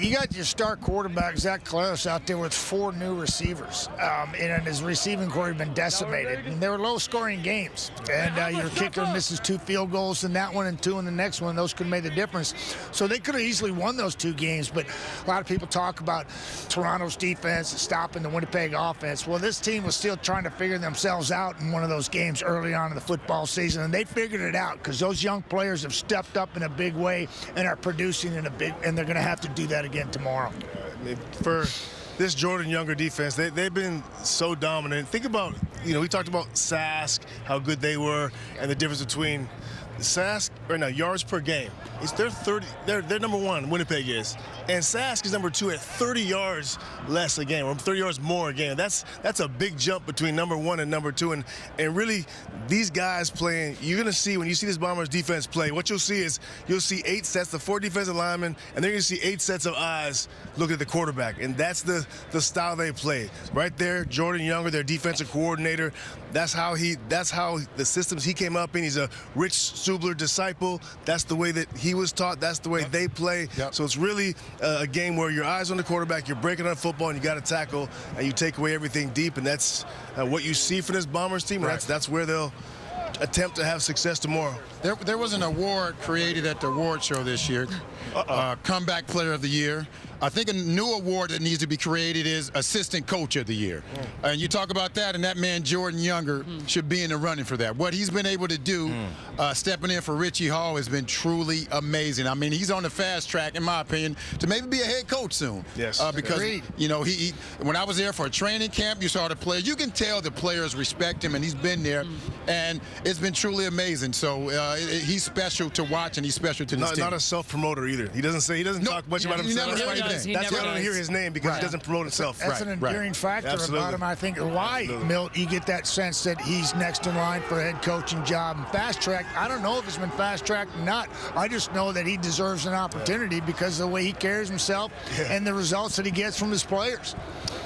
you got your star quarterback, Zach Collaros, out there with 4 new receivers. And his receiving corps had been decimated. And they were low-scoring games. And your kicker misses 2 field goals in that one and 2 in the next one. Those could have made the difference. So they could have easily won those 2 games. But a lot of people talk about Toronto's defense stopping the Winnipeg offense. Well, this team was still trying to figure themselves out in one of those games early on in the football season. And they figured it out because those young players have stepped up in a big way and are producing in a big, and they're going to have to do that again tomorrow. For this Jordan Younger defense, they've been so dominant. Think about, we talked about Sask, how good they were, and the difference between Sask right now, yards per game. They're number 1, Winnipeg is. And Sask is number 2 at 30 yards less a game, or 30 yards more a game. That's a big jump between number 1 and number 2. And really, these guys playing, you're going to see, when you see this Bombers defense play, what you'll see is you'll see 8 sets of 4 defensive linemen, and they're going to see 8 sets of eyes looking at the quarterback. And that's the style they play. Right there, Jordan Younger, their defensive coordinator, that's how the systems he came up in. He's a Rich Subler disciple. That's the way that he was taught. That's the way they play. So it's really a game where your eyes on the quarterback, you're breaking on football, and you got to tackle, and you take away everything deep. And that's what you see for this Bombers team. Right. That's where they'll attempt to have success tomorrow. There was an award created at the award show this year, Comeback Player of the Year. I think a new award that needs to be created is Assistant Coach of the Year. And you talk about that, and that man, Jordan Younger, should be in the running for that. What he's been able to do, stepping in for Richie Hall, has been truly amazing. I mean, he's on the fast track, in my opinion, to maybe be a head coach soon. Yes. Because, he when I was there for a training camp, you saw the players. You can tell the players respect him, and he's been there, and it's been truly amazing. So he's special to watch, and he's special to this team. Not a self-promoter either. He doesn't talk much about himself. That's why I don't hear his name, because he doesn't promote himself. That's an endearing factor about him. I think why, Milt, you get that sense that he's next in line for a head coaching job. And fast-tracked, I don't know if it's been fast-tracked or not. I just know that he deserves an opportunity because of the way he carries himself and the results that he gets from his players.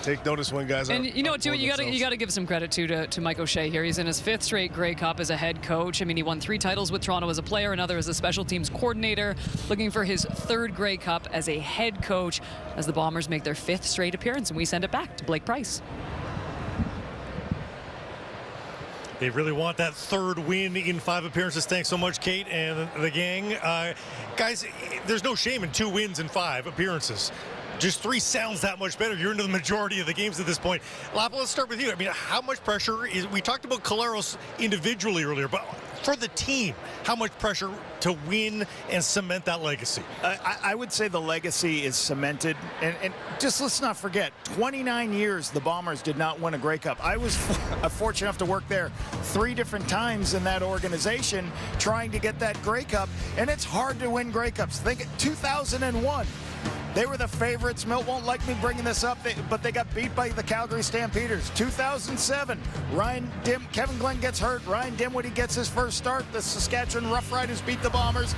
Take notice when guys and you know what, too, you got to give some credit to Mike O'Shea here. He's in his 5th straight Grey Cup as a head coach. I mean, he won 3 titles with Toronto as a player, another as a special teams coordinator, looking for his 3rd Grey Cup as a head coach as the Bombers make their 5th straight appearance, and we send it back to Blake Price. They really want that 3rd win in 5 appearances. Thanks so much, Kate and the gang. Guys, there's no shame in 2 wins in 5 appearances. Just 3 sounds that much better. You're into the majority of the games at this point. Lapa, let's start with you. I mean, how much pressure is, we talked about Collaros individually earlier, but for the team, how much pressure to win and cement that legacy? I would say the legacy is cemented. And just let's not forget, 29 years the Bombers did not win a Grey Cup. I was fortunate enough to work there 3 different times in that organization trying to get that Grey Cup, and it's hard to win Grey Cups. Think 2001. They were the favorites. Milt won't like me bringing this up, but they got beat by the Calgary Stampeders. 2007, Kevin Glenn gets hurt. Ryan Dimwitty gets his first start. The Saskatchewan Roughriders beat the Bombers.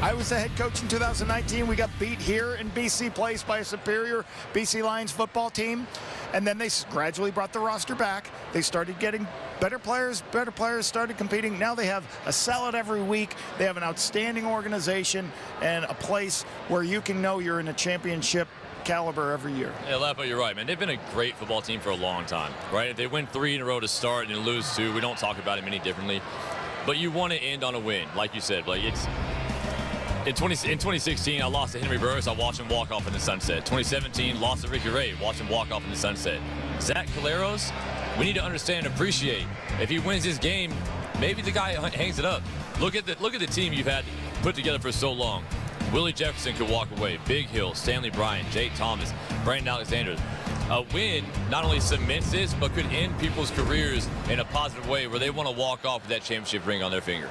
I was the head coach in 2019. We got beat here in BC Place by a superior BC Lions football team. And then they gradually brought the roster back. They started getting better players started competing. Now they have a salad every week. They have an outstanding organization and a place where you can know you're in a championship caliber every year. Yeah, Lapa, you're right, man. They've been a great football team for a long time, right? If they win 3 in a row to start and lose 2, we don't talk about them any differently. But you want to end on a win, like you said, Blake. In 2016, I lost to Henry Burris. I watched him walk off in the sunset. 2017, lost to Ricky Ray. Watched him walk off in the sunset. Zach Caleros, we need to understand and appreciate. If he wins this game, maybe the guy hangs it up. Look at the team you've had put together for so long. Willie Jefferson could walk away. Big Hill, Stanley Bryan, Jay Thomas, Brandon Alexander. A win not only cements this, but could end people's careers in a positive way where they want to walk off with that championship ring on their finger.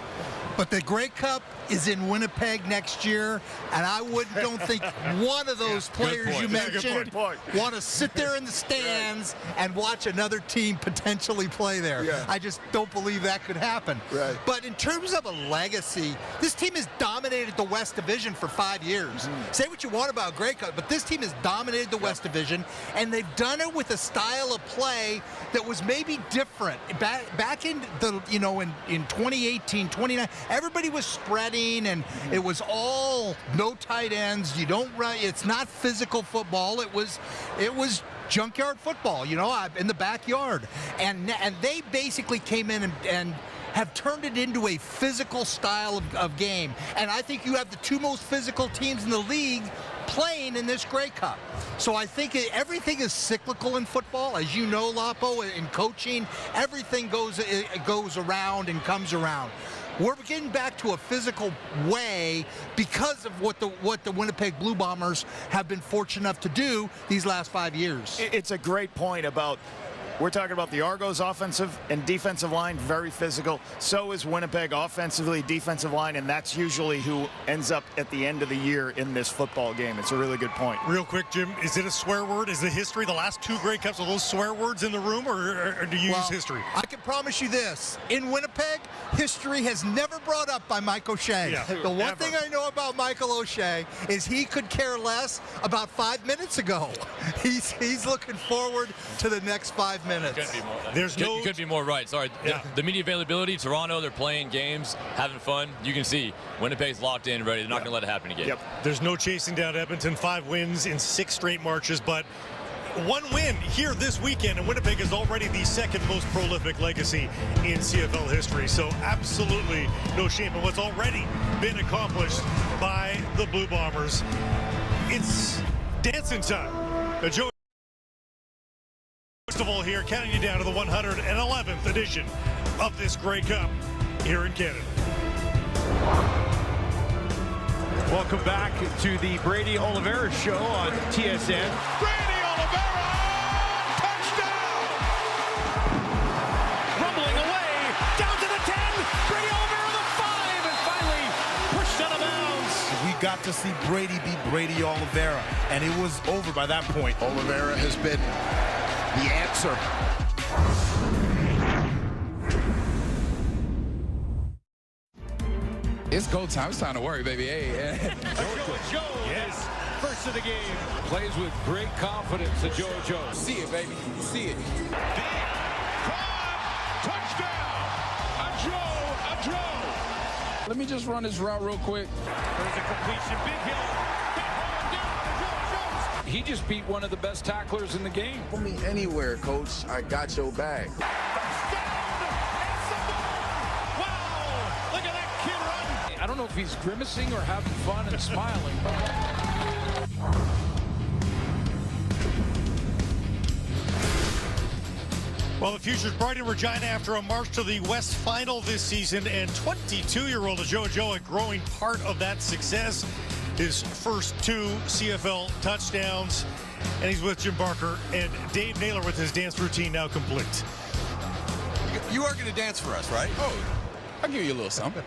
But the Grey Cup is in Winnipeg next year, and I don't think one of those players you mentioned want to sit there in the stands and watch another team potentially play there. Yeah. I just don't believe that could happen. Right. But in terms of a legacy, this team has dominated the West Division for 5 years. Say what you want about Grey Cup, but this team has dominated the West Division, and they've done it with a style of play that was maybe different. Back in the, in 2018, 2019, everybody was spreading, and it was all no tight ends. You don't run. It's not physical football. It was junkyard football, in the backyard. And they basically came in and have turned it into a physical style of game. And I think you have the two most physical teams in the league playing in this Grey Cup. So I think everything is cyclical in football. As you know, Lapo, in coaching, everything goes around and comes around. We're getting back to a physical way because of what the Winnipeg Blue Bombers have been fortunate enough to do these last 5 years. It's a great point about, we're talking about the Argos offensive and defensive line, very physical. So is Winnipeg offensively, defensive line, and that's usually who ends up at the end of the year in this football game. It's a really good point. Real quick, Jim, is it a swear word? Is the history, the last two Grey Cups, are those swear words in the room, or do you use history? I can promise you this. In Winnipeg, history has never brought up by Mike O'Shea. Yeah, the one thing I know about Michael O'Shea is he could care less about 5 minutes ago. He's looking forward to the next 5 minutes. You could be more right. Sorry. Yeah. The media availability, Toronto, they're playing games, having fun. You can see Winnipeg's locked in, ready. They're not going to let it happen again. Yep. There's no chasing down Edmonton. 5 wins in 6 straight marches, but one win here this weekend, and Winnipeg is already the second most prolific legacy in CFL history. So absolutely no shame in what's already been accomplished by the Blue Bombers. It's dancing time. Joe Festival here, counting you down to the 111th edition of this Grey Cup here in Canada. Welcome back to the Brady Oliveira Show on TSN. Brady Oliveira, touchdown! Rumbling away, down to the 10. Brady Oliveira the 5, and finally pushed out of bounds. We got to see Brady beat Brady Oliveira, and it was over by that point. Oliveira has been the answer. It's go time. It's time to worry, baby. Hey. Joe, yes, first of the game. Plays with great confidence, Joe. See it, baby. See it. Touchdown! A Joe! Let me just run this route real quick. There's a completion, Big Hill. He just beat one of the best tacklers in the game. Put me anywhere, coach. I got your back. I don't know if he's grimacing or having fun and smiling. Well, the future's bright in Regina after a march to the West Final this season, and 22-year-old Joe, a growing part of that success. His first 2 CFL touchdowns, and he's with Jim Barker and Dave Naylor with his dance routine now complete. You are going to dance for us, right? Oh, I'll give you a little something.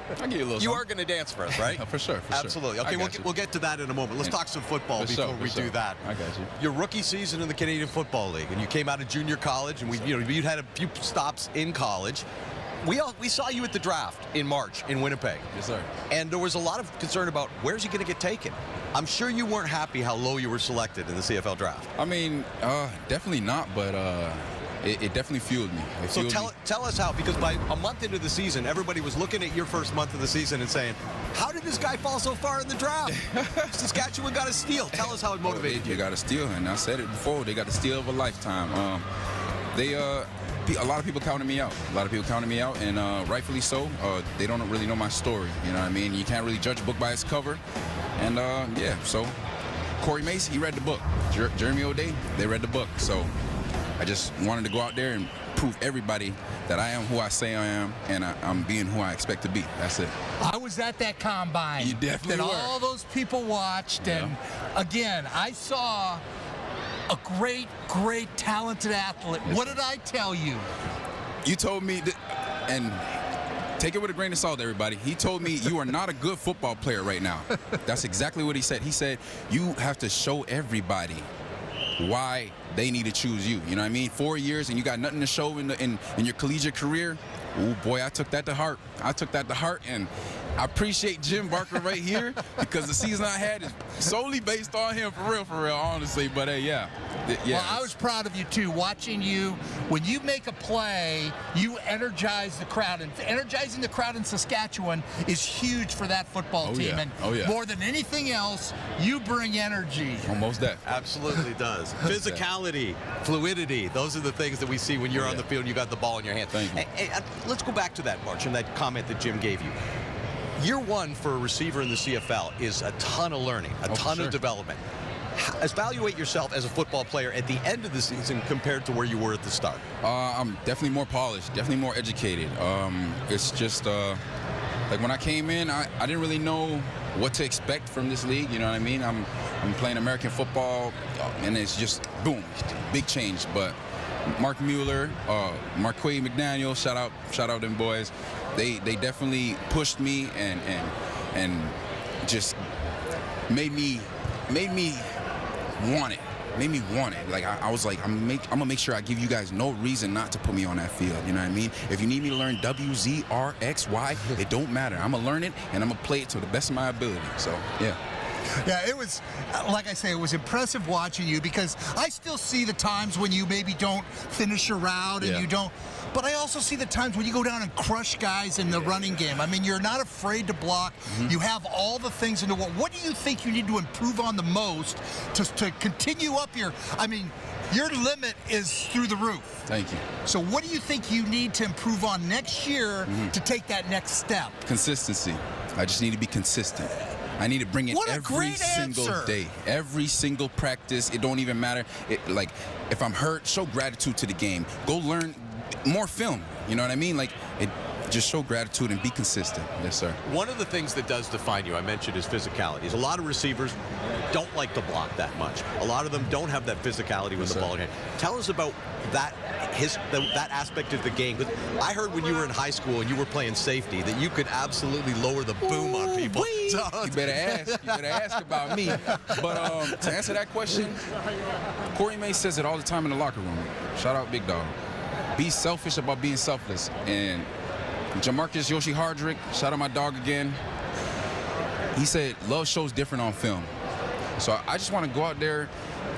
You are going to dance for us, right? For sure. Absolutely. Okay, we'll get to that in a moment. Let's talk some football before we do that. I got you. Your rookie season in the Canadian Football League, and you came out of junior college, and you had a few stops in college. We saw you at the draft in March in Winnipeg. Yes, sir. And there was a lot of concern about where's he going to get taken. I'm sure you weren't happy how low you were selected in the CFL draft. I mean, definitely not, but it definitely fueled me. So tell us how, because by a month into the season, everybody was looking at your first month of the season and saying, how did this guy fall so far in the draft? Saskatchewan got a steal. Tell us how it motivated you. They got a steal, and I said it before, they got the steal of a lifetime. a lot of people counted me out. A lot of people counted me out, and rightfully so. They don't really know my story. You know what I mean? You can't really judge a book by its cover. And yeah, so Corey Mace, he read the book. Jeremy O'Day, they read the book. So I just wanted to go out there and prove everybody that I am who I say I am, and I'm being who I expect to be. That's it. I was at that combine. You definitely that were. All those people watched, and again, I saw a great, talented athlete. Yes, what did I tell you? You told me that, and take it with a grain of salt, everybody. He told me you are not a good football player right now. That's exactly what he said. He said you have to show everybody why they need to choose you. You know what I mean? 4 years and you got nothing to show in your collegiate career. Oh boy, I took that to heart. I took that to heart, and I appreciate Jim Barker right here because the season I had is solely based on him, for real, honestly. But hey, yeah. Well, I was proud of you too, watching you. When you make a play, you energize the crowd, and energizing the crowd in Saskatchewan is huge for that football team. Yeah. And more than anything else, you bring energy. Almost that. Absolutely does. Physicality, fluidity, those are the things that we see when you're on the field and you got the ball in your hand. Thank you. Hey, let's go back to that, March, and that comment that Jim gave you. Year one for a receiver in the CFL is a ton of learning, a ton of development. Evaluate yourself as a football player at the end of the season compared to where you were at the start. I'm definitely more polished, definitely more educated. It's just like when I came in, I didn't really know what to expect from this league. You know what I mean? I'm playing American football, and it's just boom, big change. But Mark Mueller, Marquay McDaniel, shout out them boys. They definitely pushed me and just made me want it. Made me want it. Like I was like, I'm gonna make sure I give you guys no reason not to put me on that field. You know what I mean? If you need me to learn W, Z, R, X, Y, it don't matter. I'm gonna learn it and I'm gonna play it to the best of my ability. So yeah. Yeah, it was, like I say, it was impressive watching you because I still see the times when you maybe don't finish your route and you don't, but I also see the times when you go down and crush guys in the running game. I mean, you're not afraid to block. You have all the things in the world. What do you think you need to improve on the most to continue up your, I mean, your limit is through the roof. Thank you. So what do you think you need to improve on next year to take that next step? Consistency. I just need to be consistent. I need to bring it every single day, every single practice. It don't even matter. Like, if I'm hurt, show gratitude to the game. Go learn more film. You know what I mean? Like, just show gratitude and be consistent. Yes, sir. One of the things that does define you, I mentioned, is physicality. A lot of receivers don't like to block that much. A lot of them don't have that physicality with the ball in hand. Tell us about that that aspect of the game. I heard when you were in high school and you were playing safety that you could absolutely lower the boom on people. You better ask. You better ask about me. But to answer that question, Corey Mace says it all the time in the locker room. Shout out Big Dog. Be selfish about being selfless. And Jamarcus Yoshi Hardrick, shout out my dog again. He said love shows different on film. So I just want to go out there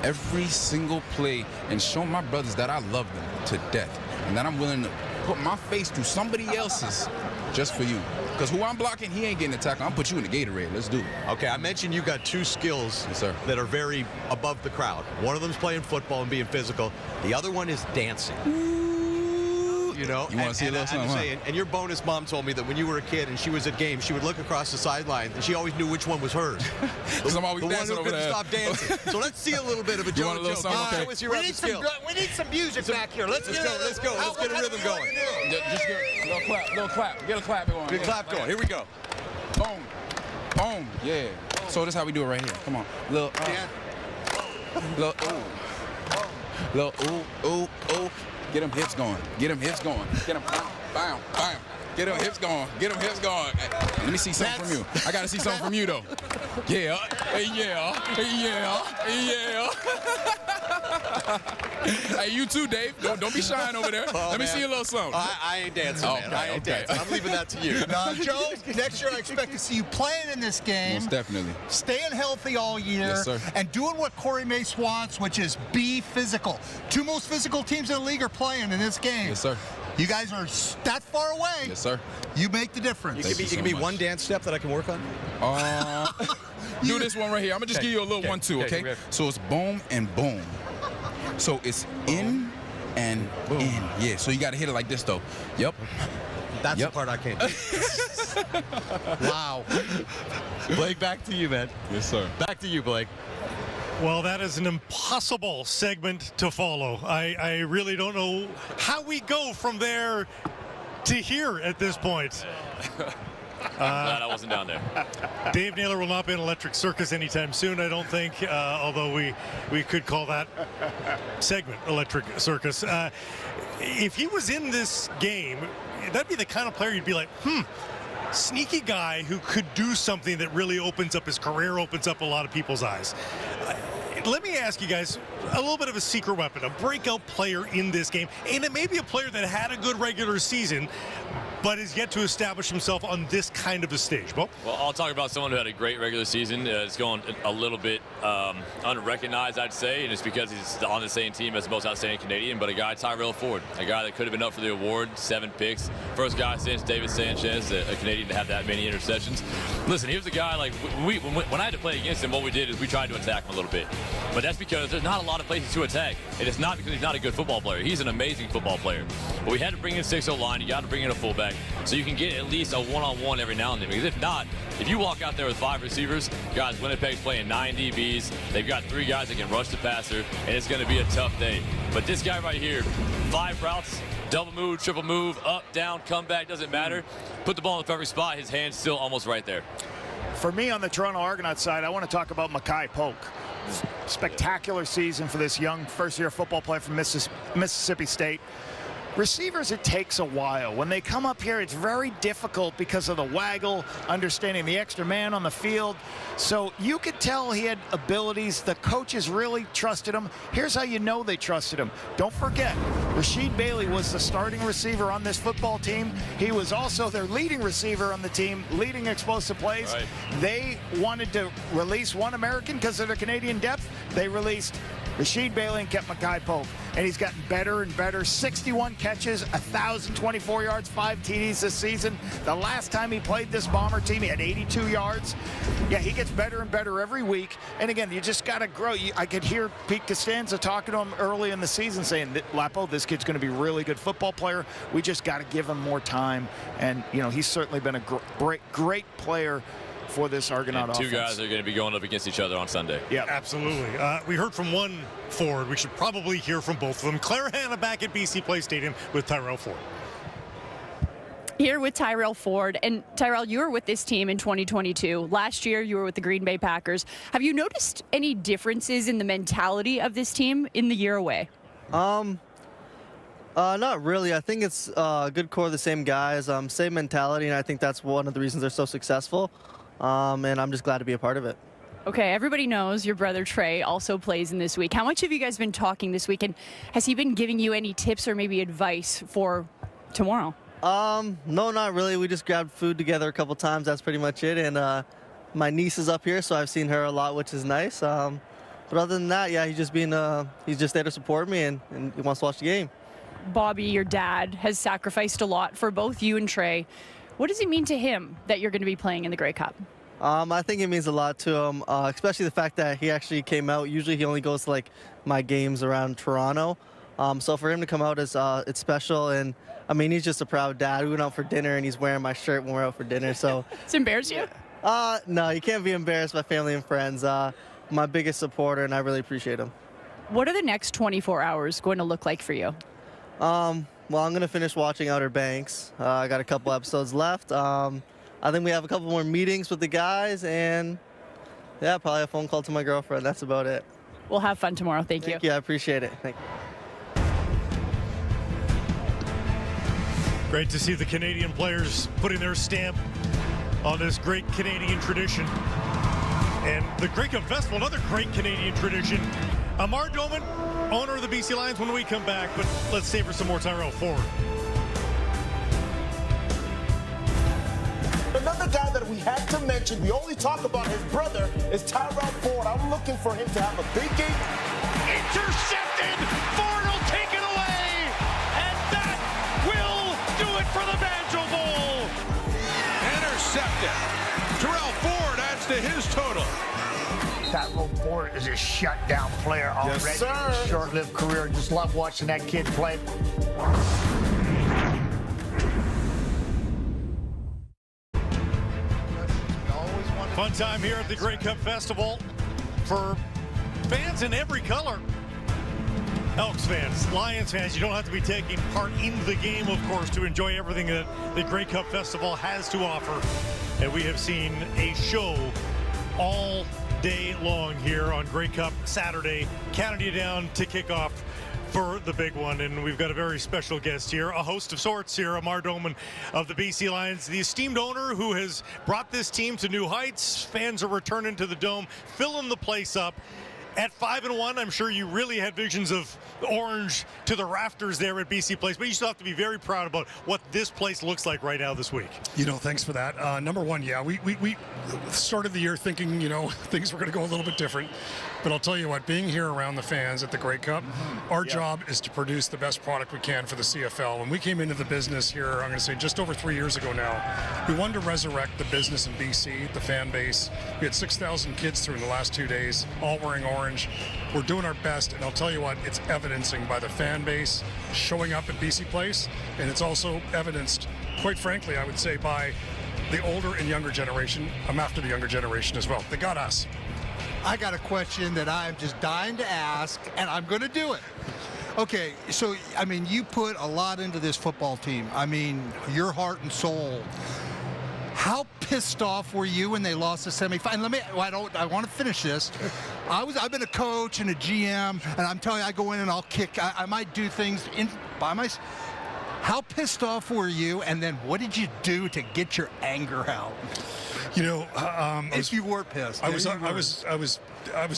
every single play and show my brothers that I love them to death and that I'm willing to put my face through somebody else's just for you. Because who I'm blocking, he ain't getting a tackle. I'm put you in the Gatorade. Let's do it. Okay, I mentioned you got two skills that are very above the crowd. One of them's playing football and being physical. The other one is dancing. You know, you want to see a little something, huh? And your bonus mom told me that when you were a kid and she was at games, she would look across the sideline and she always knew which one was hers. Because I'm always the dancing one who over there. Stop dancing. So let's see a little bit of a joke. Okay. What's your other skill? We need some music back here. Let's go. Let's go. Let's get a rhythm going. Just get a little clap. Little clap. Get a clap going. Good clap going. Here we go. Boom. Boom. Yeah. So this is how we do it right here. Come on. Little. Little. Little. Ooh. Get them hips going. Get them hips going. Get them. Bam. Bam. Get them hips going. Get them hips going. Let me see something from you. I got to see something from you, though. Yeah. Hey, you too, Dave. Don't be shying over there. Let me see a little something. I ain't dancing, man. I ain't dancing. I'm leaving that to you. Now, Joe, next year I expect to see you playing in this game. Most definitely. Staying healthy all year. Yes, sir. And doing what Corey Mace wants, which is be physical. Two most physical teams in the league are playing in this game. Yes, sir. You guys are that far away. Yes, sir. You make the difference. You give me one dance step that I can work on? Do this one right here. I'm going to just give you a little one, too, okay? So it's boom and boom. So it's in, and in. Yeah, so you got to hit it like this, though. Yep. That's the part I can't do. Wow. Blake, back to you, man. Yes, sir. Back to you, Blake. Well, that is an impossible segment to follow. I really don't know how we go from there to here at this point. I'm glad I wasn't down there. Dave Naylor will not be in Electric Circus anytime soon, I don't think, although we could call that segment Electric Circus. If he was in this game, that'd be the kind of player you'd be like, sneaky guy who could do something that really opens up his career, opens up a lot of people's eyes. Let me ask you guys a little bit of a secret weapon, a breakout player in this game, and it may be a player that had a good regular season, but is yet to establish himself on this kind of a stage. Well, I'll talk about someone who had a great regular season. It's going a little bit unrecognized, I'd say, and it's because he's on the same team as the most outstanding Canadian, but a guy, Tyrell Ford, a guy that could have been up for the award, 7 picks. First guy since David Sanchez, a Canadian to have that many interceptions. Listen, he was a guy, like, when I had to play against him, what we did is we tried to attack him a little bit. But that's because there's not a lot of places to attack. And it's not because he's not a good football player. He's an amazing football player. But we had to bring in 6-0 line. You got to bring in a fullback so you can get at least a one-on-one every now and then. Because if not, if you walk out there with 5 receivers, guys, Winnipeg's playing 9 DBs. They've got 3 guys that can rush the passer, and it's going to be a tough day. But this guy right here, 5 routes, double move, triple move, up, down, comeback, doesn't matter. Put the ball in the perfect spot. His hand's still almost right there. For me on the Toronto Argonauts side, I want to talk about Mackay Polk. Spectacular season for this young first-year football player from Mississippi State. Receivers, it takes a while. When they come up here, it's very difficult because of the waggle, understanding the extra man on the field. So you could tell he had abilities. The coaches really trusted him. Here's how you know they trusted him. Don't forget, Rasheed Bailey was the starting receiver on this football team. He was also their leading receiver on the team, leading explosive plays. Right. They wanted to release one American because of their Canadian depth. They released Rasheed Bailey and kept Mackay Polk. And he's gotten better and better. 61 catches, 1,024 yards, 5 TDs this season. The last time he played this Bomber team, he had 82 yards. Yeah, he gets better and better every week. And again, you just got to grow. I could hear Pete Costanza talking to him early in the season saying, Lapo, this kid's going to be a really good football player. We just got to give him more time. And, you know, he's certainly been a great player for this Argonaut offense. 2 guys are going to be going up against each other on Sunday. Yeah, absolutely. We heard from one forward. We should probably hear from both of them. Claire Hanna back at BC Place Stadium with Tyrell Ford. Here with Tyrell Ford. And Tyrell, you were with this team in 2022. Last year, you were with the Green Bay Packers. Have you noticed any differences in the mentality of this team in the year away? Not really. I think it's a good core of the same guys, same mentality, and I think that's one of the reasons they're so successful. And I'm just glad to be a part of it. Okay, everybody knows your brother Trey also plays in this week. How much have you guys been talking this week, and has he been giving you any tips or maybe advice for tomorrow? No, not really. We just grabbed food together a couple times. That's pretty much it. And my niece is up here, so I've seen her a lot, which is nice. But other than that, yeah, he's just there to support me, and he wants to watch the game. Bobby, your dad, has sacrificed a lot for both you and Trey. What does it mean to him that you're going to be playing in the Grey Cup? I think it means a lot to him, especially the fact that he actually came out. Usually he only goes to like my games around Toronto. So for him to come out, it's special. And I mean, he's just a proud dad. We went out for dinner and he's wearing my shirt when we're out for dinner. So it's embarrassed you? No, you can't be embarrassed by family and friends. My biggest supporter, and I really appreciate him. What are the next 24 hours going to look like for you? Well, I'm going to finish watching Outer Banks. I got a couple episodes left. I think we have a couple more meetings with the guys, and yeah, probably a phone call to my girlfriend. That's about it. We'll have fun tomorrow. Thank you. Thank you. I appreciate it. Thank you. Great to see the Canadian players putting their stamp on this great Canadian tradition. And the Grey Cup Festival, another great Canadian tradition. Amar Doman, owner of the BC Lions, when we come back, but let's savor some more Tyrell Ford. Another guy that we had to mention, we only talk about his brother, is Tyrell Ford. I'm looking for him to have a big game. Intercepted! Ford will take it away! And that will do it for the Banjo Bowl! Intercepted. Tyrell Ford adds to his total. Tyrell Ford is a shutdown player already. Yes, sir. Short-lived career. Just love watching that kid play. Fun time here at the Grey Cup Festival for fans in every color. Elks fans, Lions fans, you don't have to be taking part in the game, of course, to enjoy everything that the Grey Cup Festival has to offer. And we have seen a show all day long here on Grey Cup Saturday, counting you down to kick off for the big one. And we've got a very special guest here, a host of sorts here, Amar Doman of the BC Lions, the esteemed owner who has brought this team to new heights. Fans are returning to the Dome, filling the place up. At 5-1, I'm sure you really had visions of orange to the rafters there at BC Place, but you still have to be very proud about what this place looks like right now this week. You know, thanks for that. Number one, yeah, we started the year thinking, you know, things were going to go a little bit different. But I'll tell you what, being here around the fans at the Grey Cup, our job is to produce the best product we can for the CFL. When we came into the business here, I'm going to say just over 3 years ago now, we wanted to resurrect the business in BC, the fan base. We had 6,000 kids through in the last 2 days, all wearing orange. We're doing our best, and I'll tell you what, it's evidencing by the fan base showing up at BC Place, and it's also evidenced, quite frankly, I would say, by the older and younger generation. I'm after the younger generation as well. They got us. I got a question that I'm just dying to ask, and I'm going to do it. Okay, so, I mean, you put a lot into this football team. I mean, your heart and soul. How pissed off were you when they lost the semifinal? I want to finish this. I've been a coach and a GM, and I'm telling you, I go in and I'll kick. I might do things by myself. How pissed off were you, and then what did you do to get your anger out? You know, if you were pissed, I was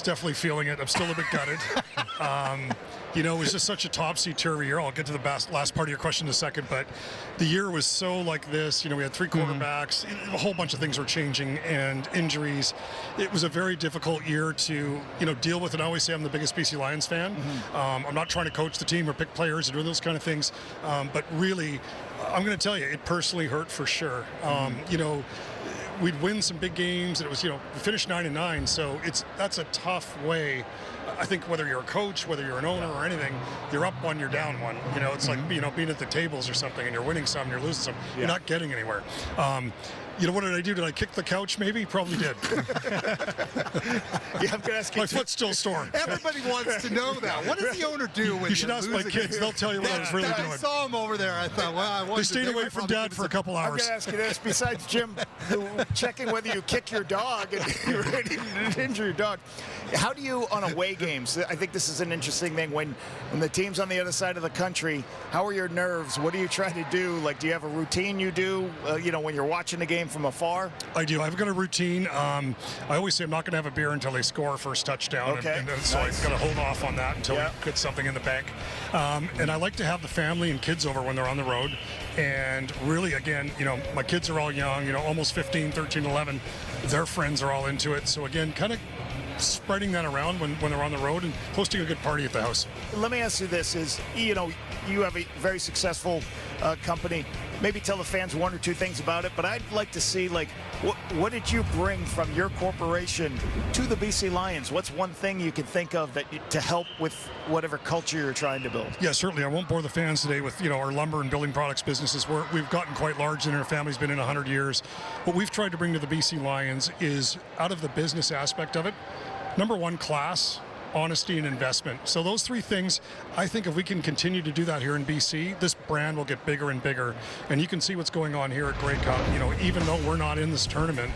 definitely feeling it. I'm still a bit gutted. You know, it was just such a topsy-turvy year. I'll get to the last part of your question in a second, but the year was so like this. You know, we had 3 quarterbacks. A whole bunch of things were changing and injuries. It was a very difficult year to, you know, deal with. And I always say I'm the biggest BC Lions fan. I'm not trying to coach the team or pick players or do those kind of things, but really, I'm going to tell you, it personally hurt for sure. You know, we'd win some big games, and it was, you know, we finished 9-9, so that's a tough way. I think whether you're a coach, whether you're an owner or anything, you're up one, you're down one. You know, it's like, you know, being at the tables or something, and you're winning some, you're losing some. You're not getting anywhere. You know, what did I do? Did I kick the couch maybe? Probably did. Yeah, I'm going to ask you. My foot's still sore. Everybody wants to know that. What does the owner do when you should ask my kids. They'll tell you what I was really doing. I saw him over there. I thought, well, I They stayed away from Dad for a couple hours. I'm going to ask you this. Besides Jim checking whether you kick your dog and you're ready to injure your dog, how do you, on away games, I think this is an interesting thing, when the team's on the other side of the country, how are your nerves? What do you try to do? Like, do you have a routine you do, you know, when you're watching the game from afar? I do. I've got a routine. I always say I'm not going to have a beer until they score first touchdown. Okay. So I've got to hold off on that until we get something in the bank. And I like to have the family and kids over when they're on the road. And really, again, you know, my kids are all young, you know, almost 15, 13, 11. Their friends are all into it. So again, kind of spreading that around when they're on the road and hosting a good party at the house. Let me ask you this, is, you know, you have a very successful company. Maybe tell the fans 1 or 2 things about it, but I'd like to see, like, what did you bring from your corporation to the BC Lions? What's one thing you can think of that to help with whatever culture you're trying to build? Yeah, certainly. I won't bore the fans today with, you know, our lumber and building products businesses. We've gotten quite large, and our family's been in 100 years. What we've tried to bring to the BC Lions is, out of the business aspect of it, number one, class, honesty, and investment. So those 3 things, I think if we can continue to do that here in BC, this brand will get bigger and bigger. And you can see what's going on here at Grey Cup. You know, even though we're not in this tournament,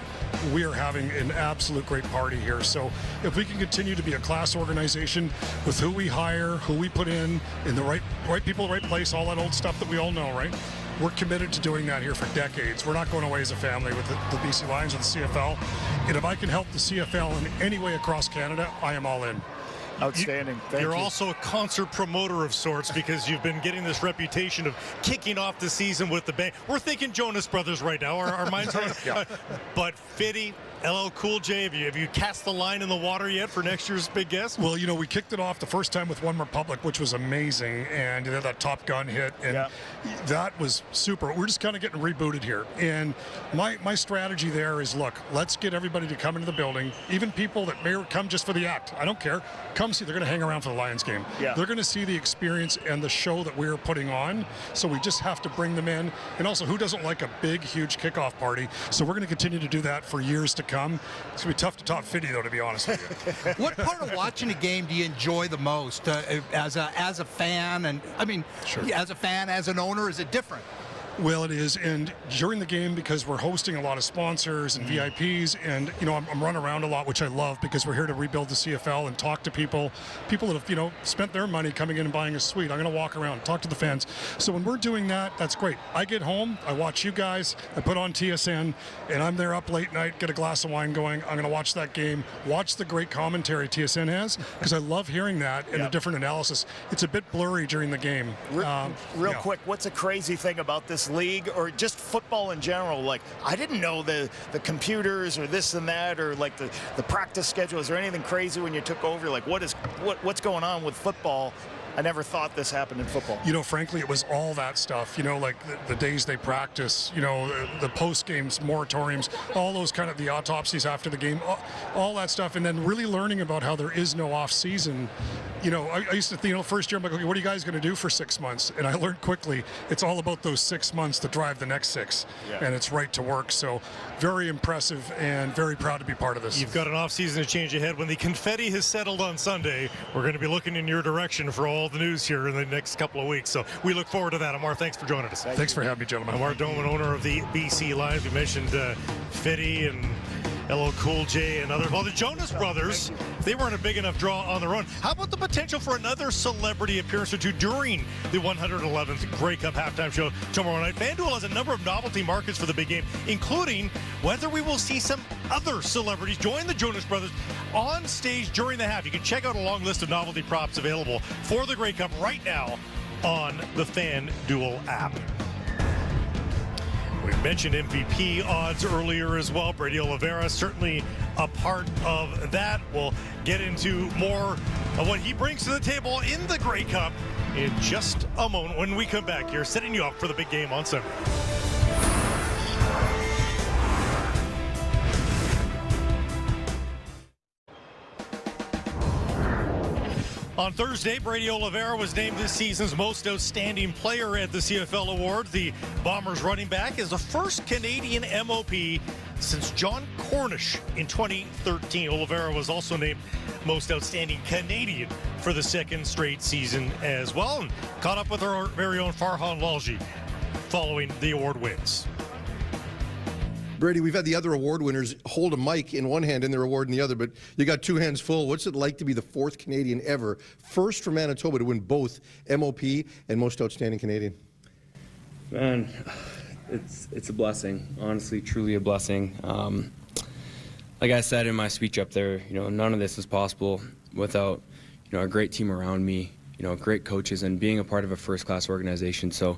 we are having an absolute great party here. So if we can continue to be a class organization with who we hire, who we put in the right people, right place, all that old stuff that we all know, right? We're committed to doing that here for decades. We're not going away as a family with the BC Lions or the CFL. And if I can help the CFL in any way across Canada, I am all in. Outstanding. Thank you. You're also a concert promoter of sorts, because you've been getting this reputation of kicking off the season with the band. We're thinking Jonas Brothers right now. Our minds are, but Fitty, LL Cool J, have you cast the line in the water yet for next year's big guest? Well, we kicked it off the first time with One Republic, which was amazing, and that Top Gun hit, and that was super. We're just kind of getting rebooted here, and my strategy there is, look, let's get everybody to come into the building, even people that may come just for the act. I don't care. Come see. They're going to hang around for the Lions game. Yeah. They're going to see the experience and the show that we're putting on, so we just have to bring them in. And also, who doesn't like a big, huge kickoff party? So we're going to continue to do that for years to come. It's going to be tough to top 50, though, to be honest with you. What part of watching a game do you enjoy the most as a fan? And I mean, as a fan, as an owner, is it different? Well, it is, and during the game, because we're hosting a lot of sponsors and VIPs, and I'm running around a lot, which I love, because we're here to rebuild the CFL and talk to people that have spent their money coming in and buying a suite. I'm going to walk around, talk to the fans. So when we're doing that, that's great. I get home, I watch you guys, I put on TSN, and I'm there up late night, get a glass of wine going. I'm going to watch that game, watch the great commentary TSN has, because I love hearing that and the different analysis. It's a bit blurry during the game. Real quick, what's a crazy thing about this league or just football in general? Like, I didn't know the computers or this and that, or like the practice schedule. Is there anything crazy when you took over? Like, what's going on with football? I never thought this happened in football. Frankly, it was all that stuff, like the days they practice, the post-games, moratoriums, all those kind of the autopsies after the game, all that stuff. And then really learning about how there is no off season. I used to think, first year, I'm like, okay, what are you guys going to do for 6 months? And I learned quickly, it's all about those 6 months to drive the next 6. Yeah. And it's right to work. So very impressive and very proud to be part of this. You've got an off season to change ahead. When the confetti has settled on Sunday, we're going to be looking in your direction for all the news here in the next couple of weeks. So we look forward to that. Amar, thanks for joining us. Thanks for having me, gentlemen. Amar Doman, owner of the BC Lions. We mentioned Fitty and LL Cool J and others. Well, the Jonas Brothers, they weren't a big enough draw on their own. How about the potential for another celebrity appearance or two during the 111th Grey Cup halftime show tomorrow night? FanDuel has a number of novelty markets for the big game, including whether we will see some other celebrities join the Jonas Brothers on stage during the half. You can check out a long list of novelty props available for the Grey Cup right now on the FanDuel app. We mentioned MVP odds earlier as well. Brady Oliveira certainly a part of that. We'll get into more of what he brings to the table in the Grey Cup in just a moment when we come back here, setting you up for the big game on Sunday. On Thursday, Brady Oliveira was named this season's most outstanding player at the CFL Awards. The Bombers running back is the first Canadian MOP since John Cornish in 2013. Oliveira was also named most outstanding Canadian for the second straight season as well, and caught up with our very own Farhan Lalji following the award wins. Brady, we've had the other award winners hold a mic in one hand and their award in the other, but you got two hands full. What's it like to be the fourth Canadian ever, first for Manitoba to win both MOP and Most Outstanding Canadian? Man, it's a blessing, honestly, truly a blessing. Like I said in my speech up there, none of this is possible without, a great team around me, great coaches, and being a part of a first-class organization. So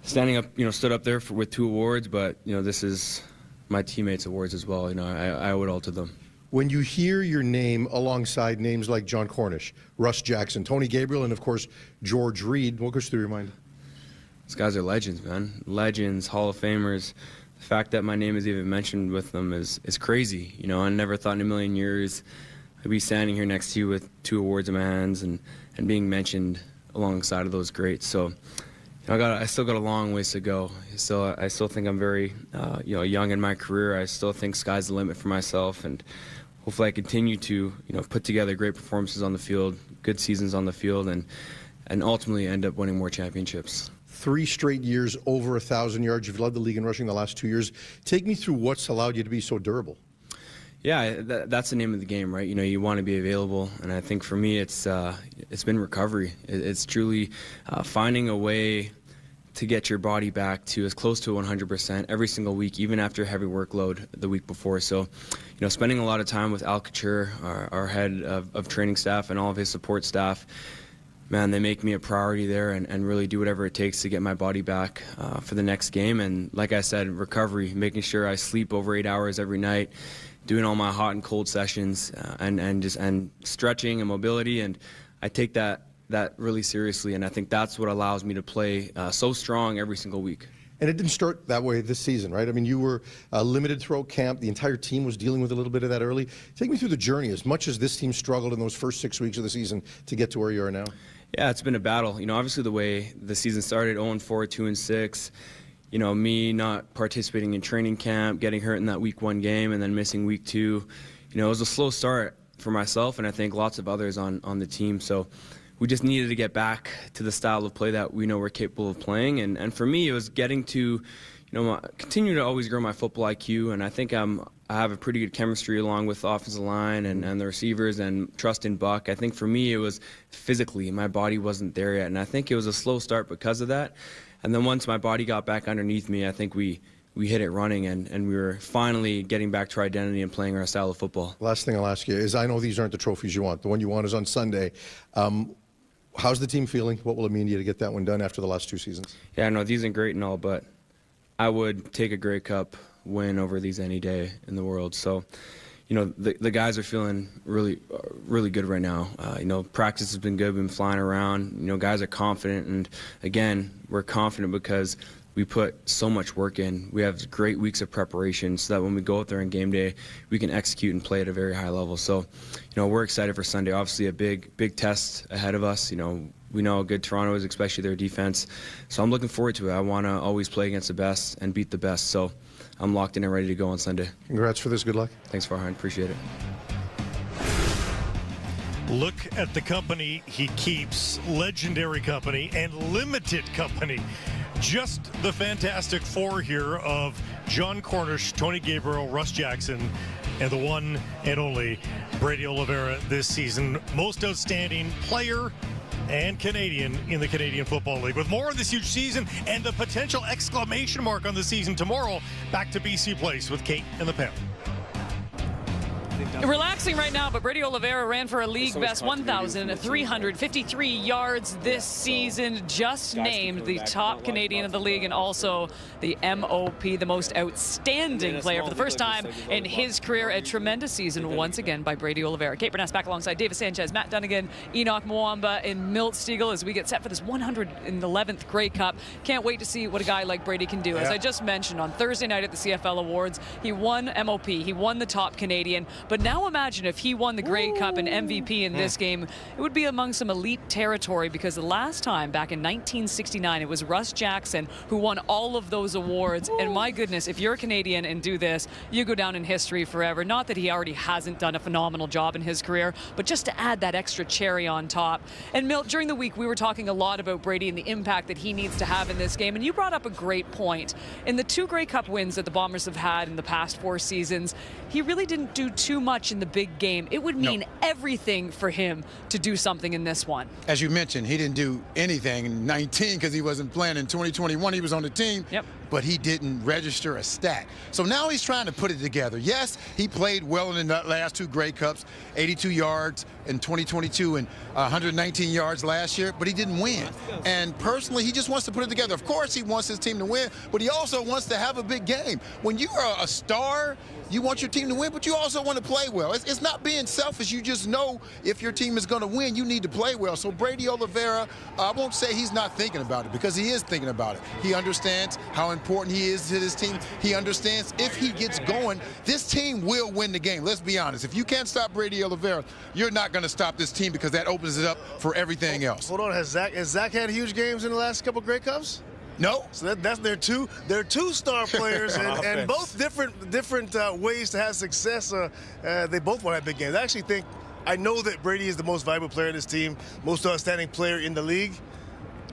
standing up, stood up there with two awards, but, this is my teammates' awards as well. I owe it all to them. When you hear your name alongside names like John Cornish, Russ Jackson, Tony Gabriel, and, of course, George Reed, what goes through your mind? These guys are legends, man. Legends, Hall of Famers. The fact that my name is even mentioned with them is crazy. I never thought in a million years I'd be standing here next to you with two awards in my hands and being mentioned alongside of those greats. So I still got a long ways to go. I still think I'm very young in my career. I still think sky's the limit for myself, and hopefully I continue to put together great performances on the field, good seasons on the field, and ultimately end up winning more championships. 3 straight years over 1,000 yards. You've led the league in rushing the last 2 years. Take me through what's allowed you to be so durable. Yeah, that's the name of the game, right? You want to be available, and I think for me it's been recovery. It's truly finding a way to get your body back to as close to 100% every single week, even after a heavy workload the week before. So, spending a lot of time with Al Couture, our head of training staff, and all of his support staff, man, they make me a priority there and really do whatever it takes to get my body back for the next game. And like I said, recovery, making sure I sleep over 8 hours every night, doing all my hot and cold sessions, and stretching and mobility. And I take that really seriously, and I think that's what allows me to play so strong every single week. And it didn't start that way this season, right? I mean, you were limited throughout camp. The entire team was dealing with a little bit of that early. Take me through the journey, as much as this team struggled in those first 6 weeks of the season to get to where you are now. Yeah, it's been a battle. You know, obviously the way the season started, 0-4, 2-6, you know, me not participating in training camp, getting hurt in that week 1 game, and then missing week 2. You know, it was a slow start for myself, and I think lots of others on the team. So we just needed to get back to the style of play that we know we're capable of playing. And for me, it was getting to, you know, continue to always grow my football IQ. And I think I have a pretty good chemistry along with the offensive line and the receivers and trust in Buck. I think for me, it was physically, my body wasn't there yet. And I think it was a slow start because of that. And then once my body got back underneath me, I think we hit it running, and we were finally getting back to our identity and playing our style of football. Last thing I'll ask you is, I know these aren't the trophies you want. The one you want is on Sunday. How's the team feeling? What will it mean to you to get that one done after the last 2 seasons? Yeah, no, these aren't great and all, but I would take a Grey Cup win over these any day in the world. So, you know, the guys are feeling really good right now. You know, practice has been good. We've been flying around. You know, guys are confident, and again, we're confident because we put so much work in. We have great weeks of preparation so that when we go out there on game day, we can execute and play at a very high level. So, you know, we're excited for Sunday. Obviously a big test ahead of us. You know, we know how good Toronto is, especially their defense. So I'm looking forward to it. I want to always play against the best and beat the best. So I'm locked in and ready to go on Sunday. Congrats for this. Good luck. Thanks, Farhan. Appreciate it. Look at the company he keeps, legendary company and limited company. Just the Fantastic Four here of John Cornish, Tony Gabriel, Russ Jackson, and the one and only Brady Oliveira this season. Most outstanding player and Canadian in the Canadian Football League. With more of this huge season and the potential exclamation mark on the season tomorrow, back to BC Place with Kate and the Pep. Relaxing right now, but Brady Oliveira ran for a league best 1,353 yards this season, just named the top Canadian of the league and also the MOP, the most outstanding player for the first time in his career. A tremendous season once again by Brady Oliveira. Kate Burness back alongside David Sanchez, Matt Dunnigan, Enoch Mwamba, and Milt Stiegel as we get set for this 111th Grey Cup. Can't wait to see what a guy like Brady can do. As I just mentioned, on Thursday night at the CFL Awards, he won MOP, he won the top Canadian, but now imagine if he won the Grey Cup and MVP in this game. It would be among some elite territory, because the last time, back in 1969, it was Russ Jackson who won all of those awards. And my goodness, if you're a Canadian and do this, you go down in history forever. Not that he already hasn't done a phenomenal job in his career, but just to add that extra cherry on top. And Milt, during the week, we were talking a lot about Brady and the impact that he needs to have in this game. And you brought up a great point. In the 2 Grey Cup wins that the Bombers have had in the past 4 seasons, he really didn't do too much in the big game. It would mean everything for him to do something in this one. As you mentioned, he didn't do anything in 19 because he wasn't playing. In 2021, he was on the team, but he didn't register a stat. So now he's trying to put it together. Yes, he played well in the last 2 Grey Cups, 82 yards in 2022 and 119 yards last year, but he didn't win. And personally, he just wants to put it together. Of course, he wants his team to win, but he also wants to have a big game. When you are a star, you want your team to win, but you also want to play well. It's not being selfish. You just know if your team is going to win, you need to play well. So Brady Oliveira, I won't say he's not thinking about it, because he is thinking about it. He understands how important he is to this team. He understands if he gets going, this team will win the game. Let's be honest. If you can't stop Brady Oliveira, you're not going to stop this team, because that opens it up for everything else. Hold on, has Zach had huge games in the last couple Grey Cups? No. So that's their two star players, and both different ways to have success. They both want to have big games. I know that Brady is the most valuable player in this team, most outstanding player in the league.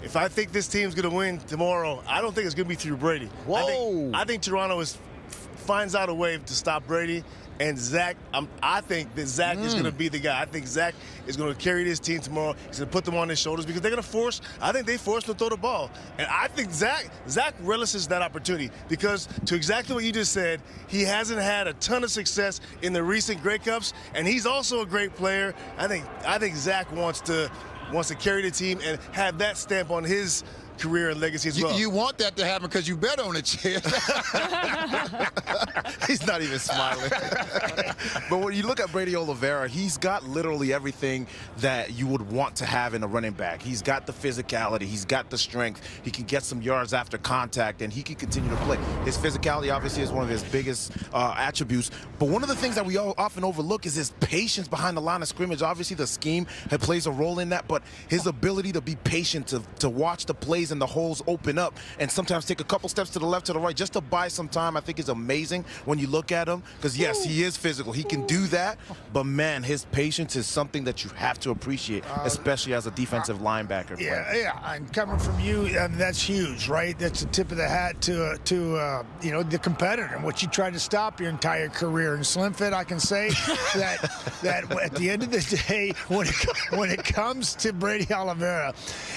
If I think this team's going to win tomorrow, I don't think it's going to be through Brady. Whoa. I think Toronto finds out a way to stop Brady. And Zach, I think that Zach is going to be the guy. I think Zach is going to carry this team tomorrow. He's going to put them on his shoulders, because they're going to they force him to throw the ball. And I think Zach relishes that opportunity, because to exactly what you just said, he hasn't had a ton of success in the recent Grey Cups, and he's also a great player. I think Zach wants to wants to carry the team and have that stamp on his career and legacy as well. You want that to happen because you bet on it, Chad. He's not even smiling. But when you look at Brady Oliveira, he's got literally everything that you would want to have in a running back. He's got the physicality. He's got the strength. He can get some yards after contact, and he can continue to play. His physicality, obviously, is one of his biggest attributes. But one of the things that we often overlook is his patience behind the line of scrimmage. Obviously, the scheme plays a role in that, but his ability to be patient, to watch the plays and the holes open up, and sometimes take a couple steps to the left, to the right, just to buy some time, I think is amazing when you look at him. Because, yes, he is physical. He can do that. But, man, his patience is something that you have to appreciate, especially as a defensive linebacker. Yeah, and coming from you, that's huge, right? That's the tip of the hat to you know, the competitor and what you tried to stop your entire career. And Slim Fit, I can say that at the end of the day, when it comes to Brady Oliveira,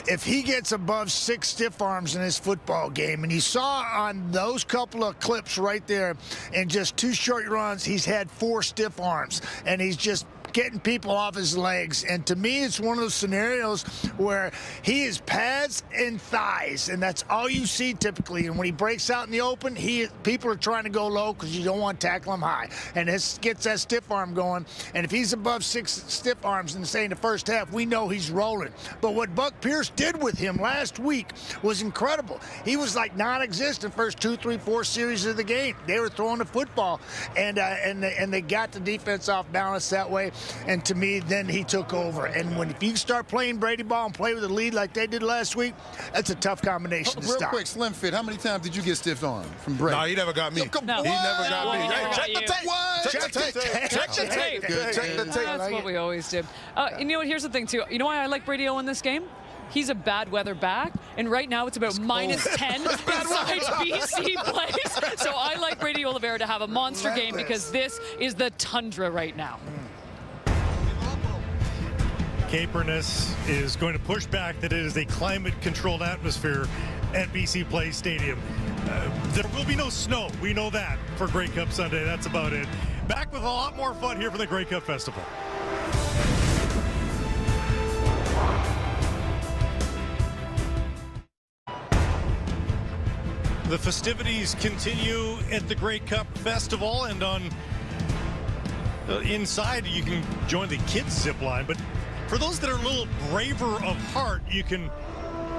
if he gets above 6 stiff arms in his football game, and you saw on those couple of clips right there, in just 2 short runs, he's had 4 stiff arms, and he's just getting people off his legs. And to me, it's one of those scenarios where he is pads and thighs, and that's all you see typically. And when he breaks out in the open, people are trying to go low because you don't want to tackle him high. And this gets that stiff arm going. And if he's above 6 stiff arms in, say, in the first half, we know he's rolling. But what Buck Pierce did with him last week was incredible. He was like non-existent first 2, 3, 4 series of the game. They were throwing the football, and they got the defense off balance that way. And to me, then he took over. And if you start playing Brady ball and play with a lead like they did last week, that's a tough combination to Real stop. quick, Slim Fit, how many times did you get stiff arm from Brady? No, he never got me. No. He never got me. Hey, check the tape. What? Check the tape. Check the tape. Good. Check the tape. That's what we always did. You know what? Here's the thing, too. You know why I like Brady O in this game? He's a bad weather back, and right now it's about minus 10 inside BC plays. So I like Brady Oliveira to have a monster game because this is the tundra right now. Caperness is going to push back that it is a climate-controlled atmosphere at BC Place Stadium. There will be no snow. We know that for Grey Cup Sunday. That's about it. Back with a lot more fun here for the Grey Cup Festival. The festivities continue at the Grey Cup Festival, and on inside you can join the kids zip line, but for those that are a little braver of heart, you can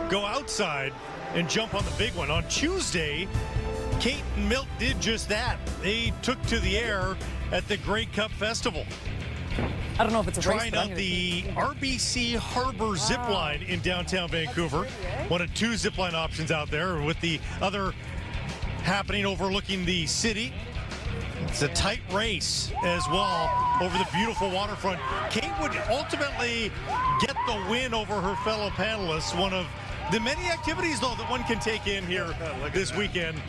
go outside and jump on the big one. On Tuesday, Kate and Milt did just that. They took to the air at the Grey Cup Festival. I don't know if it's a trying out the RBC Harbor zip line in downtown Vancouver. One of 2 zip line options out there, with the other happening overlooking the city. It's a tight race as well over the beautiful waterfront. Kate would ultimately get the win over her fellow panelists. One of the many activities, though, that one can take in here this weekend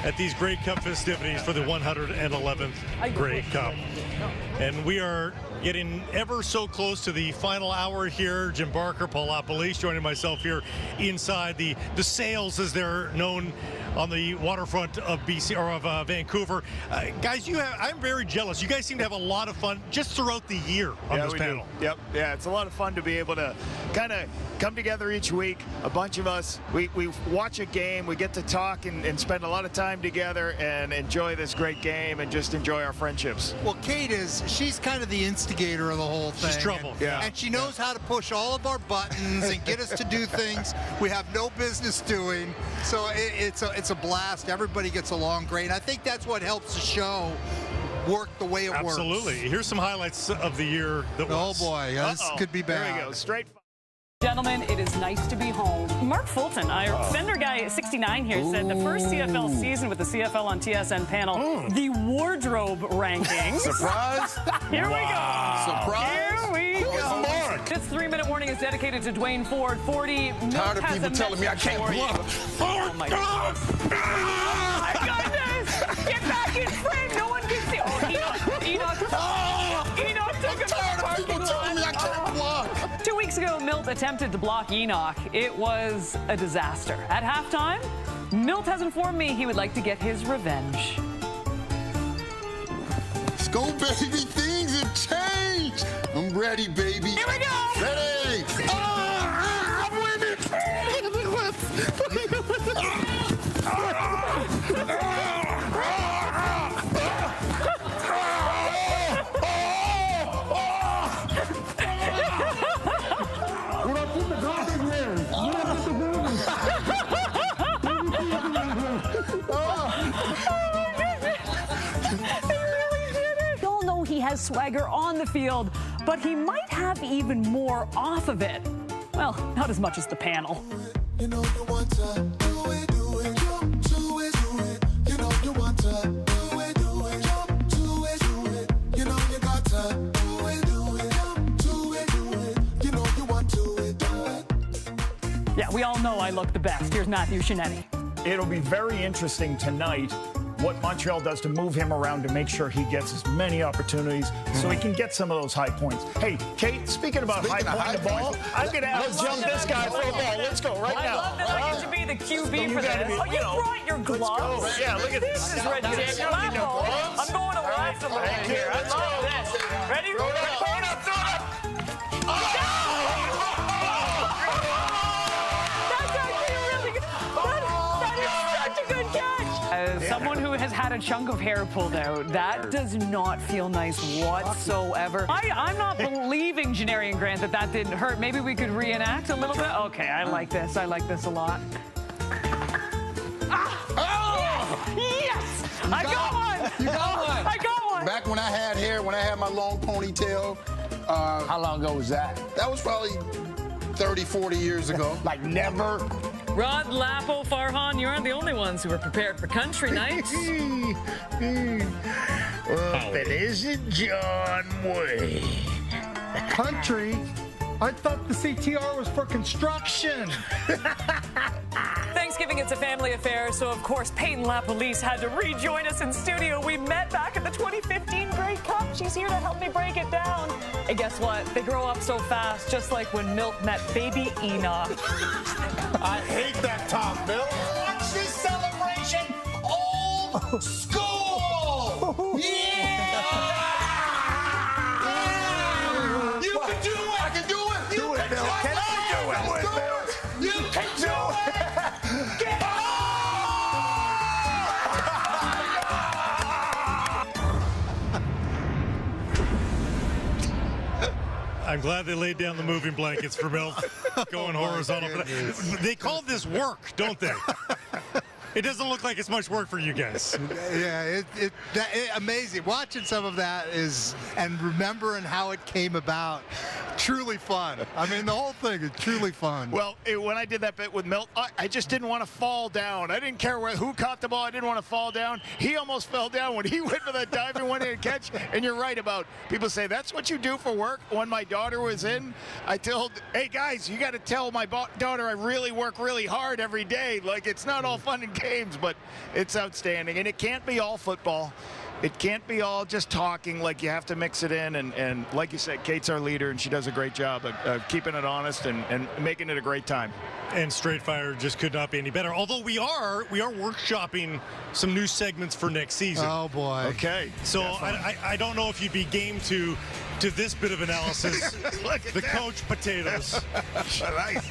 at these Grey Cup festivities for the 111th Grey Cup. And we are getting ever so close to the final hour here. Jim Barker, Paul Lapalisse joining myself here inside the sails, as they're known on the waterfront of BC or of Vancouver. Guys, I'm very jealous. You guys seem to have a lot of fun just throughout the year on this panel. Do. Yep. Yeah, it's a lot of fun to be able to kind of come together each week. A bunch of us, we watch a game, we get to talk and spend a lot of time together and enjoy this great game and just enjoy our friendships. Well, Kate she's kind of the instigator of the whole thing. She's trouble. And she knows how to push all of our buttons and get us to do things we have no business doing. So it's a blast. Everybody gets along great. And I think that's what helps the show work the way it works. Absolutely. Here's some highlights of the year that was. Oh boy, this could be bad. There we go. Straight. Gentlemen, it is nice to be home. Mark Fulton, our Fender guy 69 here, said the first CFL season with the CFL on TSN panel, the wardrobe rankings. Surprise! Here we go. Surprise! Here we go. Mark? This 3-minute warning is dedicated to Dwayne Ford. 40. Tired of people telling me I can't block. Oh my God. Oh my goodness! Get back in frame. No one can see. Oh, Enoch took him. Tired of people telling me I can't block. 2 weeks ago, Milt attempted to block Enoch. It was a disaster. At halftime, Milt has informed me he would like to get his revenge. Let's go, baby. Things have changed. I'm ready, baby. Here we go. Ready. I'm winning. We all know he has swagger on the field, but he might have even more off of it. Well, not as much as the panel. You know you want to do it, do it, do it, do it. You know you want to do it, do it, do it, do it. You know you got to do it, do it, do it, do it. You know you want to do it. Yeah, we all know I look the best. Here's Matthew Shinetti. It'll be very interesting tonight what Montreal does to move him around to make sure he gets as many opportunities so he can get some of those high points. Hey, Kate, speaking about high pointing the ball, I'm going to have jump this guy for a ball. Let's go right now. I love that I get to be the QB for this. Oh, you brought your gloves? Yeah, look at this. This is ridiculous. I'm going to laugh a little bit here. I love this. Ready? Throw it up, throw it up. That's actually really good. That is such a good catch. As someone who has had a chunk of hair pulled out, that does not feel nice whatsoever. I'm not believing Janarian Grant that didn't hurt. Maybe we could reenact a little bit. Okay, I like this. I like this a lot. Yes! I got one! You got one. I got one! Back when I had hair, when I had my long ponytail. How long ago was that? That was probably 30, 40 years ago. Like never. Rod, Lapo, Farhan, you aren't the only ones who are prepared for country nights. Well, it isn't John Wayne. Country? I thought the CTR was for construction. Thanksgiving, it's a family affair, so of course Peyton LaPolice had to rejoin us in studio. We met back at the 2015 Grey Cup. She's here to help me break it down. And guess what? They grow up so fast, just like when Milt met baby Enoch. I hate that Tom, Bill. Watch this celebration. Old school. Yeah. You can do it. I can do it. Do it, Bill. Can I do it, Bill? You can do it. Get I'm glad they laid down the moving blankets for Milt going horizontal. They call this work, don't they? It doesn't look like it's much work for you guys. Yeah, amazing. Watching some of that and remembering how it came about, truly fun. I mean, the whole thing is truly fun. Well, when I did that bit with Milt, I just didn't want to fall down. I didn't care who caught the ball. I didn't want to fall down. He almost fell down when he went for that diving one-handed catch. And you're right about people say, that's what you do for work. When my daughter was in, I told, hey, guys, you got to tell my daughter I really work really hard every day. Like, it's not all fun and games, but it's outstanding. And it can't be all football. It can't be all just talking. Like, you have to mix it in. And like you said, Kate's our leader, and she does a great job of keeping it honest and making it a great time. And Straight Fire just could not be any better. Although we are workshopping some new segments for next season. Oh boy. Okay. So I don't know if you'd be game to this bit of analysis. The coach potatoes. Nice.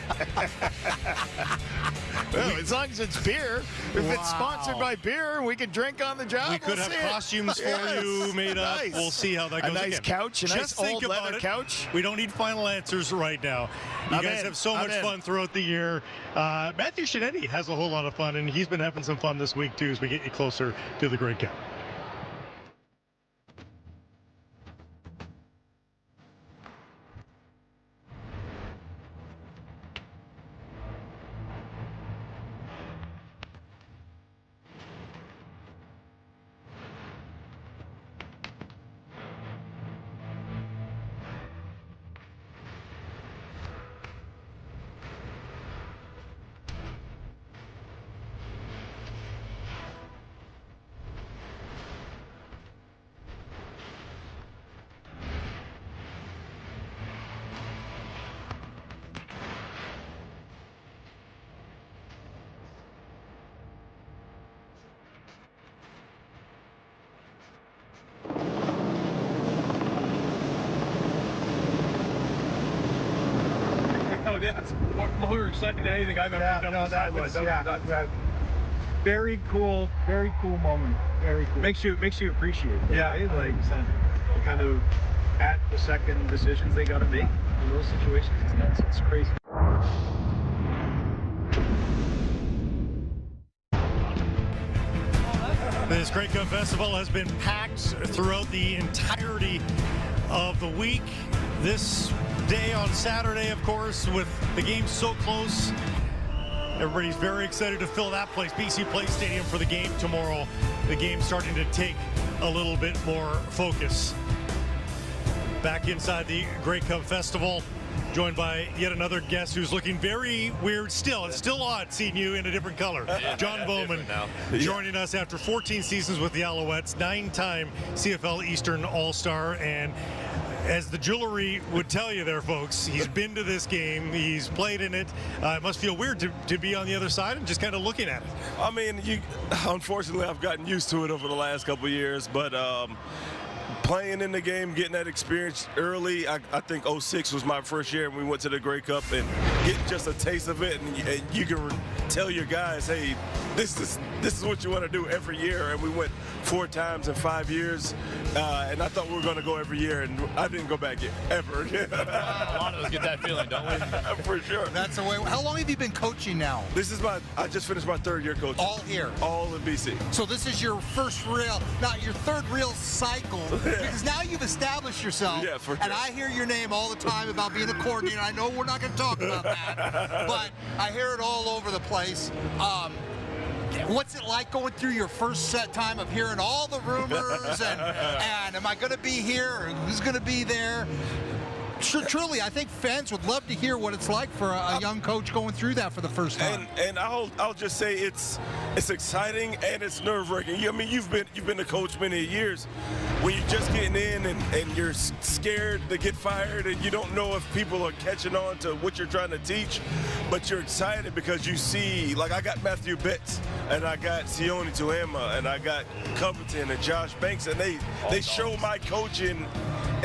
Well, as long as it's beer, if it's sponsored by beer, we can drink on the job. We could have costumes for you made up. Nice. We'll see how that goes. A nice couch, a nice old leather couch. We don't need final answers right now. You guys have so much fun throughout the year. Matthew Shinetti has a whole lot of fun, and he's been having some fun this week too as we get you closer to the Grey Cup. that's more exciting than anything I've ever done on the sideline. Very cool moment. Very cool. Makes you appreciate it. Yeah, like kind of at the second decisions they got to make in those situations. It's crazy. This Grey Cup Festival has been packed throughout the entirety of the week. This day on Saturday, of course, with the game so close, everybody's very excited to fill that place, BC Place Stadium, for the game tomorrow. The game starting to take a little bit more focus. Back inside the Grey Cup Festival, joined by yet another guest who's looking very weird still. It's still odd seeing you in a different color. John Bowman joining us after 14 seasons with the Alouettes, 9-time CFL Eastern All-Star, and as the jewelry would tell you there, folks, he's been to this game, he's played in it. It must feel weird to be on the other side and just kind of looking at it. I mean, unfortunately, I've gotten used to it over the last couple of years, but playing in the game, getting that experience early, I think 06 was my first year, and we went to the Grey Cup, and getting just a taste of it, and you can tell your guys, hey, this is what you want to do every year. And we went 4 times in 5 years, and I thought we were going to go every year, and I didn't go back ever. A lot of us get that feeling, don't we? For sure. That's the way. How long have you been coaching now? I just finished my 3rd year coaching. All here? All in BC. So this is your not your 3rd real cycle, because now you've established yourself. Yeah, for sure. And I hear your name all the time about being a coordinator. I know we're not going to talk about that, but I hear it all over the place. What's it like going through your first time of hearing all the rumors and am I going to be here or who's going to be there? Truly, I think fans would love to hear what it's like for a young coach going through that for the first time. And I'll just say it's exciting and it's nerve-wracking. I mean, you've been a coach many years. When you're just getting in and you're scared to get fired and you don't know if people are catching on to what you're trying to teach, but you're excited because you see, like I got Matthew Betts and I got Sione Tuema and I got Covington and Josh Banks, and they show my coaching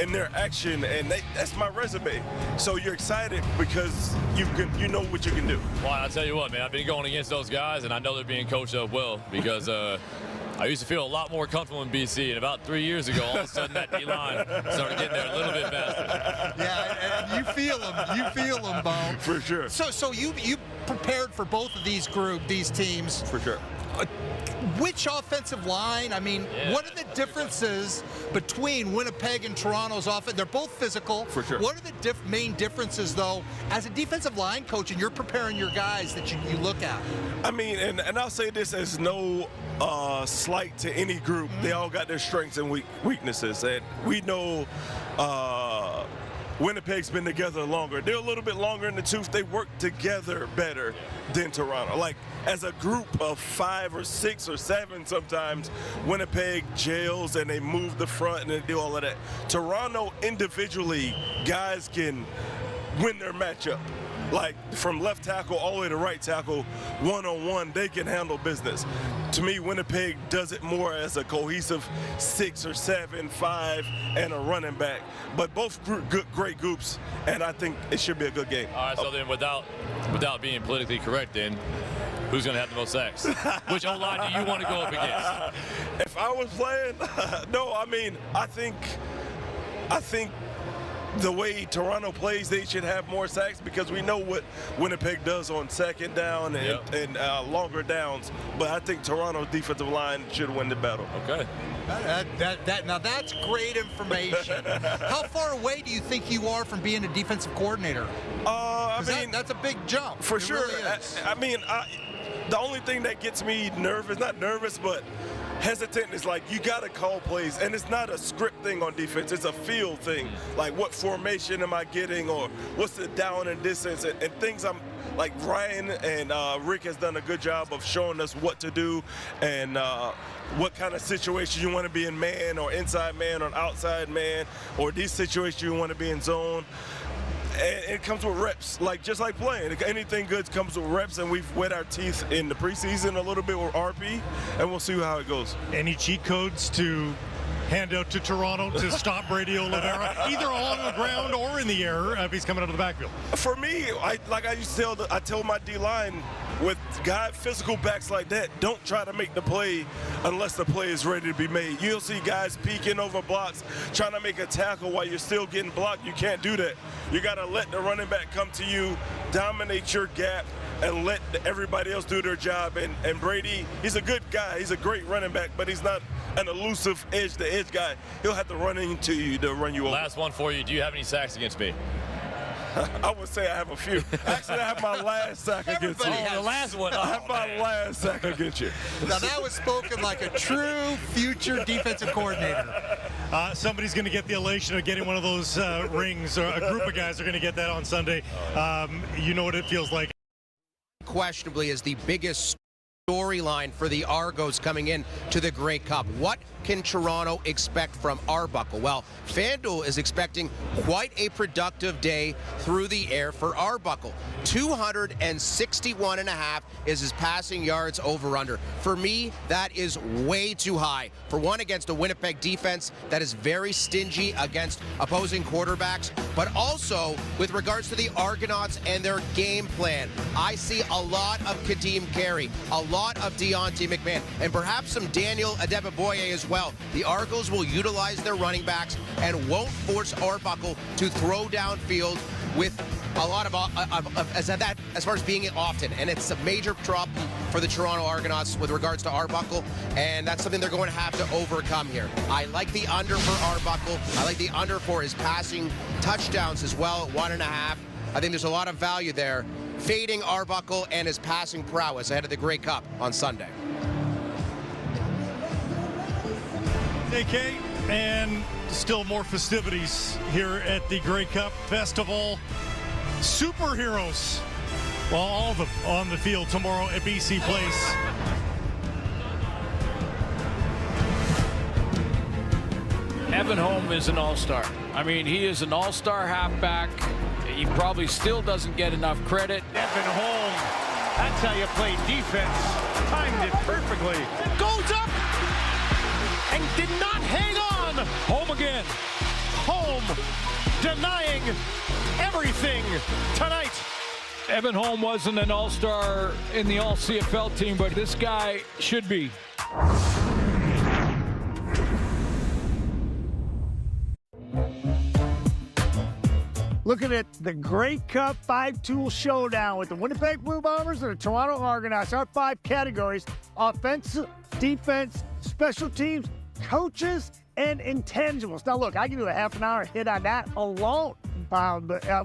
in their action, and that's my resume. So you're excited because you know what you can do. Well, I'll tell you what, man, I've been going against those guys, and I know they're being coached up well because I used to feel a lot more comfortable in BC, and about 3 years ago, all of a sudden that D-line started getting there a little bit faster. Yeah, and you feel them, Bo. For sure. So you prepared for both of these teams. For sure. Which offensive line? I mean, what are the differences between Winnipeg and Toronto's offense? They're both physical. For sure. What are the main differences, though, as a defensive line coach, and you're preparing your guys that you look at? I mean, and I'll say this as no slight to any group. They all got their strengths and weaknesses, and we know Winnipeg's been together longer. They're a little bit longer in the tooth. They work together better than Toronto. Like, as a group of 5 or 6 or 7 sometimes, Winnipeg jails and they move the front and they do all of that. Toronto, individually, guys can win their matchup. Like, from left tackle all the way to right tackle, one-on-one, they can handle business. To me, Winnipeg does it more as a cohesive 6 or 7, 5, and a running back. But both great groups, and I think it should be a good game. All right, so then without being politically correct, then, who's going to have the most sacks? Which O-line do you want to go up against? If I was playing, no, I mean, I think the way Toronto plays, they should have more sacks because we know what Winnipeg does on second down and longer downs. But I think Toronto's defensive line should win the battle. Okay. Now that's great information. How far away do you think you are from being a defensive coordinator? I mean, that's a big jump. For it sure. Really is. I mean, the only thing that gets me nervous, not nervous, but hesitant, is like you got to call plays, and it's not a script thing on defense. It's a feel thing. Like, what formation am I getting, or what's the down and distance, and things I'm like. Ryan and Rick has done a good job of showing us what to do and what kind of situation you want to be in, man or inside man or outside man, or these situations you want to be in zone. And it comes with reps, like just like playing. Anything good comes with reps, and we've wet our teeth in the preseason a little bit with RP, and we'll see how it goes. Any cheat codes to handout to Toronto to stop Brady Oliveira, either on the ground or in the air if he's coming out of the backfield? For me, I used to tell my D-line, with physical backs like that, don't try to make the play unless the play is ready to be made. You'll see guys peeking over blocks, trying to make a tackle while you're still getting blocked. You can't do that. You got to let the running back come to you, dominate your gap, and let everybody else do their job. And Brady, he's a good guy. He's a great running back, but he's not an elusive edge-to-edge guy. He'll have to run into you to run you over. Last one for you. Do you have any sacks against me? I would say I have a few. Actually, I have my last sack against you. Oh, the last one. I have my last sack against you. Now that was spoken like a true future defensive coordinator. Somebody's going to get the elation of getting one of those rings. Or a group of guys are going to get that on Sunday. You know what it feels like. Questionably is the biggest storyline for the Argos coming in to the Grey Cup. What can Toronto expect from Arbuckle? Well, FanDuel is expecting quite a productive day through the air for Arbuckle. 261.5 is his passing yards over-under. For me, that is way too high. For one, against a Winnipeg defense that is very stingy against opposing quarterbacks, but also with regards to the Argonauts and their game plan. I see a lot of Kadeem Carey, a lot of Deontay McMahon, and perhaps some Daniel Adebawore as well. The Argos will utilize their running backs and won't force Arbuckle to throw downfield with a lot of as far as being it often, and it's a major problem for the Toronto Argonauts with regards to Arbuckle, and that's something they're going to have to overcome here. I like the under for Arbuckle. I like the under for his passing touchdowns as well at 1.5. I think there's a lot of value there, fading Arbuckle and his passing prowess ahead of the Grey Cup on Sunday. AK, and still more festivities here at the Grey Cup Festival. Superheroes, well, all of them on the field tomorrow at BC Place. Evan Holm is an all-star. I mean, he is an all-star halfback. He probably still doesn't get enough credit. Evan Holm, that's how you play defense. Timed it perfectly. Goes up and did not hang on. Home again. Home denying everything tonight. Evan Holm wasn't an all-star in the all-CFL team, but this guy should be. Looking at the Grey Cup 5-tool showdown with the Winnipeg Blue Bombers and the Toronto Argonauts. Our 5 categories: offense, defense, special teams, coaches, and intangibles. Now, look, I can do a half an hour hit on that alone.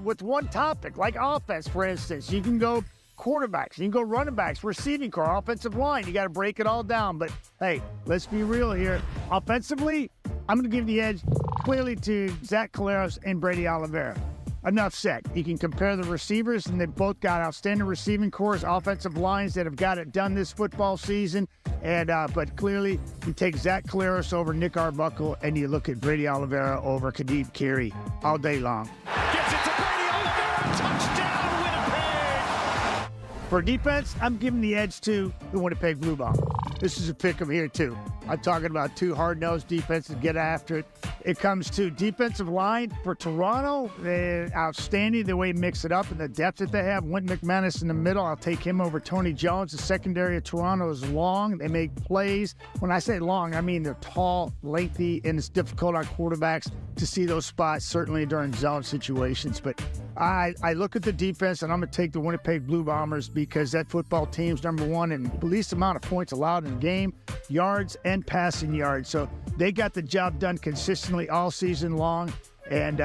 With one topic, like offense, for instance. You can go quarterbacks, you can go running backs, receiving core, offensive line. You got to break it all down. But, hey, let's be real here. Offensively, I'm going to give the edge clearly to Zach Collaros and Brady Oliveira. Enough said. You can compare the receivers, and they've both got outstanding receiving cores, offensive lines that have got it done this football season. And but clearly, you take Zach Collaros over Nick Arbuckle, and you look at Brady Oliveira over Kadeem Carey all day long. Gets it to Brady Oliveira. Touchdown, Winnipeg. For defense, I'm giving the edge to the Winnipeg Blue Bombers. This is a pick 'em here, too. I'm talking about 2 hard-nosed defenses. Get after it. It comes to defensive line for Toronto. They're outstanding the way they mix it up and the depth that they have. Wynton McManus in the middle. I'll take him over Tony Jones. The secondary of Toronto is long. They make plays. When I say long, I mean they're tall, lengthy, and it's difficult on quarterbacks to see those spots, certainly during zone situations. But I look at the defense, and I'm going to take the Winnipeg Blue Bombers because that football team's #1 in the least amount of points allowed in the game, yards and passing yards. So they got the job done consistently all season long, and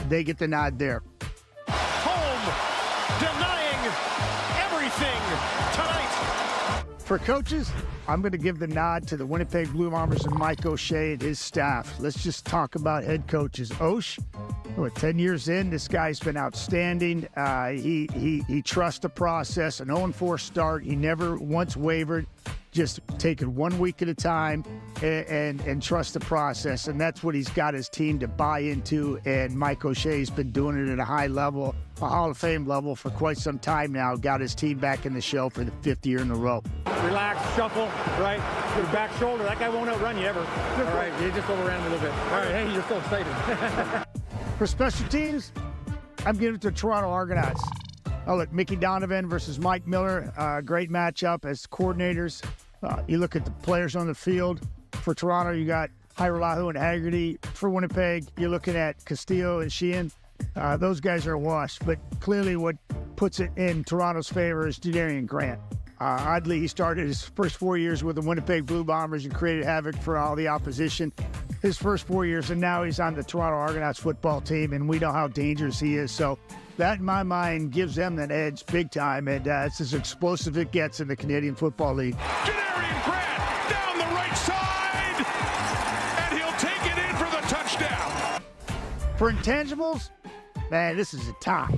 they get the nod there. Home denying everything tonight. For coaches, I'm going to give the nod to the Winnipeg Blue Bombers and Mike O'Shea and his staff. Let's just talk about head coaches. Osh, 10 years in, this guy's been outstanding. He trusts the process, an 0-4 start. He never once wavered. just take it 1 week at a time and trust the process. And that's what he's got his team to buy into. And Mike O'Shea's been doing it at a high level, a Hall of Fame level for quite some time now. Got his team back in the show for the 5th year in a row. Relax, shuffle, right? Your back shoulder. That guy won't outrun you ever. All right, you just overran a little bit. All right, hey, you're so excited. For special teams, I'm giving it to Toronto Argonauts. Oh, look, Mickey Donovan versus Mike Miller, great matchup as coordinators. You look at the players on the field. For Toronto, you got Hairolahu and Haggerty. For Winnipeg, you're looking at Castillo and Sheehan. Those guys are washed, but clearly what puts it in Toronto's favor is Jadarian Grant. Oddly, he started his first 4 years with the Winnipeg Blue Bombers and created havoc for all the opposition. His first 4 years, and now he's on the Toronto Argonauts football team, and we know how dangerous he is. So that, in my mind, gives them that edge big time, and it's as explosive it gets in the Canadian Football League. Jadarian Grant down the right side, and he'll take it in for the touchdown. For intangibles, man, this is a tie.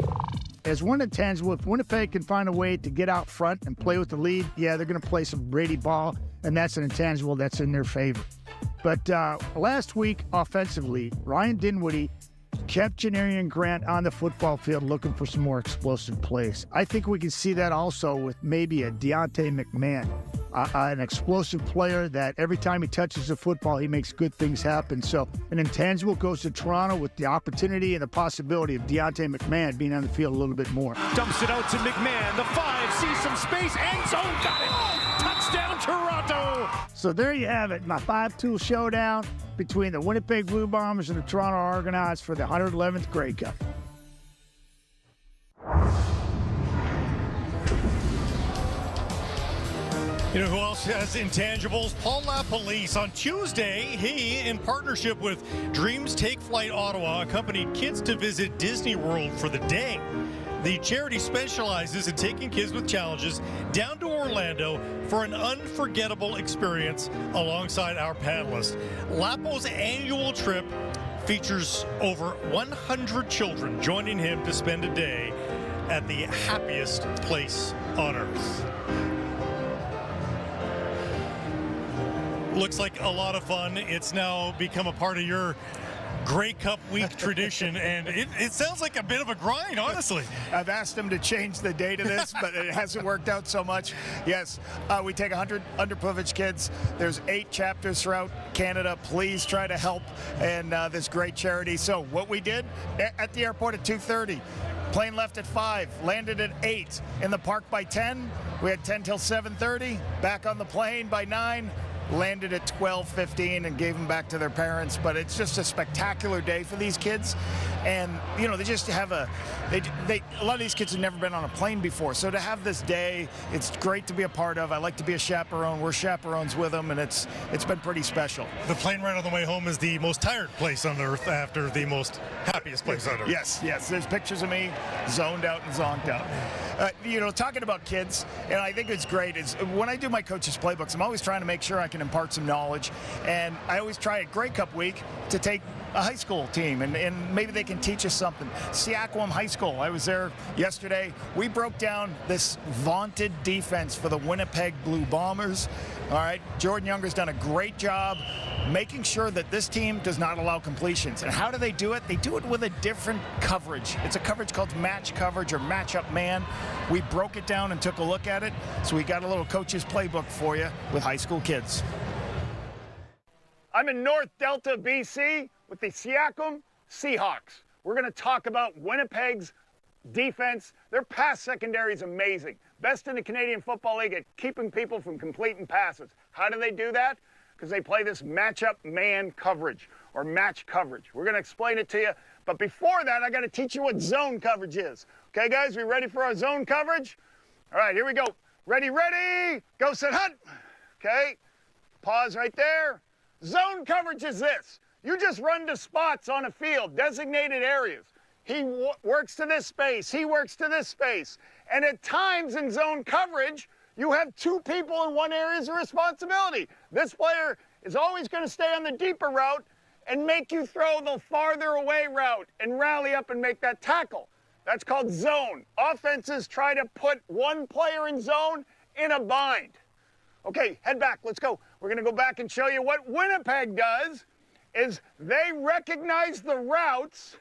As one intangible, if Winnipeg can find a way to get out front and play with the lead, yeah, they're going to play some Brady ball, and that's an intangible that's in their favor. But last week, offensively, Ryan Dinwiddie kept Jadarian Grant on the football field looking for some more explosive plays. I think we can see that also with maybe a Deontay McMahon, an explosive player that every time he touches the football, he makes good things happen. So an intangible goes to Toronto with the opportunity and the possibility of Deontay McMahon being on the field a little bit more. Dumps it out to McMahon. The 5 sees some space. End zone. Got it. Touchdown, Toronto. So there you have it, my 5-tool showdown between the Winnipeg Blue Bombers and the Toronto Argonauts for the 111th Grey Cup. You know who else has intangibles? Paul LaPolice. On Tuesday, he, in partnership with Dreams Take Flight Ottawa, accompanied kids to visit Disney World for the day. The charity specializes in taking kids with challenges down to Orlando for an unforgettable experience alongside our panelists. Lapo's annual trip features over 100 children joining him to spend a day at the happiest place on earth. Looks like a lot of fun. It's now become a part of your Grey Cup week tradition, and it sounds like a bit of a grind, honestly. I've asked him to change the date of this, but it hasn't worked out so much. Yes, we take 100 underprivileged kids. There's 8 chapters throughout Canada. Please try to help in this great charity. So what we did at the airport at 2:30, plane left at 5, landed at 8, in the park by 10. We had 10 till 7:30, back on the plane by 9. Landed at 12:15 and gave them back to their parents. But it's just a spectacular day for these kids, and you know, they just have a lot of these kids have never been on a plane before, so to have this day, it's great to be a part of. I like to be a chaperone. We're chaperones with them, and it's been pretty special. The plane ride on the way home is the most tired place on earth after the most happiest place on earth. Yes, there's pictures of me zoned out and zonked out. You know, talking about kids, and I think it's great, is when I do my coaches' playbooks, I'm always trying to make sure I can impart some knowledge, and I always try at Grey Cup week to take a high school team, and maybe they can teach us something. Seaquam High School, I was there yesterday. We broke down this vaunted defense for the Winnipeg Blue Bombers. All right, Jordan Younger's done a great job making sure that this team does not allow completions. And how do they do it? They do it with a different coverage. It's a coverage called match coverage or matchup man. We broke it down and took a look at it, so we got a little coach's playbook for you with high school kids. I'm in North Delta, BC with the Seaquam Seahawks. We're going to talk about Winnipeg's defense. Their pass secondary is amazing. Best in the Canadian Football League at keeping people from completing passes. How do they do that? Because they play this matchup man coverage or match coverage. We're going to explain it to you. But before that, I got to teach you what zone coverage is. Okay, guys, we ready for our zone coverage? All right, here we go. Ready, go, set, hunt. Okay, pause right there. Zone coverage is this. You just run to spots on a field, designated areas. He works to this space. He works to this space. And at times in zone coverage, you have 2 people in one area's responsibility. This player is always going to stay on the deeper route and make you throw the farther away route and rally up and make that tackle. That's called zone. Offenses try to put one player in zone in a bind. Okay, head back. Let's go. We're going to go back and show you what Winnipeg does is they recognize the routes,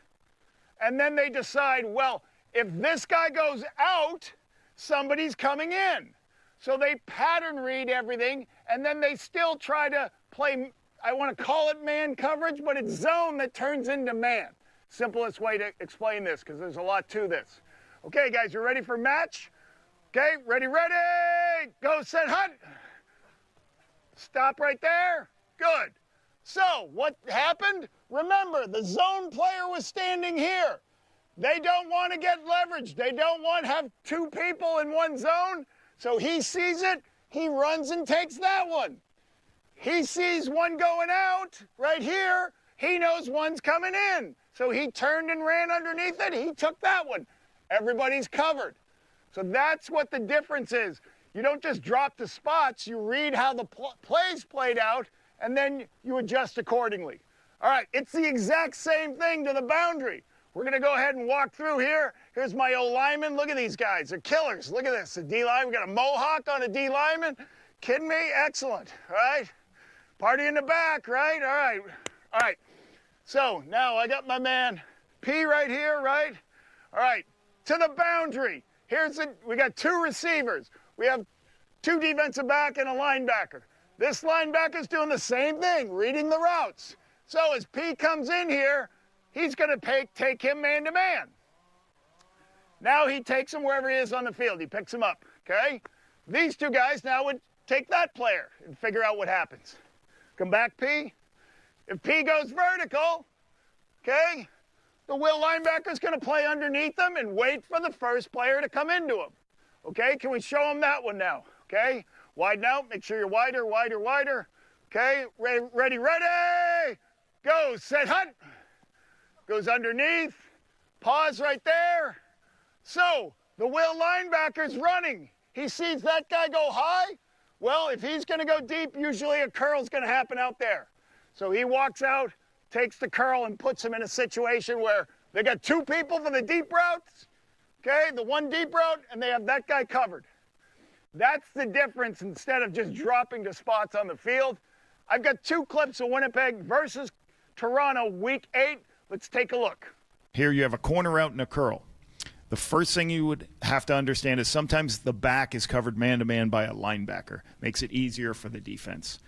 and then they decide, well, if this guy goes out, somebody's coming in. So they pattern read everything, and then they still try to play, I want to call it man coverage, but it's zone that turns into man. Simplest way to explain this, because there's a lot to this. Okay, guys, you ready for match? Okay, ready, go, set, hunt. Stop right there. Good. So what happened? Remember, the zone player was standing here. They don't want to get leverage. They don't want to have two people in one zone. So he sees it. He runs and takes that one. He sees one going out right here. He knows one's coming in. So he turned and ran underneath it. He took that one. Everybody's covered. So that's what the difference is. You don't just drop the spots. You read how the plays played out, and then you adjust accordingly. All right, it's the exact same thing to the boundary. We're going to go ahead and walk through here. Here's my old lineman. Look at these guys. They're killers. Look at this. The D-line. We got a mohawk on a D-lineman. Kidding me? Excellent. All right. Party in the back, right? All right. All right. So now I got my man P right here, right? All right. To the boundary. We got two receivers. We have two defensive back and a linebacker. This linebacker's doing the same thing, reading the routes. So as P comes in here, he's going to take him man-to-man. Now he takes him wherever he is on the field. He picks him up, okay? These two guys now would take that player and figure out what happens. Come back, P. If P goes vertical, okay, the will linebacker's going to play underneath him and wait for the first player to come into him. Okay, can we show him that one now? Okay, widen out. Make sure you're wider. Okay, ready, go, set, hunt. Goes underneath, pause right there. So the will linebacker's running. He sees that guy go high. Well, if he's going to go deep, usually a curl's going to happen out there. So he walks out, takes the curl, and puts him in a situation where they got two people for the deep routes, okay, the one deep route, and they have that guy covered. That's the difference instead of just dropping to spots on the field. I've got two clips of Winnipeg versus Toronto, Week 8. Let's take a look. Here you have a corner route and a curl. The first thing you would have to understand is sometimes the back is covered man-to-man by a linebacker. Makes it easier for the defense.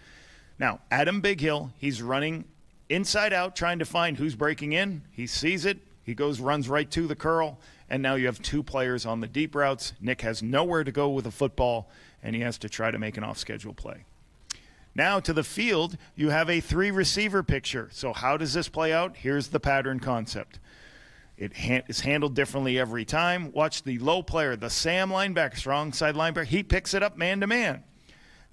Now, Adam Bighill, he's running inside out trying to find who's breaking in. He sees it. He runs right to the curl, and now you have two players on the deep routes. Nick has nowhere to go with a football, and he has to try to make an off-schedule play. Now to the field, you have a three-receiver picture. So how does this play out? Here's the pattern concept. It is handled differently every time. Watch the low player, the Sam linebacker, strong side linebacker. He picks it up man-to-man.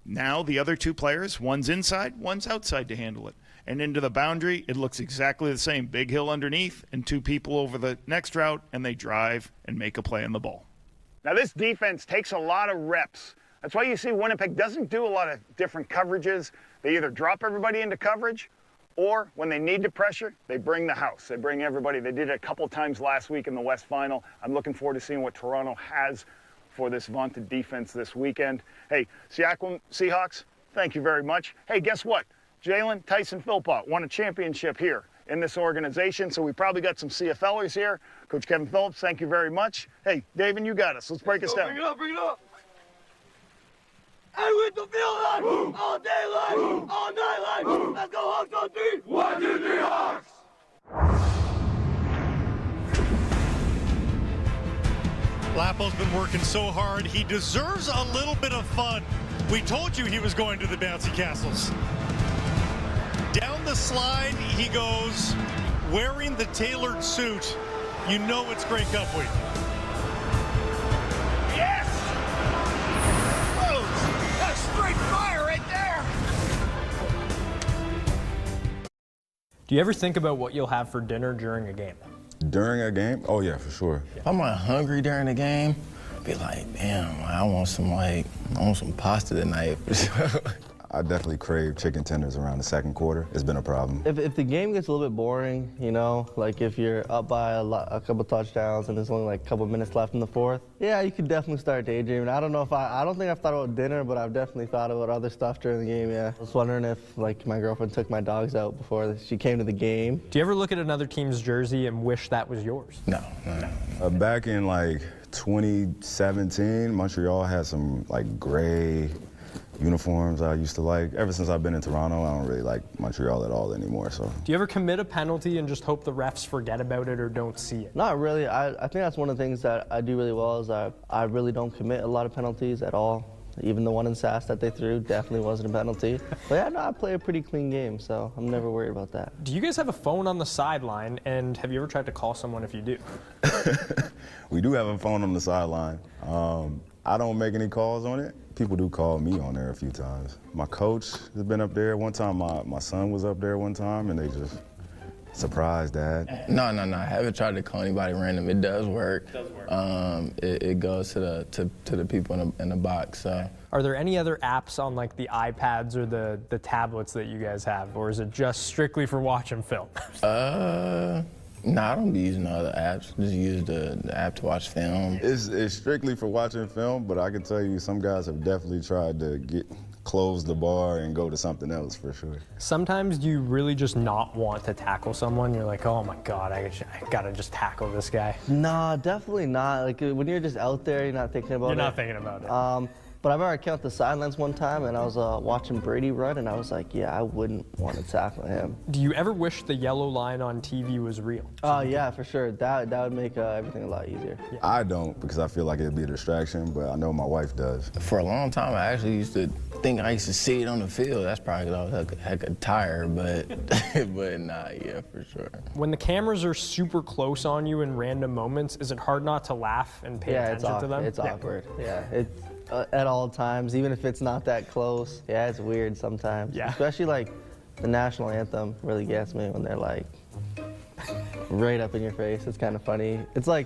Now the other two players, one's inside, one's outside to handle it. And into the boundary, it looks exactly the same. Bighill underneath and two people over the next route, and they drive and make a play on the ball. Now this defense takes a lot of reps. That's why you see Winnipeg doesn't do a lot of different coverages. They either drop everybody into coverage, or when they need to pressure, they bring the house. They bring everybody. They did it a couple times last week in the West Final. I'm looking forward to seeing what Toronto has for this vaunted defense this weekend. Hey, Seahawks, thank you very much. Hey, guess what? Jalen Tyson Philpott won a championship here in this organization, so we probably got some CFLers here. Coach Kevin Phillips, thank you very much. Hey, David, you got us. Let's break this down. Bring it up. And with the field line, all day long, all night long. Let's go Hawks on 3. 1, 2, 3, Hawks. Lapo's been working so hard. He deserves a little bit of fun. We told you he was going to the bouncy castles. Down the slide he goes, wearing the tailored suit. You know it's Grey Cup week. Yes! Whoa, that's straight fire right there! Do you ever think about what you'll have for dinner during a game? During a game? Oh yeah, for sure. Yeah. If I'm like hungry during the game, be like, damn, I want some pasta tonight. I definitely crave chicken tenders around the second quarter. It's been a problem. If the game gets a little bit boring, you know, like if you're up by a couple touchdowns and there's only like a couple minutes left in the fourth, yeah, you could definitely start daydreaming. I don't know if I don't think I've thought about dinner, but I've definitely thought about other stuff during the game, yeah. I was wondering if like my girlfriend took my dogs out before she came to the game. Do you ever look at another team's jersey and wish that was yours? No. Back in like 2017, Montreal had some like gray uniforms I used to like. Ever since I've been in Toronto, I don't really like Montreal at all anymore. So. Do you ever commit a penalty and just hope the refs forget about it or don't see it? Not really. I think that's one of the things that I do really well is I really don't commit a lot of penalties at all. Even the one in Sass that they threw definitely wasn't a penalty. But yeah, no, I play a pretty clean game, so I'm never worried about that. Do you guys have a phone on the sideline, and have you ever tried to call someone if you do? We do have a phone on the sideline. I don't make any calls on it. People do call me on there a few times. My coach has been up there. One time my son was up there one time, and they just surprised Dad. No. I haven't tried to call anybody random. It does work. It goes to the people in the box. So. Are there any other apps on like the iPads or the tablets that you guys have, or is it just strictly for watching film? No, I don't be using other apps. Just use the app to watch film. It's strictly for watching film, but I can tell you some guys have definitely tried to close the bar and go to something else for sure. Sometimes do you really just not want to tackle someone? You're like, oh my God, I gotta just tackle this guy. No, definitely not. Like when you're just out there, you're not thinking about it. You're not thinking about it. But I remember I came out the sidelines one time and I was watching Brady run and I was like, yeah, I wouldn't want to tackle him. Do you ever wish the yellow line on TV was real? Oh, yeah, for sure. That would make everything a lot easier. Yeah. I don't, because I feel like it'd be a distraction, but I know my wife does. For a long time, I actually used to think I used to see it on the field. That's probably because I was heck of tired, but nah, yeah, for sure. When the cameras are super close on you in random moments, is it hard not to laugh and pay attention to them? It's awkward. Yeah, it's at all times, even if it's not that close. Yeah, it's weird sometimes. Yeah. Especially like the national anthem really gets me when they're like right up in your face. It's kind of funny. It's like,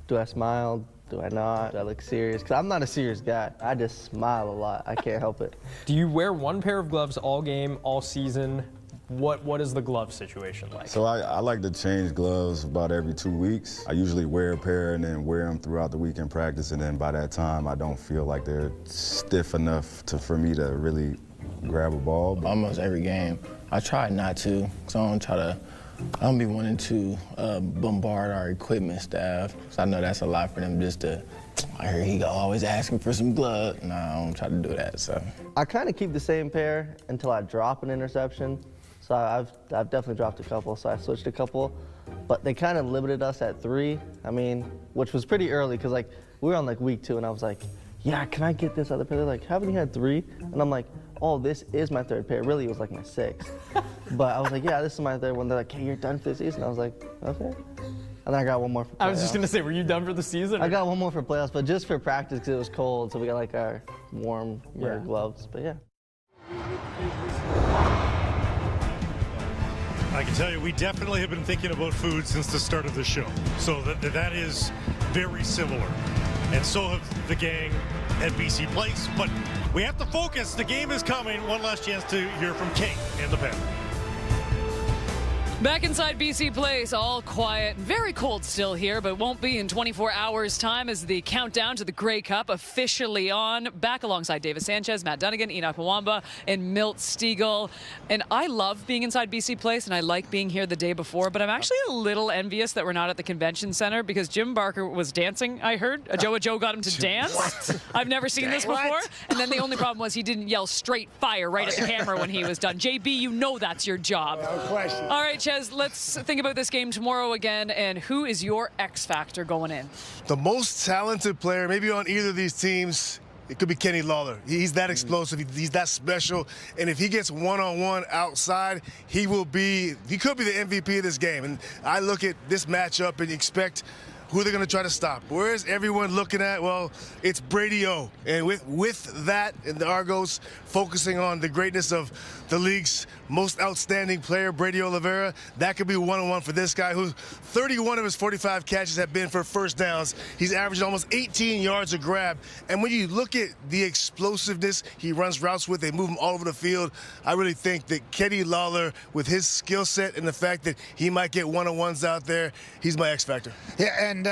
do I smile? Do I not? Do I look serious? Because I'm not a serious guy. I just smile a lot. I can't help it. Do you wear one pair of gloves all game, all season? What is the glove situation like? So I like to change gloves about every 2 weeks. I usually wear a pair and then wear them throughout the week in practice, and then by that time I don't feel like they're stiff enough for me to really grab a ball. Almost every game. I try not to, because I don't be wanting to bombard our equipment staff. So I know that's a lot for them just to, I hear he always asking for some gloves. No, I don't try to do that, so. I kind of keep the same pair until I drop an interception. So I've definitely dropped a couple, so I switched a couple. But they kind of limited us at 3, I mean, which was pretty early, because like, we were on like week 2, and I was like, yeah, can I get this other pair? They're like, haven't you had 3? And I'm like, oh, this is my 3rd pair. Really, it was like my 6th. But I was like, yeah, this is my 3rd one. They're like, hey, you're done for the season. I was like, okay. And then I got one more for playoffs. I was just going to say, were you done for the season? I got one more for playoffs, but just for practice because it was cold, so we got like our warm gloves, but yeah. I can tell you, we definitely have been thinking about food since the start of the show. So that is very similar. And so have the gang at BC Place. But we have to focus. The game is coming. One last chance to hear from Kate and the pen. Back inside BC Place, all quiet, very cold still here, but won't be in 24 hours' time as the countdown to the Grey Cup officially on. Back alongside David Sanchez, Matt Dunnigan, Enoch Mwamba, and Milt Stiegel. And I love being inside BC Place, and I like being here the day before, but I'm actually a little envious that we're not at the convention center because Jim Barker was dancing, I heard. Joe got him to dance. What? I've never seen this before. What? And then the only problem was he didn't yell straight fire right at the camera when he was done. JB, you know that's your job. No question. All right, let's think about this game tomorrow again, and who is your X factor going in? The most talented player, maybe on either of these teams, it could be Kenny Lawler. He's that explosive. He's that special. And if he gets one-on-one outside, he could be the MVP of this game. And I look at this matchup and expect who they're going to try to stop. Where is everyone looking at? Well, it's Brady O. And with that and the Argos focusing on the greatness of the league's most outstanding player, Brady Oliveira. That could be one-on-one for this guy, who 31 of his 45 catches have been for first downs. He's averaging almost 18 yards a grab. And when you look at the explosiveness he runs routes with, they move him all over the field. I really think that Kenny Lawler, with his skill set and the fact that he might get one-on-ones out there, he's my X factor. Yeah, and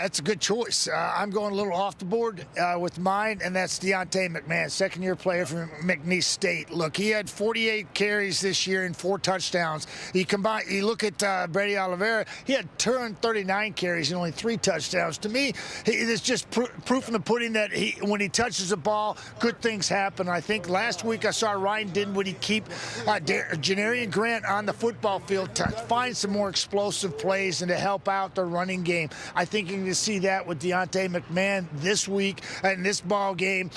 it's a good choice. I'm going a little off the board with mine, and that's Deontay McMahon, second-year player from McNeese State. Look, he had 48 carries this year and 4 touchdowns. You look at Brady Oliveira, he had 239 carries and only 3 touchdowns. To me, it's just proof in the pudding that when he touches the ball, good things happen. I think last week I saw Ryan Dinwiddie keep Janarian Grant on the football field to find some more explosive plays and to help out the running game. I think you're going to see that with Deontay McMahon this week in this ball game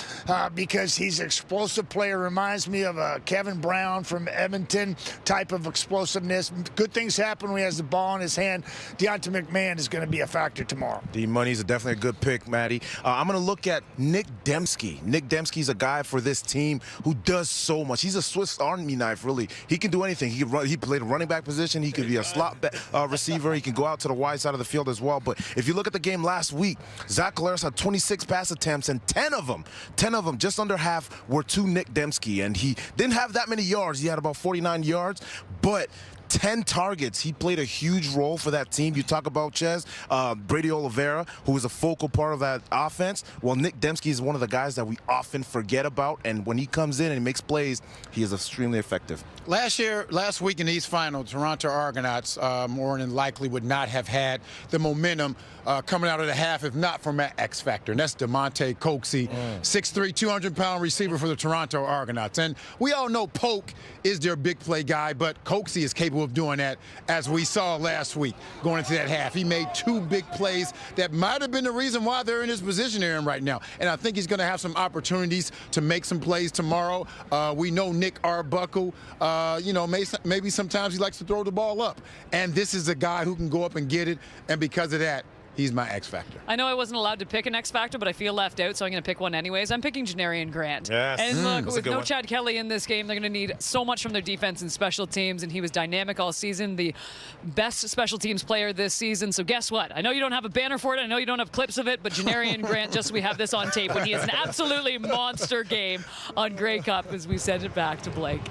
because he's an explosive player. Reminds me of Kevin Brown from Edmonton type of explosiveness. Good things happen when he has the ball in his hand. Deontay McMahon is going to be a factor tomorrow. D-Money's definitely a good pick, Matty. I'm going to look at Nick Dembski. Nick Dembski's a guy for this team who does so much. He's a Swiss Army knife, really. He can do anything. He played a running back position. He could be a slot receiver. He can go out to the wide side of the field as well. But if you look at the game last week, Zach Collaros had 26 pass attempts, and 10 of them, just under half, were to Nick Dembski. And he didn't have that many yards. He had about 49 yards, but 10 targets. He played a huge role for that team. You talk about Ches, Brady Oliveira, who is a focal part of that offense. Well, Nick Dembski is one of the guys that we often forget about, and when he comes in and he makes plays, he is extremely effective. Last week in the East Final, Toronto Argonauts more than likely would not have had the momentum coming out of the half if not for Matt X Factor, and that's DeMonte Coxey, 6'3", 200-pound receiver for the Toronto Argonauts. And we all know Polk is their big play guy, but Coxey is capable of doing that, as we saw last week going into that half. He made 2 big plays that might have been the reason why they're in this position they're in right now. And I think he's going to have some opportunities to make some plays tomorrow. We know Nick Arbuckle, maybe sometimes he likes to throw the ball up. And this is a guy who can go up and get it, and because of that, he's my X Factor. I know I wasn't allowed to pick an X Factor, but I feel left out, so I'm going to pick one anyways. I'm picking Janarian Grant. Yes. And look, with no Chad Kelly in this game, they're going to need so much from their defense and special teams, and he was dynamic all season, the best special teams player this season. So guess what? I know you don't have a banner for it. I know you don't have clips of it, but Janarian Grant, just so we have this on tape, when he has an absolutely monster game on Grey Cup as we send it back to Blake.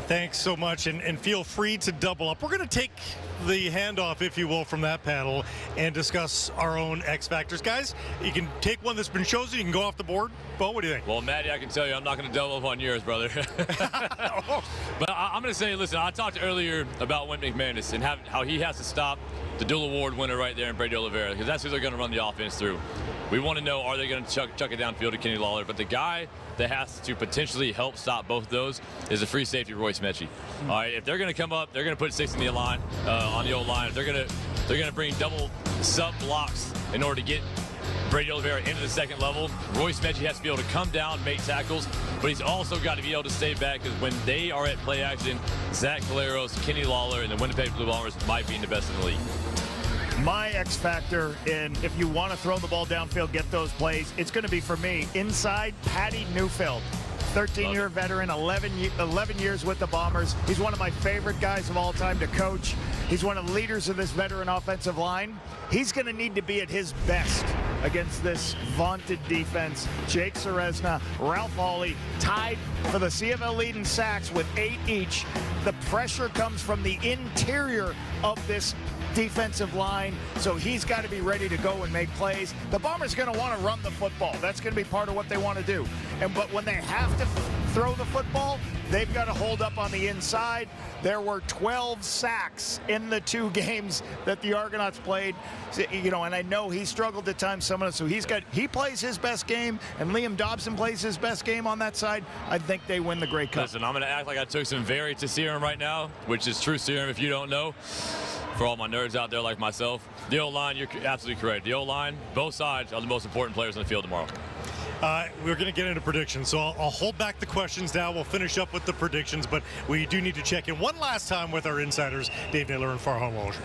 Thanks so much, and feel free to double up. We're going to take the handoff, if you will, from that panel and discuss our own X Factors. Guys, you can take one that's been chosen. You can go off the board. Bo, what do you think? Well, Matty, I can tell you I'm not going to double up on yours, brother. But I'm going to say, listen, I talked earlier about Wayne McManus and how he has to stop the dual award winner right there in Brady Oliveira, because that's who they're going to run the offense through. We want to know, are they going to chuck it downfield to Kenny Lawler? But the guy that has to potentially help stop both of those is a free safety, Royce Mechie. All right, if they're going to come up, they're going to put 6 in the line, on the old line. If they're going to bring double sub blocks in order to get Brady Oliveira into the second level. Royce Mechie has to be able to come down, make tackles, but he's also got to be able to stay back, because when they are at play action, Zach Collaros, Kenny Lawler, and the Winnipeg Blue Bombers might be the best in the league. My X factor, and if you want to throw the ball downfield, get those plays, it's going to be, for me, inside Patty Neufeld. 13-year veteran, 11 years with the Bombers. He's one of my favorite guys of all time to coach. He's one of the leaders of this veteran offensive line. He's going to need to be at his best against this vaunted defense. Jake Ceresna, Ralph Hawley, tied for the CFL lead in sacks with 8 each. The pressure comes from the interior of this defensive line, so he's got to be ready to go and make plays. The Bombers are going to want to run the football. That's going to be part of what they want to do. But when they have to throw the football, they've got to hold up on the inside. There were 12 sacks in the 2 games that the Argonauts played. And I know he struggled at times, some of it, so he plays his best game, and Liam Dobson plays his best game on that side. I think they win the Grey Cup. Listen, I'm going to act like I took some Varitus serum right now, which is true serum if you don't know. For all my nerds out there like myself, the O-line, you're absolutely correct. The O-line, both sides are the most important players on the field tomorrow. We're going to get into predictions, so I'll hold back the questions now. We'll finish up with the predictions, but we do need to check in one last time with our insiders, Dave Naylor and Farhan Walsh.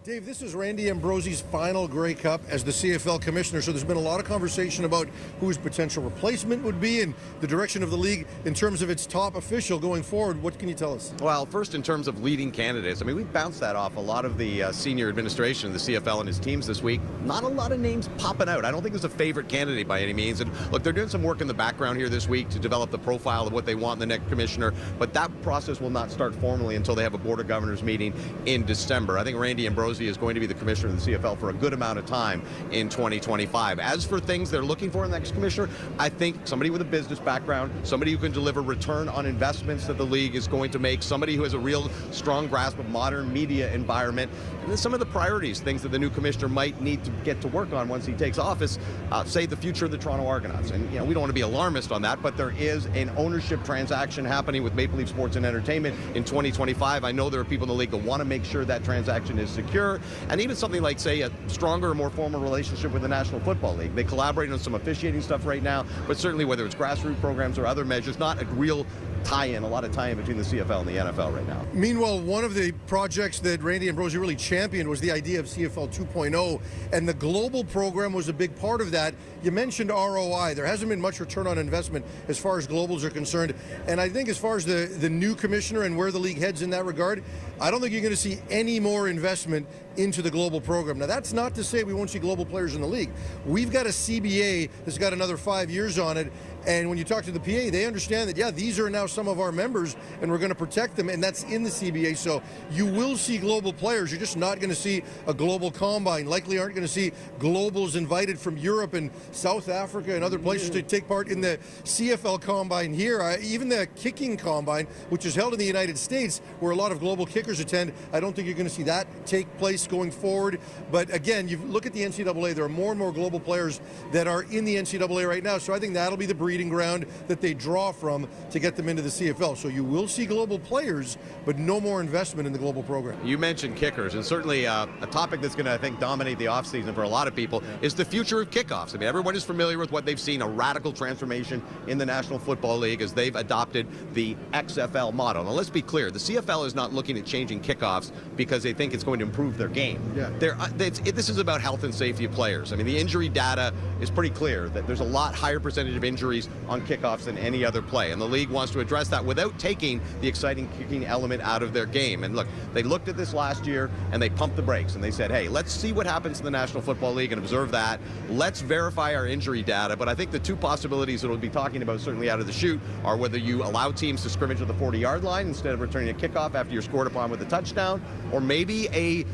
Dave, this is Randy Ambrosie's final Grey Cup as the CFL commissioner, so there's been a lot of conversation about who his potential replacement would be and the direction of the league in terms of its top official going forward. What can you tell us? Well, first, in terms of leading candidates, I mean, we bounced that off a lot of the senior administration of the CFL and his teams this week. Not a lot of names popping out. I don't think there's a favorite candidate by any means. And look, they're doing some work in the background here this week to develop the profile of what they want in the next commissioner, but that process will not start formally until they have a Board of Governors meeting in December. I think Randy Ambrosie is going to be the commissioner of the CFL for a good amount of time in 2025. As for things they're looking for in the next commissioner, I think somebody with a business background, somebody who can deliver return on investments that the league is going to make, somebody who has a real strong grasp of modern media environment, and then some of the priorities, things that the new commissioner might need to get to work on once he takes office, say the future of the Toronto Argonauts. And we don't want to be alarmist on that, but there is an ownership transaction happening with Maple Leaf Sports and Entertainment in 2025. I know there are people in the league that want to make sure that transaction is secure, and even something like, say, a stronger, more formal relationship with the National Football League. They collaborate on some officiating stuff right now, but certainly whether it's grassroots programs or other measures, not a real tie-in, a lot of tie-in between the CFL and the NFL right now. Meanwhile, one of the projects that Randy Ambrosie really championed was the idea of CFL 2.0, and the global program was a big part of that. You mentioned ROI. There hasn't been much return on investment as far as globals are concerned, and I think as far as the new commissioner and where the league heads in that regard, I don't think you're going to see any more investment into the global program. Now, that's not to say we won't see global players in the league. We've got a CBA that's got another 5 years on it, and when you talk to the PA, they understand that, yeah, these are now some of our members, and we're going to protect them, and that's in the CBA. So you will see global players. You're just not going to see a global combine. Likely aren't going to see globals invited from Europe and South Africa and other places to take part in the CFL combine here. Even the kicking combine, which is held in the United States, where a lot of global kickers attend, I don't think you're going to see that take place going forward. But again, you look at the NCAA, there are more and more global players that are in the NCAA right now. So I think that'll be the breeding ground that they draw from to get them into the CFL. So you will see global players, but no more investment in the global program. You mentioned kickers, and certainly a topic that's going to, I think, dominate the offseason for a lot of people is the future of kickoffs. I mean, everyone is familiar with what they've seen, a radical transformation in the National Football League as they've adopted the XFL model. Now, let's be clear. The CFL is not looking at changing kickoffs because they think it's going to improve their game. Yeah. This is about health and safety of players. I mean, the injury data is pretty clear that there's a lot higher percentage of injuries on kickoffs than any other play, and the league wants to address that without taking the exciting kicking element out of their game. And look, they looked at this last year and they pumped the brakes and they said, hey, let's see what happens in the National Football League and observe that. Let's verify our injury data. But I think the two possibilities that we'll be talking about certainly out of the chute are whether you allow teams to scrimmage at the 40-yard line instead of returning a kickoff after you're scored upon with a touchdown, or maybe a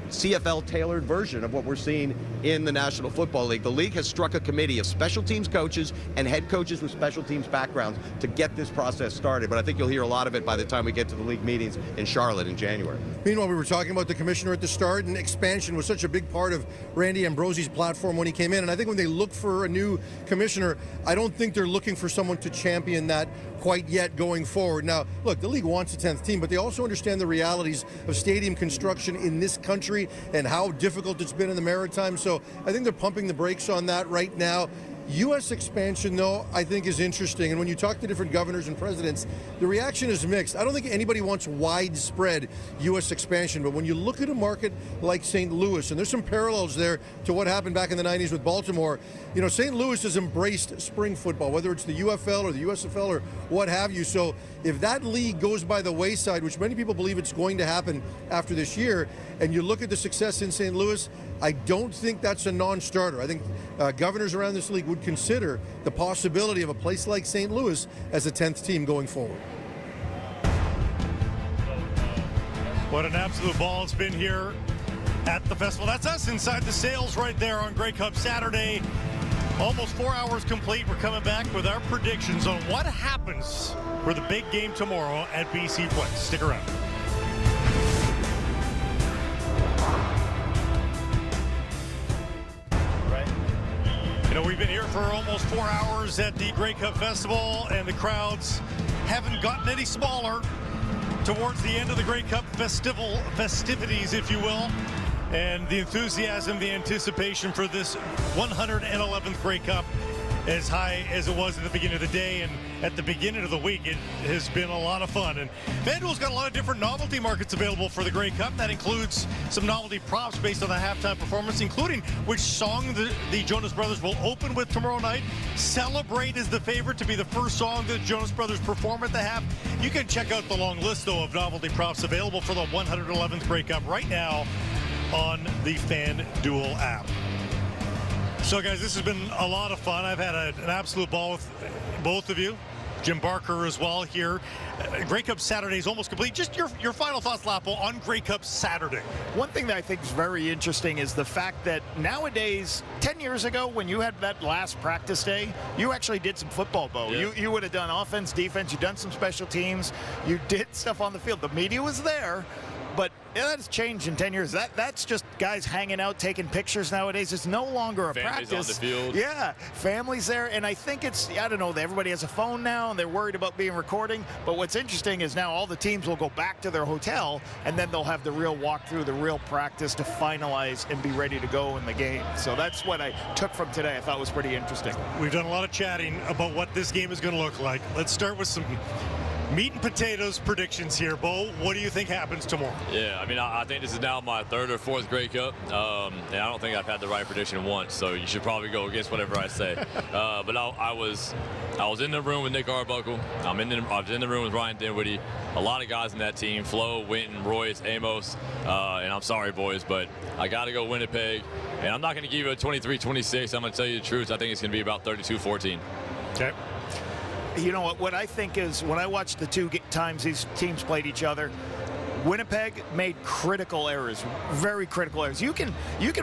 CFL tailored version of what we're seeing in the National Football League. The league has struck a committee of special teams coaches and head coaches with special teams backgrounds to get this process started, but I think you'll hear a lot of it by the time we get to the league meetings in Charlotte in January. Meanwhile, we were talking about the commissioner at the start, and expansion was such a big part of Randy Ambrosie's platform when he came in, and I think when they look for a new commissioner, I don't think they're looking for someone to champion that quite yet going forward. Now, look, the league wants a 10th team, but they also understand the realities of stadium construction in this country and how difficult it's been in the Maritime. So I think they're pumping the brakes on that right now. U.S. expansion, though, I think is interesting. And when you talk to different governors and presidents, the reaction is mixed. I don't think anybody wants widespread U.S. expansion. But when you look at a market like St. Louis, and there's some parallels there to what happened back in the 90s with Baltimore, you know, St. Louis has embraced spring football, whether it's the UFL or the USFL or what have you. So if that league goes by the wayside, which many people believe it's going to happen after this year, and you look at the success in St. Louis, I don't think that's a non-starter. I think governors around this league would consider the possibility of a place like St. Louis as a 10th team going forward. What an absolute ball it's been here at the festival. That's us inside the sails right there on Grey Cup Saturday. Almost 4 hours complete. We're coming back with our predictions on what happens for the big game tomorrow at BC Place. Stick around. You know, we've been here for almost 4 hours at the Grey Cup Festival, and the crowds haven't gotten any smaller towards the end of the Grey Cup festivities, if you will. And the enthusiasm, the anticipation for this 111th Grey Cup as high as it was at the beginning of the day, and at the beginning of the week it has been a lot of fun. And FanDuel's got a lot of different novelty markets available for the Grey Cup. That includes some novelty props based on the halftime performance, including which song the Jonas Brothers will open with tomorrow night. Celebrate is the favorite to be the first song that Jonas Brothers perform at the half. You can check out the long list, though, of novelty props available for the 111th Grey Cup right now on the FanDuel app. So, guys, this has been a lot of fun. I've had an absolute ball with both of you. Jim Barker as well here. Grey Cup Saturday is almost complete. Just your final thoughts, Lapo, on Grey Cup Saturday. One thing that I think is very interesting is the fact that nowadays, 10 years ago, when you had that last practice day, you actually did some football, Bo. Yeah. You would have done offense, defense, you've done some special teams, you did stuff on the field. The media was there, but that has changed in 10 years. That's just guys hanging out, taking pictures nowadays. It's no longer a Families practice. on the field. Yeah, families there. And I think it's, I don't know, everybody has a phone now and they're worried about being recording. But what's interesting is now all the teams will go back to their hotel and then they'll have the real walkthrough, the real practice to finalize and be ready to go in the game. So that's what I took from today. I thought was pretty interesting. We've done a lot of chatting about what this game is going to look like. Let's start with some meat and potatoes predictions here. Bo, what do you think happens tomorrow? Yeah, I mean, I think this is now my third or fourth Grey Cup, and I don't think I've had the right prediction once, so you should probably go against whatever I say. But I was in the room with Nick Arbuckle. I was in the room with Ryan Dinwiddie. A lot of guys in that team, Flo, Winton, Royce, Amos, and I'm sorry, boys, but I got to go Winnipeg. And I'm not going to give you a 23-26. I'm going to tell you the truth. I think it's going to be about 32-14. Okay. You know what I think is, when I watched the two times these teams played each other, Winnipeg made critical errors, very critical errors. You can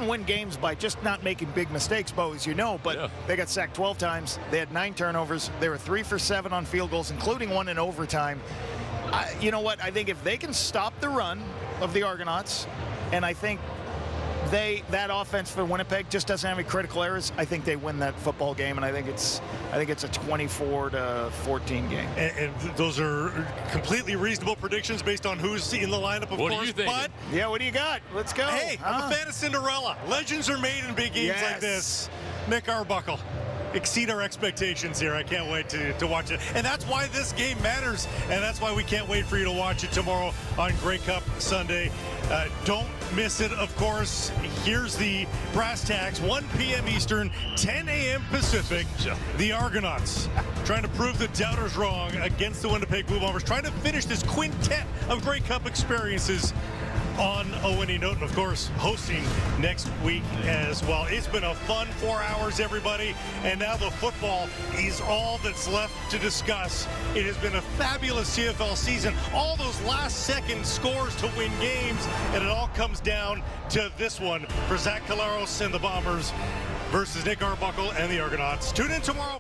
win games by just not making big mistakes, Bo, as you know, but They got sacked 12 times. They had 9 turnovers. They were 3 for 7 on field goals, including 1 in overtime. You know what? I think if they can stop the run of the Argonauts, and I think that offense for Winnipeg just doesn't have any critical errors, I think they win that football game, and I think it's a 24-14 game. And those are completely reasonable predictions based on who's in the lineup, of course. What are you thinking? But yeah, what do you got? Let's go. Hey, I'm a fan of Cinderella. Legends are made in big games like this. Nick Arbuckle. Exceed our expectations here. I can't wait to watch it. And that's why this game matters. And that's why we can't wait for you to watch it tomorrow on Grey Cup Sunday. Don't miss it, of course. Here's the brass tacks. 1 p.m. Eastern, 10 a.m. Pacific. The Argonauts trying to prove the doubters wrong against the Winnipeg Blue Bombers. Trying to finish this quintet of Grey Cup experiences on a winning note, and of course hosting next week as well. It's been a fun 4 hours, everybody, and now the football is all that's left to discuss. It has been a fabulous CFL season, all those last second scores to win games, and it all comes down to this one for Zach Collaros and the Bombers versus Nick Arbuckle and the Argonauts. Tune in tomorrow.